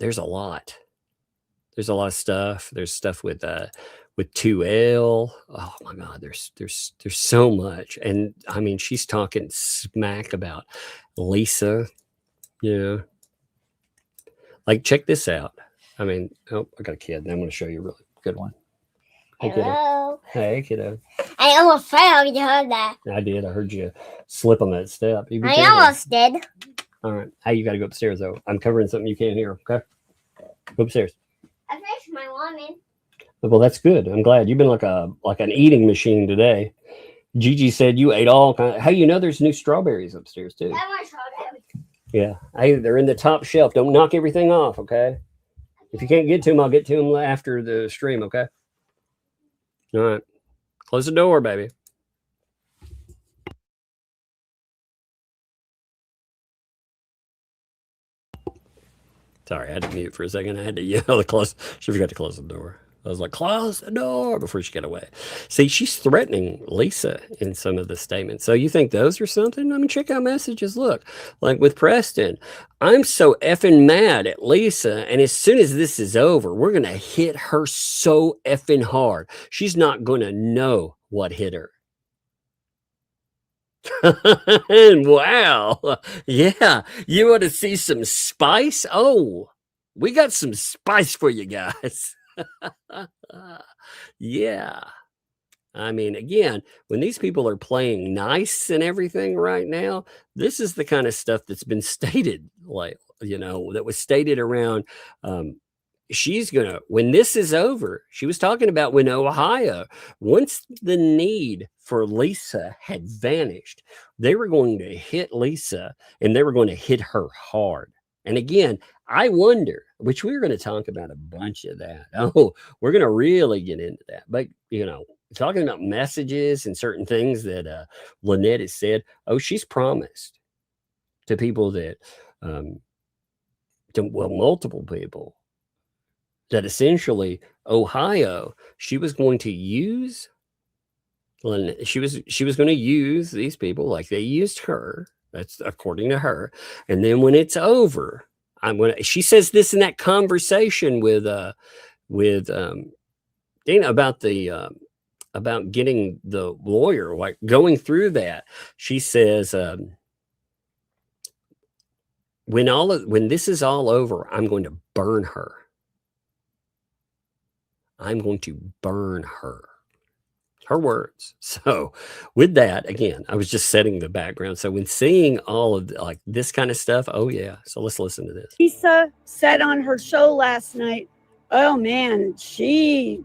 lot. There's a lot of stuff. There's stuff with 2L. Oh my God, there's so much. And I mean, she's talking smack about Lisa, you know. Like, check this out. I mean, oh, I got a kid, and I'm going to show you a really good one. Hey, Hello. Kiddo. Hey, kiddo. I almost fell. You heard that? I did. I heard you slip on that step. I almost did. All right. Hey, you got to go upstairs, though. I'm covering something you can't hear, okay? Go upstairs. I finished my ramen. Well, that's good. I'm glad. You've been like an eating machine today. Gigi said you ate all kind of, hey, you know, there's new strawberries upstairs, too. I want strawberries. Yeah. Hey, they're in the top shelf. Don't knock everything off, okay? If you can't get to them, I'll get to them after the stream, okay? All right. Close the door, baby. Sorry, I had to mute for a second. I had to yell to close. She forgot to close the door. I was like, close the door before she got away. See, she's threatening Lisa in some of the statements. So you think those are something? I mean, check out messages. Look, like with Preston, I'm so effing mad at Lisa. And as soon as this is over, we're going to hit her so effing hard. She's not going to know what hit her. And wow. Yeah. You want to see some spice? Oh, we got some spice for you guys. Yeah. I mean, again, when these people are playing nice and everything right now, this is the kind of stuff that's been stated, like, you know, that was stated around. She's gonna, when this is over, she was talking about when Ohio, once the need for Lisa had vanished, they were going to hit Lisa and they were going to hit her hard. And again, I wonder, which we're going to talk about a bunch of that. Oh, we're going to really get into that. But, you know, talking about messages and certain things that Lynette has said, oh, she's promised to people that multiple people, that essentially Ohio, she was going to use these people like they used her. That's according to her. And then when it's over, she says this in that conversation with Dana about getting the lawyer, like going through that. She says, when this is all over, I'm going to burn her. I'm going to burn her. Her words. So with that, again, I was just setting the background. So when seeing all of like this kind of stuff, oh yeah. So let's listen to this. Lisa said on her show last night, oh man, she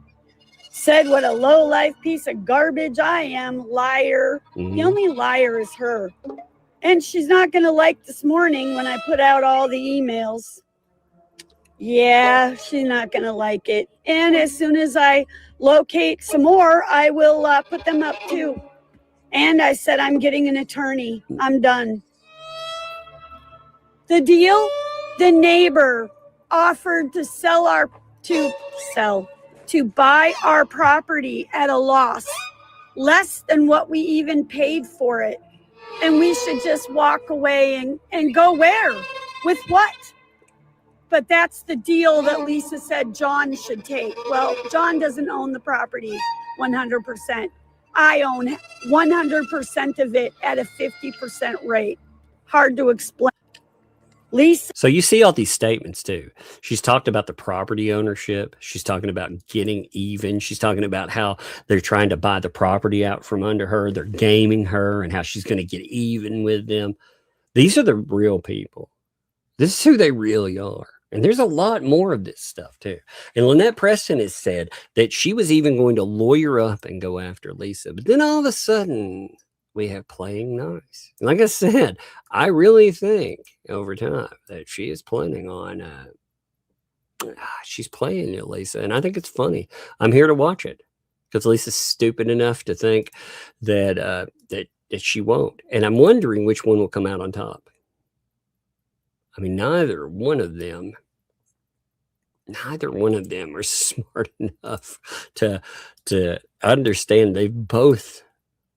said what a low-life piece of garbage I am, liar. The only liar is her. And she's not going to like this morning when I put out all the emails. Yeah, she's not going to like it. And as soon as I locate some more, I will put them up too. And I said, I'm getting an attorney. I'm done. The deal, the neighbor offered to to buy our property at a loss, less than what we even paid for it. And we should just walk away and go where? With what? But that's the deal that Lisa said John should take. Well, John doesn't own the property 100%. I own 100% of it at a 50% rate. Hard to explain. Lisa. So you see all these statements too. She's talked about the property ownership. She's talking about getting even. She's talking about how they're trying to buy the property out from under her. They're gaming her and how she's going to get even with them. These are the real people. This is who they really are. And there's a lot more of this stuff too. And Lynette Preston has said that she was even going to lawyer up and go after Lisa. But then all of a sudden we have playing nice. And like I said, I really think over time that she is planning on, she's playing you, Lisa. And I think it's funny. I'm here to watch it because Lisa's stupid enough to think that, that she won't. And I'm wondering which one will come out on top. I mean, neither one of them are smart enough to understand. They both,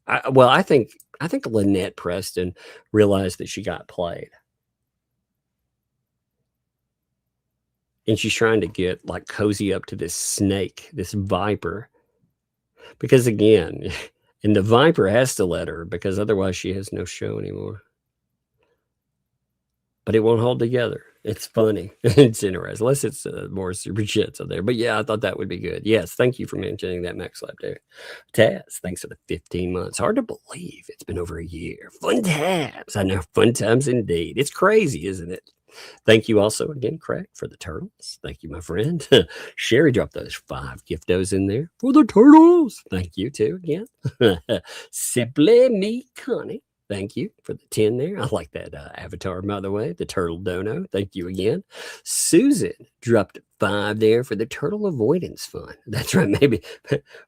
I think Lynette Preston realized that she got played. And she's trying to get like cozy up to this snake, this viper. Because again, and the viper has to let her because otherwise she has no show anymore. But it won't hold together. It's funny. It's interesting. Unless it's more super chats out there. But yeah, I thought that would be good. Yes, thank you for mentioning that, Max Lab there. Taz, thanks for the 15 months. Hard to believe it's been over a year. Fun times. I know, fun times indeed. It's crazy, isn't it? Thank you also again, Craig, for the turtles. Thank you, my friend. Sherry dropped those 5 giftos in there for the turtles. Thank you too again. Simply Me Connie. Thank you for the 10 there. I like that avatar, by the way, the turtle dono. Thank you again. Susan dropped 5 there for the turtle avoidance fun. That's right. Maybe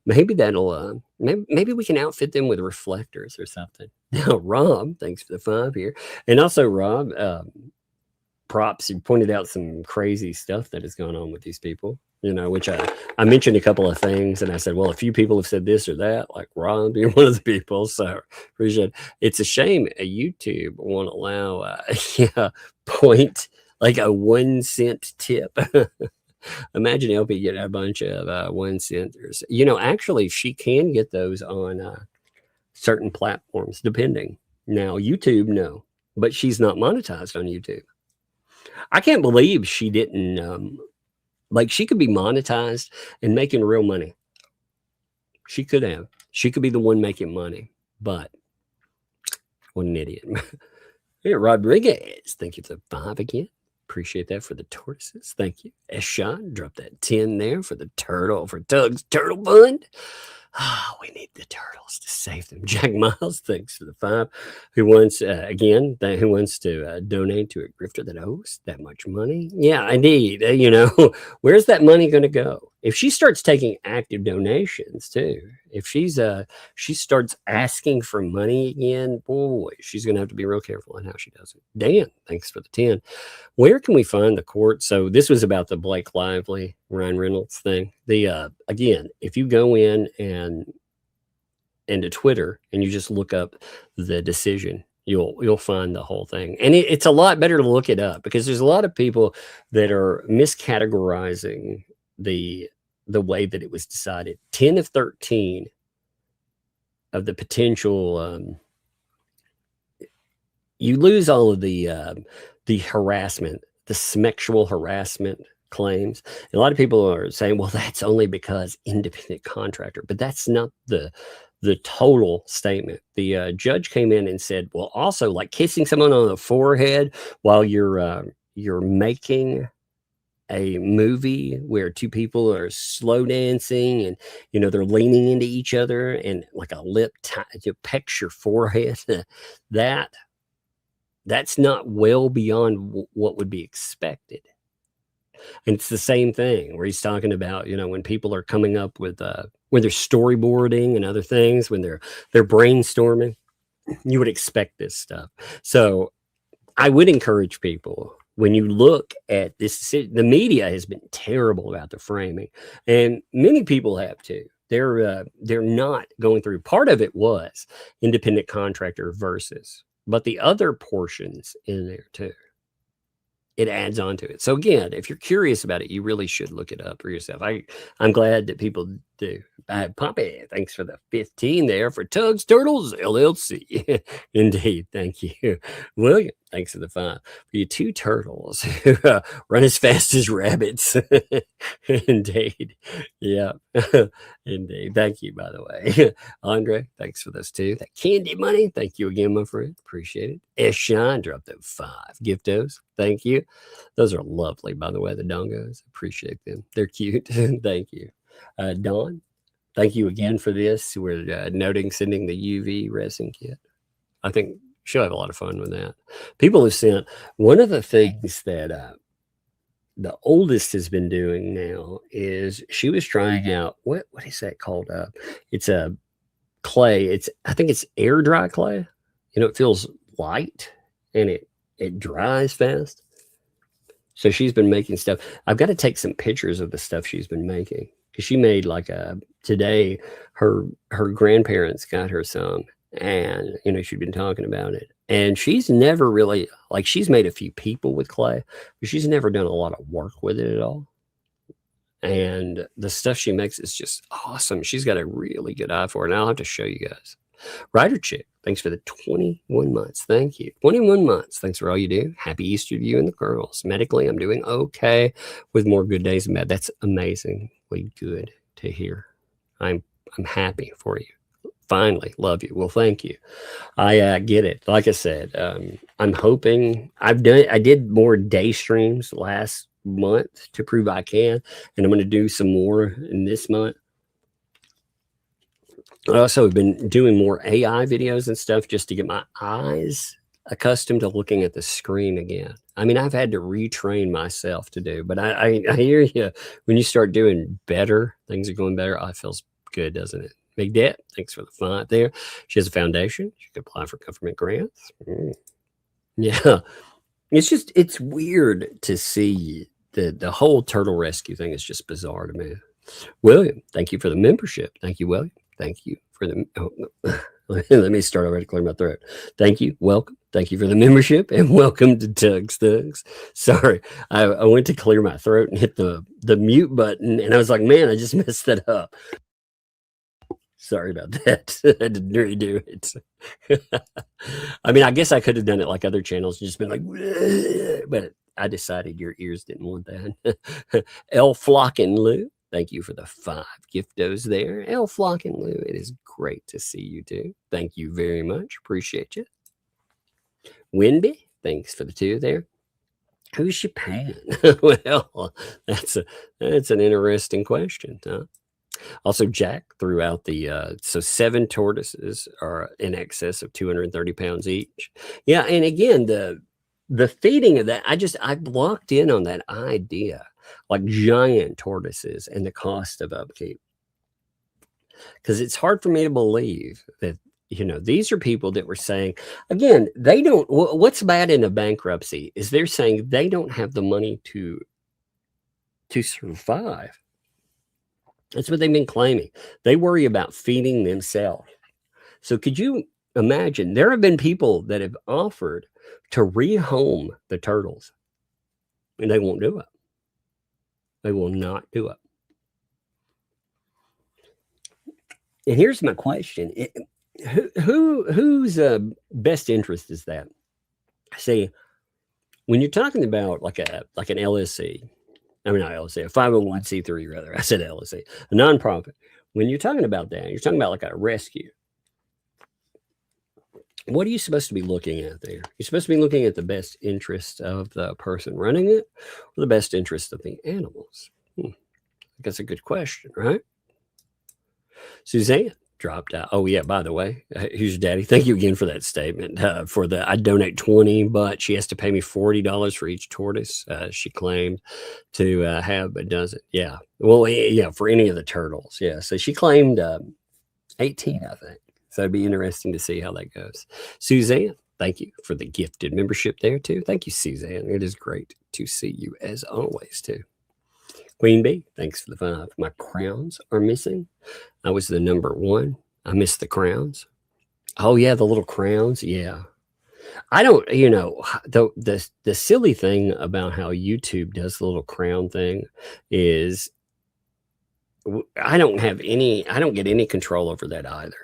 that'll, maybe we can outfit them with reflectors or something. Now, Rob, thanks for the 5 here. And also, Rob, props, you pointed out some crazy stuff that has gone on with these people, you know, which I mentioned a couple of things and I said, well, a few people have said this or that, like Rob, you're one of the people. So appreciate it. It's a shame YouTube won't allow point like a 1 cent tip. Imagine LP getting a bunch of 1 centers. You know, actually she can get those on certain platforms, depending. Now, YouTube, no, but she's not monetized on YouTube. I can't believe she didn't, like she could be monetized and making real money. She could have. She could be the one making money, but what an idiot. Hey, Rodriguez, thank you for the 5 again. Appreciate that for the tortoises. Thank you. Eshon, drop that 10 there for the turtle, for Doug's Turtle Fund. Oh, we need the turtles to save them. Jack Miles, thanks for the 5. Who wants, who wants to donate to a grifter that owes that much money? Yeah, I need, you know, where's that money going to go? if she starts taking active donations too, if she starts asking for money again, boy, she's going to have to be real careful on how she does it. Dan, thanks for the 10. Where can we find the court? So this was about the Blake Lively, Ryan Reynolds thing. Again, if you go in and into Twitter and you just look up the decision, you'll find the whole thing. And it's a lot better to look it up, because there's a lot of people that are miscategorizing the way that it was decided. 10 of 13 of the potential, you lose all of the harassment, the sexual harassment claims. And a lot of people are saying, well, that's only because independent contractor, but that's not the total statement. The judge came in and said, well, also like kissing someone on the forehead while you're making a movie where two people are slow dancing and, you know, they're leaning into each other and like a lip pecks your forehead. That's not well beyond what would be expected. And it's the same thing where he's talking about, you know, when people are coming up with when they're storyboarding and other things, when they're brainstorming, you would expect this stuff. So I would encourage people, when you look at this, the media has been terrible about the framing, and many people have too. They're not going through. Part of it was independent contractor versus, but the other portions in there too, it adds on to it. So again, if you're curious about it, you really should look it up for yourself. I'm glad that people do. Poppy, thanks for the 15 there for Tugs Turtles LLC. Indeed, thank you. William, thanks for the 5. For you 2 turtles who run as fast as rabbits. Indeed. Yeah. Indeed. Thank you, by the way. Andre, thanks for those 2. That candy money, thank you again, my friend. Appreciate it. S. Shine dropped them 5 giftos. Thank you. Those are lovely, by the way, the dongos. Appreciate them. They're cute. Thank you. Dawn, thank you again for this. We're noting sending the UV resin kit. I think she'll have a lot of fun with that. People have sent, one of the things that the oldest has been doing now is she was trying out, what is that called? It's a clay. I think it's air dry clay. You know, it feels light and it dries fast. So she's been making stuff. I've got to take some pictures of the stuff she's been making, because she made like today her grandparents got her some, and you know, she'd been talking about it, and she's never really, like, she's made a few people with clay, but she's never done a lot of work with it at all. And the stuff she makes is just awesome. She's got a really good eye for it, and I'll have to show you guys. Ryder Chick, thanks for the 21 months. Thank you. 21 months. Thanks for all you do. Happy Easter to you and the girls. Medically, I'm doing okay with more good days and bad. That's amazingly good to hear. I'm happy for you. Finally, love you. Well, thank you. I get it. Like I said, I'm hoping I did more day streams last month to prove I can, and I'm going to do some more in this month. I also have been doing more AI videos and stuff just to get my eyes accustomed to looking at the screen again. I mean, I've had to retrain myself to do, but I hear you. When you start doing better, things are going better. Oh, it feels good, doesn't it? Big Debt, thanks for the 5 there. She has a foundation. She can apply for government grants. Yeah. It's weird to see the whole turtle rescue thing is just bizarre to me. William, thank you for the membership. Thank you, William. Thank you for the, let me start over to clear my throat. Thank you. Welcome. Thank you for the membership, and welcome to Tugs Thugs. Sorry, I went to clear my throat and hit the mute button, and I was like, man, I just messed that up. Sorry about that. I had to redo it. I mean, I guess I could have done it like other channels, just been like, but I decided your ears didn't want that. L Flock and Lou, thank you for the 5 giftos there. L Flock and Lou, it is great to see you too. Thank you very much. Appreciate you. Winby, thanks for the 2 there. Who's she paying? Well, that's an interesting question, huh? Also, Jack threw out the so 7 tortoises are in excess of 230 pounds each. Yeah, and again, the feeding of that, I blocked in on that idea like giant tortoises, and the cost of upkeep. Because it's hard for me to believe that, you know, these are people that were saying, again, they don't, what's bad in a bankruptcy is they're saying they don't have the money to survive. That's what they've been claiming. They worry about feeding themselves. So could you imagine, there have been people that have offered to rehome the turtles, and they won't do it. They will not do it. And here's my question. Whose best interest is that? See, when you're talking about like an LLC, I mean, not LLC, a 501c3 rather. I said LLC, a nonprofit. When you're talking about that, you're talking about like a rescue. What are you supposed to be looking at there? You're supposed to be looking at the best interest of the person running it, or the best interest of the animals. That's a good question, right? Suzanne dropped out. Oh yeah, by the way, who's your daddy? Thank you again for that statement. I donate 20, but she has to pay me $40 for each tortoise she claimed to have, but doesn't. Yeah, well, yeah, for any of the turtles. Yeah, so she claimed 18, I think. So it'd be interesting to see how that goes. Suzanne, thank you for the gifted membership there too. Thank you, Suzanne. It is great to see you as always too. Queen Bee, thanks for the 5. My crowns are missing. I was the number 1. I missed the crowns. Oh yeah, the little crowns. Yeah. I don't, you know, the silly thing about how YouTube does the little crown thing is I don't get any control over that either.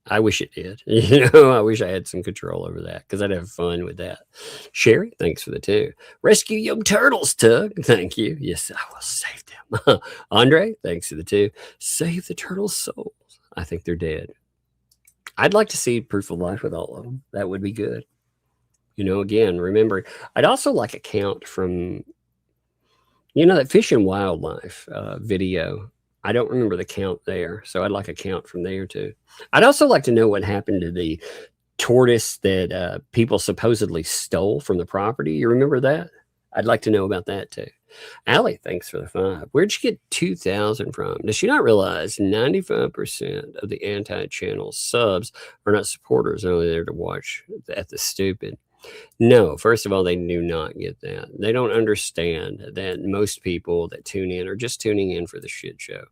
I wish it did. You know, I wish I had some control over that because I'd have fun with that. Sherry, thanks for the 2. Rescue your turtles, Tug. Thank you. Yes, I will save them. Andre, thanks for the 2. Save the turtles' souls. I think they're dead. I'd like to see proof of life with all of them. That would be good. You know, again, remember, I'd also like a count from, you know, that Fish and Wildlife video. I don't remember the count there, so I'd like a count from there too. I'd also like to know what happened to the tortoise that people supposedly stole from the property. You remember that? I'd like to know about that too. Allie, thanks for the 5. Where'd you get 2,000 from? Does she not realize 95% of the anti-channel subs are not supporters, only there to watch at the stupid? No, first of all, they do not get that. They don't understand that most people that tune in are just tuning in for the shit show.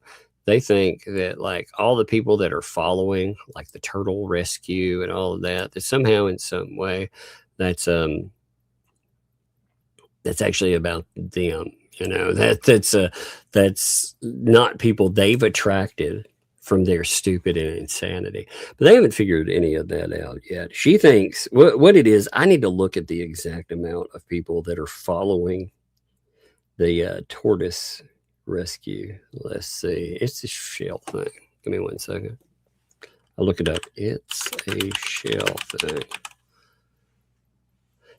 They think that like all the people that are following like the turtle rescue and all of that, that somehow in some way that's actually about them. You know, that's not people they've attracted from their stupid and insanity. But they haven't figured any of that out yet. She thinks what it is, I need to look at the exact amount of people that are following the tortoise rescue. Let's see. It's a shell thing. Give me 1 second. I'll look it up. It's a shell thing.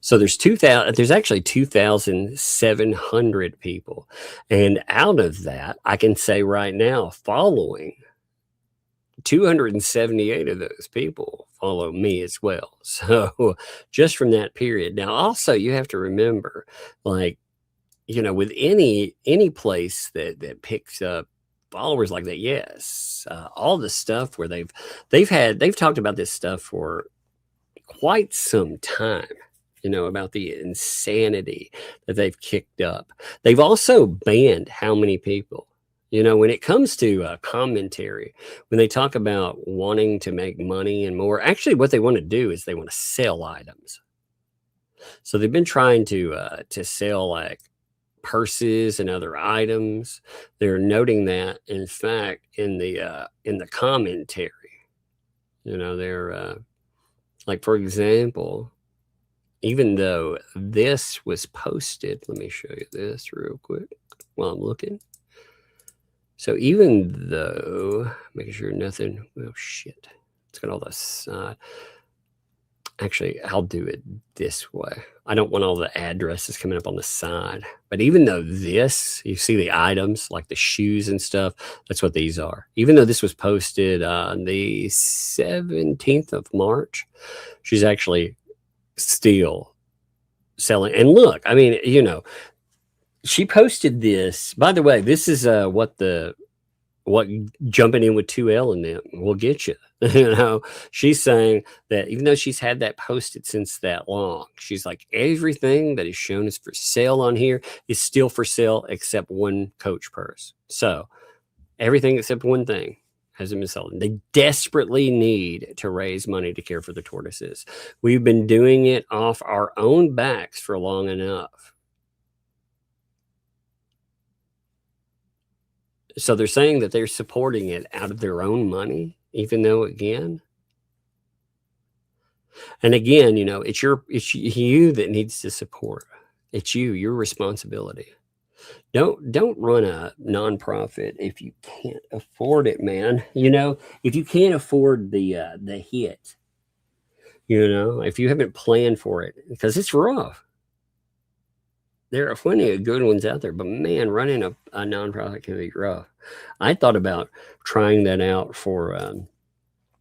So there's actually 2,700 people. And out of that, I can say right now, following 278 of those people follow me as well. So just from that period. Now, also you have to remember, like, you know, with any place that picks up followers like that, yes, all the stuff where they've talked about this stuff for quite some time, you know, about the insanity that they've kicked up. They've also banned how many people. You know, when it comes to commentary, when they talk about wanting to make money and more, actually what they want to do is they want to sell items. So they've been trying to sell like purses and other items. They're noting that, in fact, in the commentary, you know, they're like, for example, even though this was posted, let me show you this real quick while I'm looking. So even though, making sure nothing, well, shit, it's got all the side. Actually, I'll do it this way. I don't want all the addresses coming up on the side. But even though this, you see the items, like the shoes and stuff, that's what these are. Even though this was posted on the 17th of March, she's actually still selling. And look, I mean, you know, she posted this. By the way, this is what jumping in with 2L in them will get you. You know, she's saying that even though she's had that posted since that long, she's like, everything that is shown as for sale on here is still for sale except one coach purse. So everything except one thing hasn't been sold. They desperately need to raise money to care for the tortoises. We've been doing it off our own backs for long enough. So they're saying that they're supporting it out of their own money, even though, again, and again, you know, it's you that needs to support. It's your responsibility. Don't run a nonprofit if you can't afford it, man. You know, if you can't afford the hit, you know, if you haven't planned for it, because it's rough. There are plenty of good ones out there, but man, running a nonprofit can be rough. I thought about trying that out for,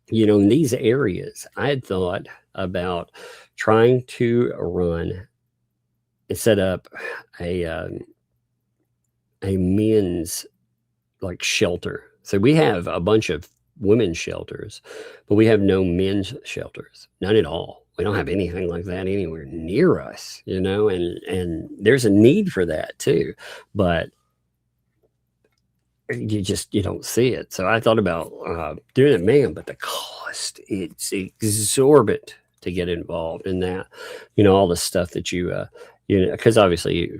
you know, in these areas. I had thought about trying to run and set up a men's like shelter. So we have a bunch of women's shelters, but we have no men's shelters, none at all. We don't have anything like that anywhere near us, you know, and there's a need for that too, but you don't see it. So I thought about doing it, man, but the cost, it's exorbitant to get involved in that, you know, all the stuff that you know, because obviously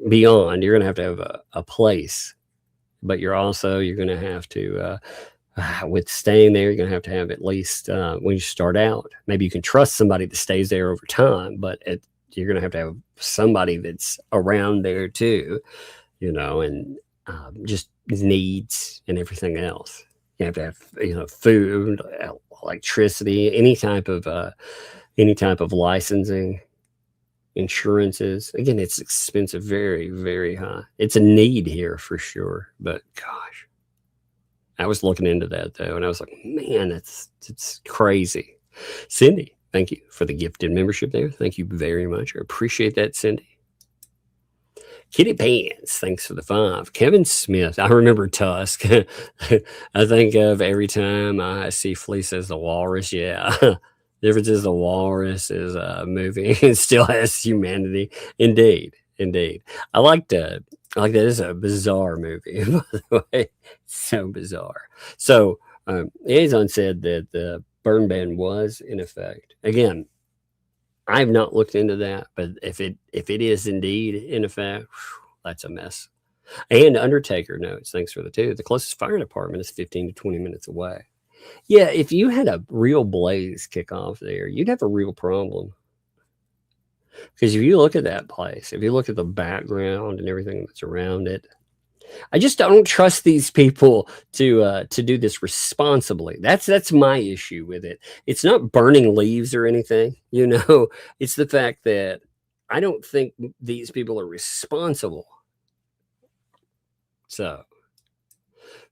beyond, you're going to have a place, but you're going to have to, with staying there, you're going to have at least, when you start out, maybe you can trust somebody that stays there over time, but you're going to have somebody that's around there too, you know, and just needs and everything else. You have to have, you know, food, electricity, any type of licensing, insurances. Again, it's expensive, very, very high. It's a need here for sure, but gosh, I was looking into that though, and I was like, man, it's crazy. Cindy, thank you for the gifted membership there. Thank you very much. I appreciate that, Cindy. Kitty Pants, thanks for the 5. Kevin Smith, I remember Tusk. I think of every time I see Fleece as the walrus. Yeah. Difference is the walrus is a movie. It still has humanity. Indeed. I like that. It's a bizarre movie, by the way. So bizarre. So Liaison said that the burn ban was in effect. Again, I've not looked into that, but if it is indeed in effect, that's a mess. And Undertaker notes, thanks for the 2. The closest fire department is 15 to 20 minutes away. Yeah, if you had a real blaze kick off there, you'd have a real problem. Because if you look at that place, if you look at the background and everything that's around it, I just don't trust these people to do this responsibly. That's my issue with it. It's not burning leaves or anything, you know. It's the fact that I don't think these people are responsible. So,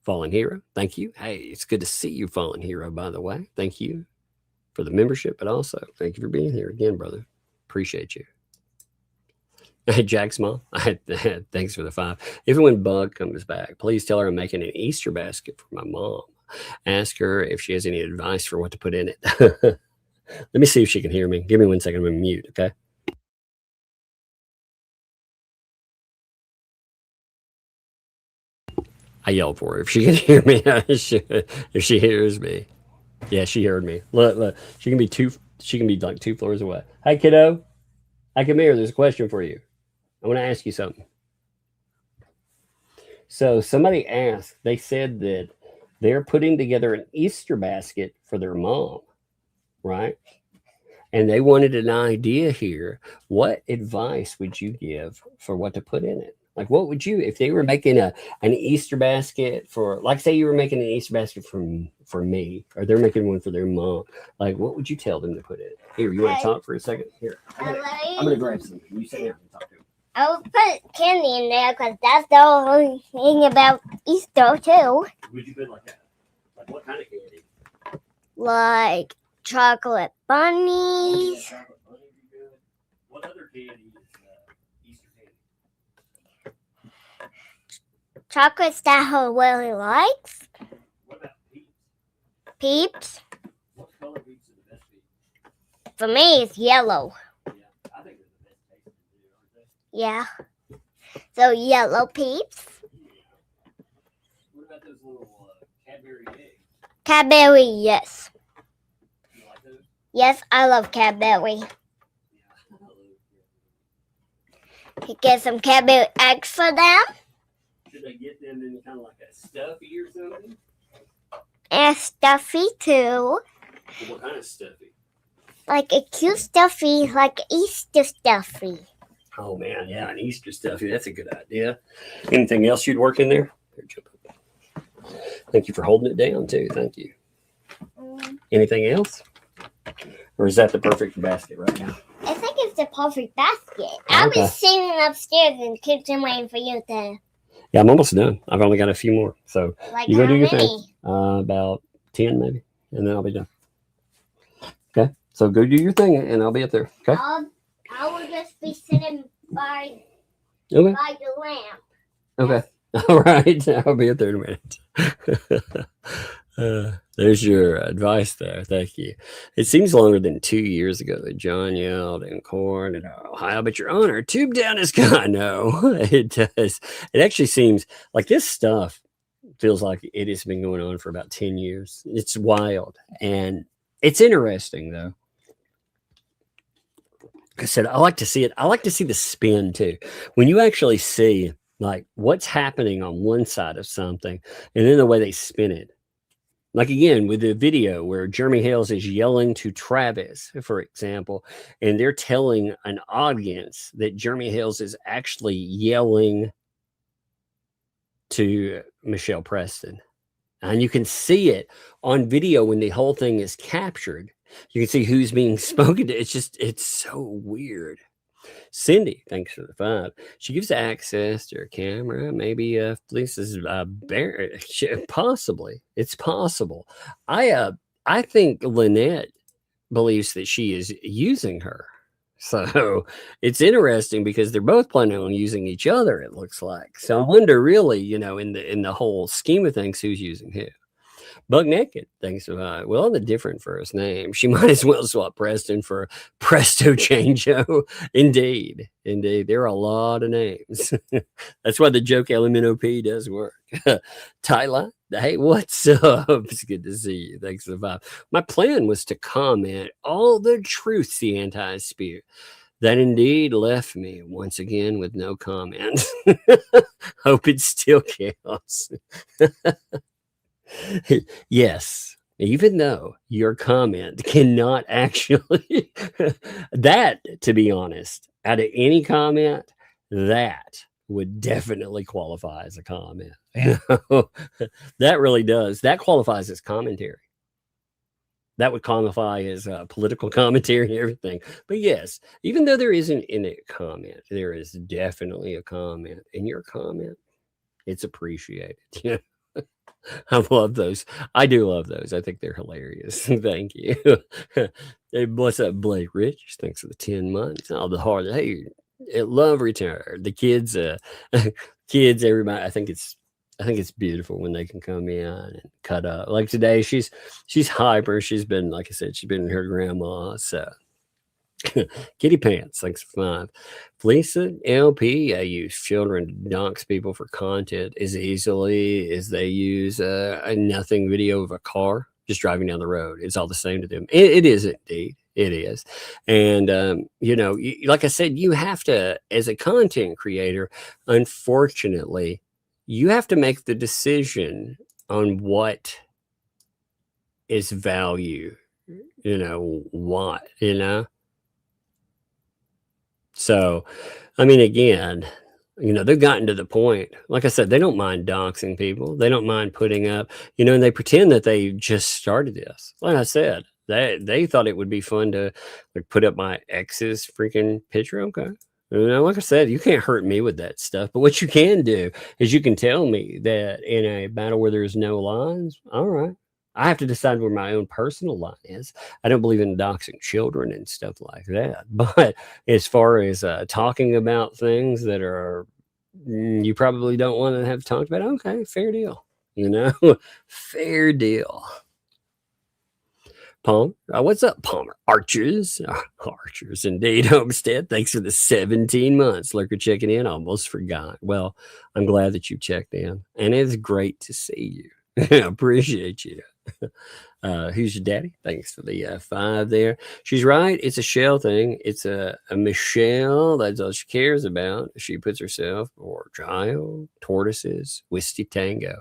Fallen Hero, thank you. Hey, it's good to see you, Fallen Hero, by the way. Thank you for the membership, but also thank you for being here again, brother. Appreciate you. Hey, Jack's mom, thanks for the 5. Even when Bug comes back, please tell her I'm making an Easter basket for my mom. Ask her if she has any advice for what to put in it. Let me see if she can hear me. Give me 1 second. I'm going to mute, okay? I yelled for her if she can hear me. If she hears me. Yeah, she heard me. Look. She can be like 2 floors away. Hi, kiddo. Hi, come here. There's a question for you. I want to ask you something. So somebody asked, they said that they're putting together an Easter basket for their mom, right? And they wanted an idea here. What advice would you give for what to put in it? Like, what would you, if they were making an Easter basket for, like, say you were making an Easter basket for me, or they're making one for their mom, like, what would you tell them to put in it? Here, you want to talk for a second? Here, I'm going to grab some. You sit down and talk to them. I will put candy in there because that's the only thing about Easter, too. Would you put like that? Like, what kind of candy? Like chocolate bunnies. What other candy is Easter chocolates that her really likes. What about Peeps? Peeps. What color Peeps are the best Peeps? For me, it's yellow. Yeah, I think they're the best tasting too, aren't they? Yeah. So yellow Peeps. What about those little Cadbury eggs? Cadbury, yes. You like those? Yes, I love Cadbury. Yeah, I love Cadbury. You get some Cadbury eggs for them. Should they get them in kind of like a stuffy or something? And stuffy too. What kind of stuffy? Like a cute stuffy, like Easter stuffy. Oh man, yeah, an Easter stuffy. That's a good idea. Anything else you'd work in there? Here, jump up. Thank you for holding it down too. Thank you. Anything else? Or is that the perfect basket right now? I think it's the perfect basket. I'll be sitting upstairs in the kitchen waiting for you to. Yeah, I'm almost done. I've only got a few more. So Like you go how do your many? thing. About 10 maybe. And then I'll be done. Okay. So go do your thing and I'll be up there. Okay. I will just be sitting by Okay. by the lamp. Okay. All right. I'll be up there in a minute. There's your advice there. Thank you. It seems longer than 2 years ago that John yelled in court in Ohio, but Your Honor, tube down is gone. No, it does. It actually seems like this stuff feels like it has been going on for about 10 years. It's wild. And it's interesting, though. Like I said, I like to see it. I like to see the spin, too. When you actually see like what's happening on one side of something and then the way they spin it. Like again, with the video where Jeremy Hales is yelling to Travis, for example, and they're telling an audience that Jeremy Hales is actually yelling to Michelle Preston. And you can see it on video when the whole thing is captured. You can see who's being spoken to. It's so weird. Cindy, thanks for the 5. She gives access to her camera. Maybe Lisa's possibly. It's possible. I think Lynette believes that she is using her. So it's interesting because they're both planning on using each other, it looks like. So I wonder really, in the whole scheme of things, who's using who. Bug Naked, thanks for well, the different first name. She might as well swap Preston for Presto Changeo. Indeed. There are a lot of names. That's why the joke LMNOP does work. Tyler, hey, what's up? It's good to see you. Thanks for the 5. My plan was to comment all the truths the anti-spirit. That indeed left me once again with no comment. Hope it still counts. Yes, even though your comment cannot actually that, to be honest, out of any comment, that would definitely qualify as a comment. That really does. That qualifies as commentary. That would qualify as political commentary and everything. But yes, even though there isn't in a comment, there is definitely a comment. And your comment, it's appreciated. I love those. I do love those. I think they're hilarious. Thank you. Hey, what's up, Blake Rich? Thanks for the 10 months. All the hard. Hey, love return. The kids, everybody. I think it's beautiful when they can come in and cut up. Like today, she's hyper. She's been, like I said, she's been in her grandma. So Kitty Pants, thanks for 5. Felisa LP, I use children to dox people for content as easily as they use a nothing video of a car just driving down the road. It's all the same to them. It is indeed. It is. And, like I said, you have to, as a content creator, unfortunately, you have to make the decision on what is value, what. So, I mean, again, they've gotten to the point, like I said, they don't mind doxing people. They don't mind putting up, and they pretend that they just started this. Like I said, they thought it would be fun to put up my ex's freaking picture. Okay. Like I said, you can't hurt me with that stuff. But what you can do is you can tell me that in a battle where there's no lines, all right. I have to decide where my own personal line is. I don't believe in doxing children and stuff like that. But as far as talking about things that are you probably don't want to have talked about it. Okay, fair deal. Fair deal. Palmer, what's up, Palmer? Archers, Archers indeed. Homestead, thanks for the 17 months. Lurker checking in, almost forgot. Well, I'm glad that you checked in, and it's great to see you. I appreciate you. Who's your daddy? Thanks for the 5 there. She's right. It's a shell thing. It's a Michelle. That's all she cares about. She puts herself or child, tortoises, whiskey tango.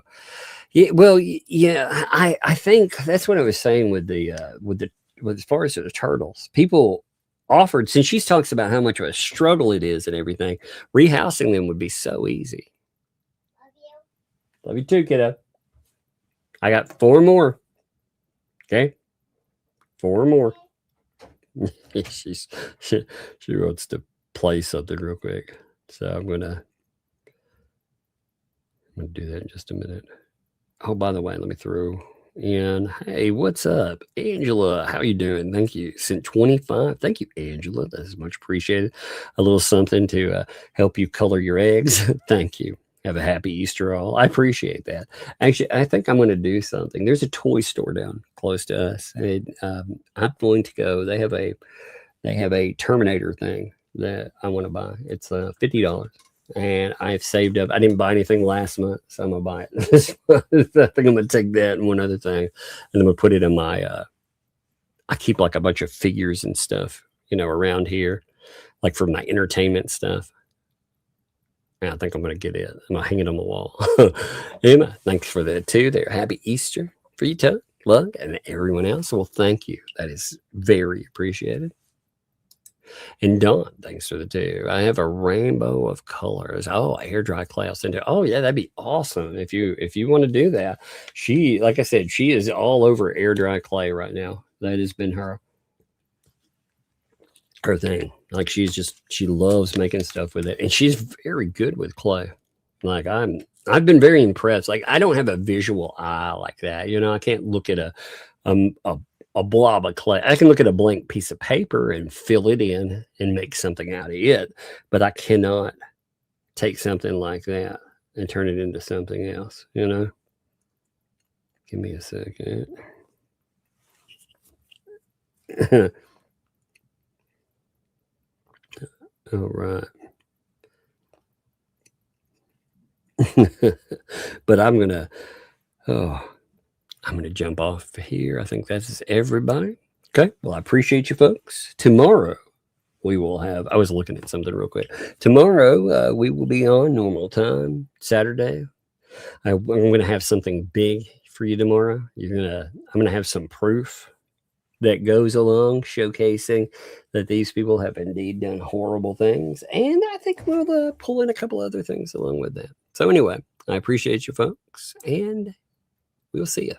Yeah, well, yeah, I think that's what I was saying with as far as the turtles. People offered, since she talks about how much of a struggle it is and everything, rehousing them would be so easy. Love you too, kiddo. I got 4 more. Okay, 4 more. She wants to play something real quick, so I'm gonna do that in just a minute. Oh, by the way, let me throw in. Hey, what's up, Angela? How you doing? Thank you. Sent 25. Thank you, Angela. That is much appreciated. A little something to help you color your eggs. Thank you. Have a happy Easter all. I appreciate that. Actually, I think I'm going to do something. There's a toy store down close to us. And, I'm going to go. They have a Terminator thing that I want to buy. It's $50. And I've saved up. I didn't buy anything last month, so I'm gonna buy it this month. I think I'm gonna take that and one other thing, and I'm gonna put it in my. I keep like a bunch of figures and stuff, around here, like for my entertainment stuff. And I think I'm gonna get it. I'm gonna hang it on the wall. Emma, thanks for that too. There, happy Easter for you, Tug, Lug, and everyone else. Well, thank you. That is very appreciated. And Dawn, thanks for the 2. I have a rainbow of colors. Oh, air dry clouds. Oh yeah, that'd be awesome if you want to do that. She, like I said, she is all over air dry clay right now. That has been her thing. Like she loves making stuff with it, and she's very good with clay. Like I've been very impressed. Like I don't have a visual eye like that. I can't look at a blob of clay. I can look at a blank piece of paper and fill it in and make something out of it, but I cannot take something like that and turn it into something else, Give me a second. All right. But I'm going to jump off here. I think that's everybody. Okay. Well, I appreciate you folks. Tomorrow we will have, I was looking at something real quick. Tomorrow we will be on normal time, Saturday. I'm going to have something big for you tomorrow. I'm going to have some proof that goes along showcasing that these people have indeed done horrible things. And I think we'll pull in a couple other things along with that. So anyway, I appreciate you folks, and we'll see you.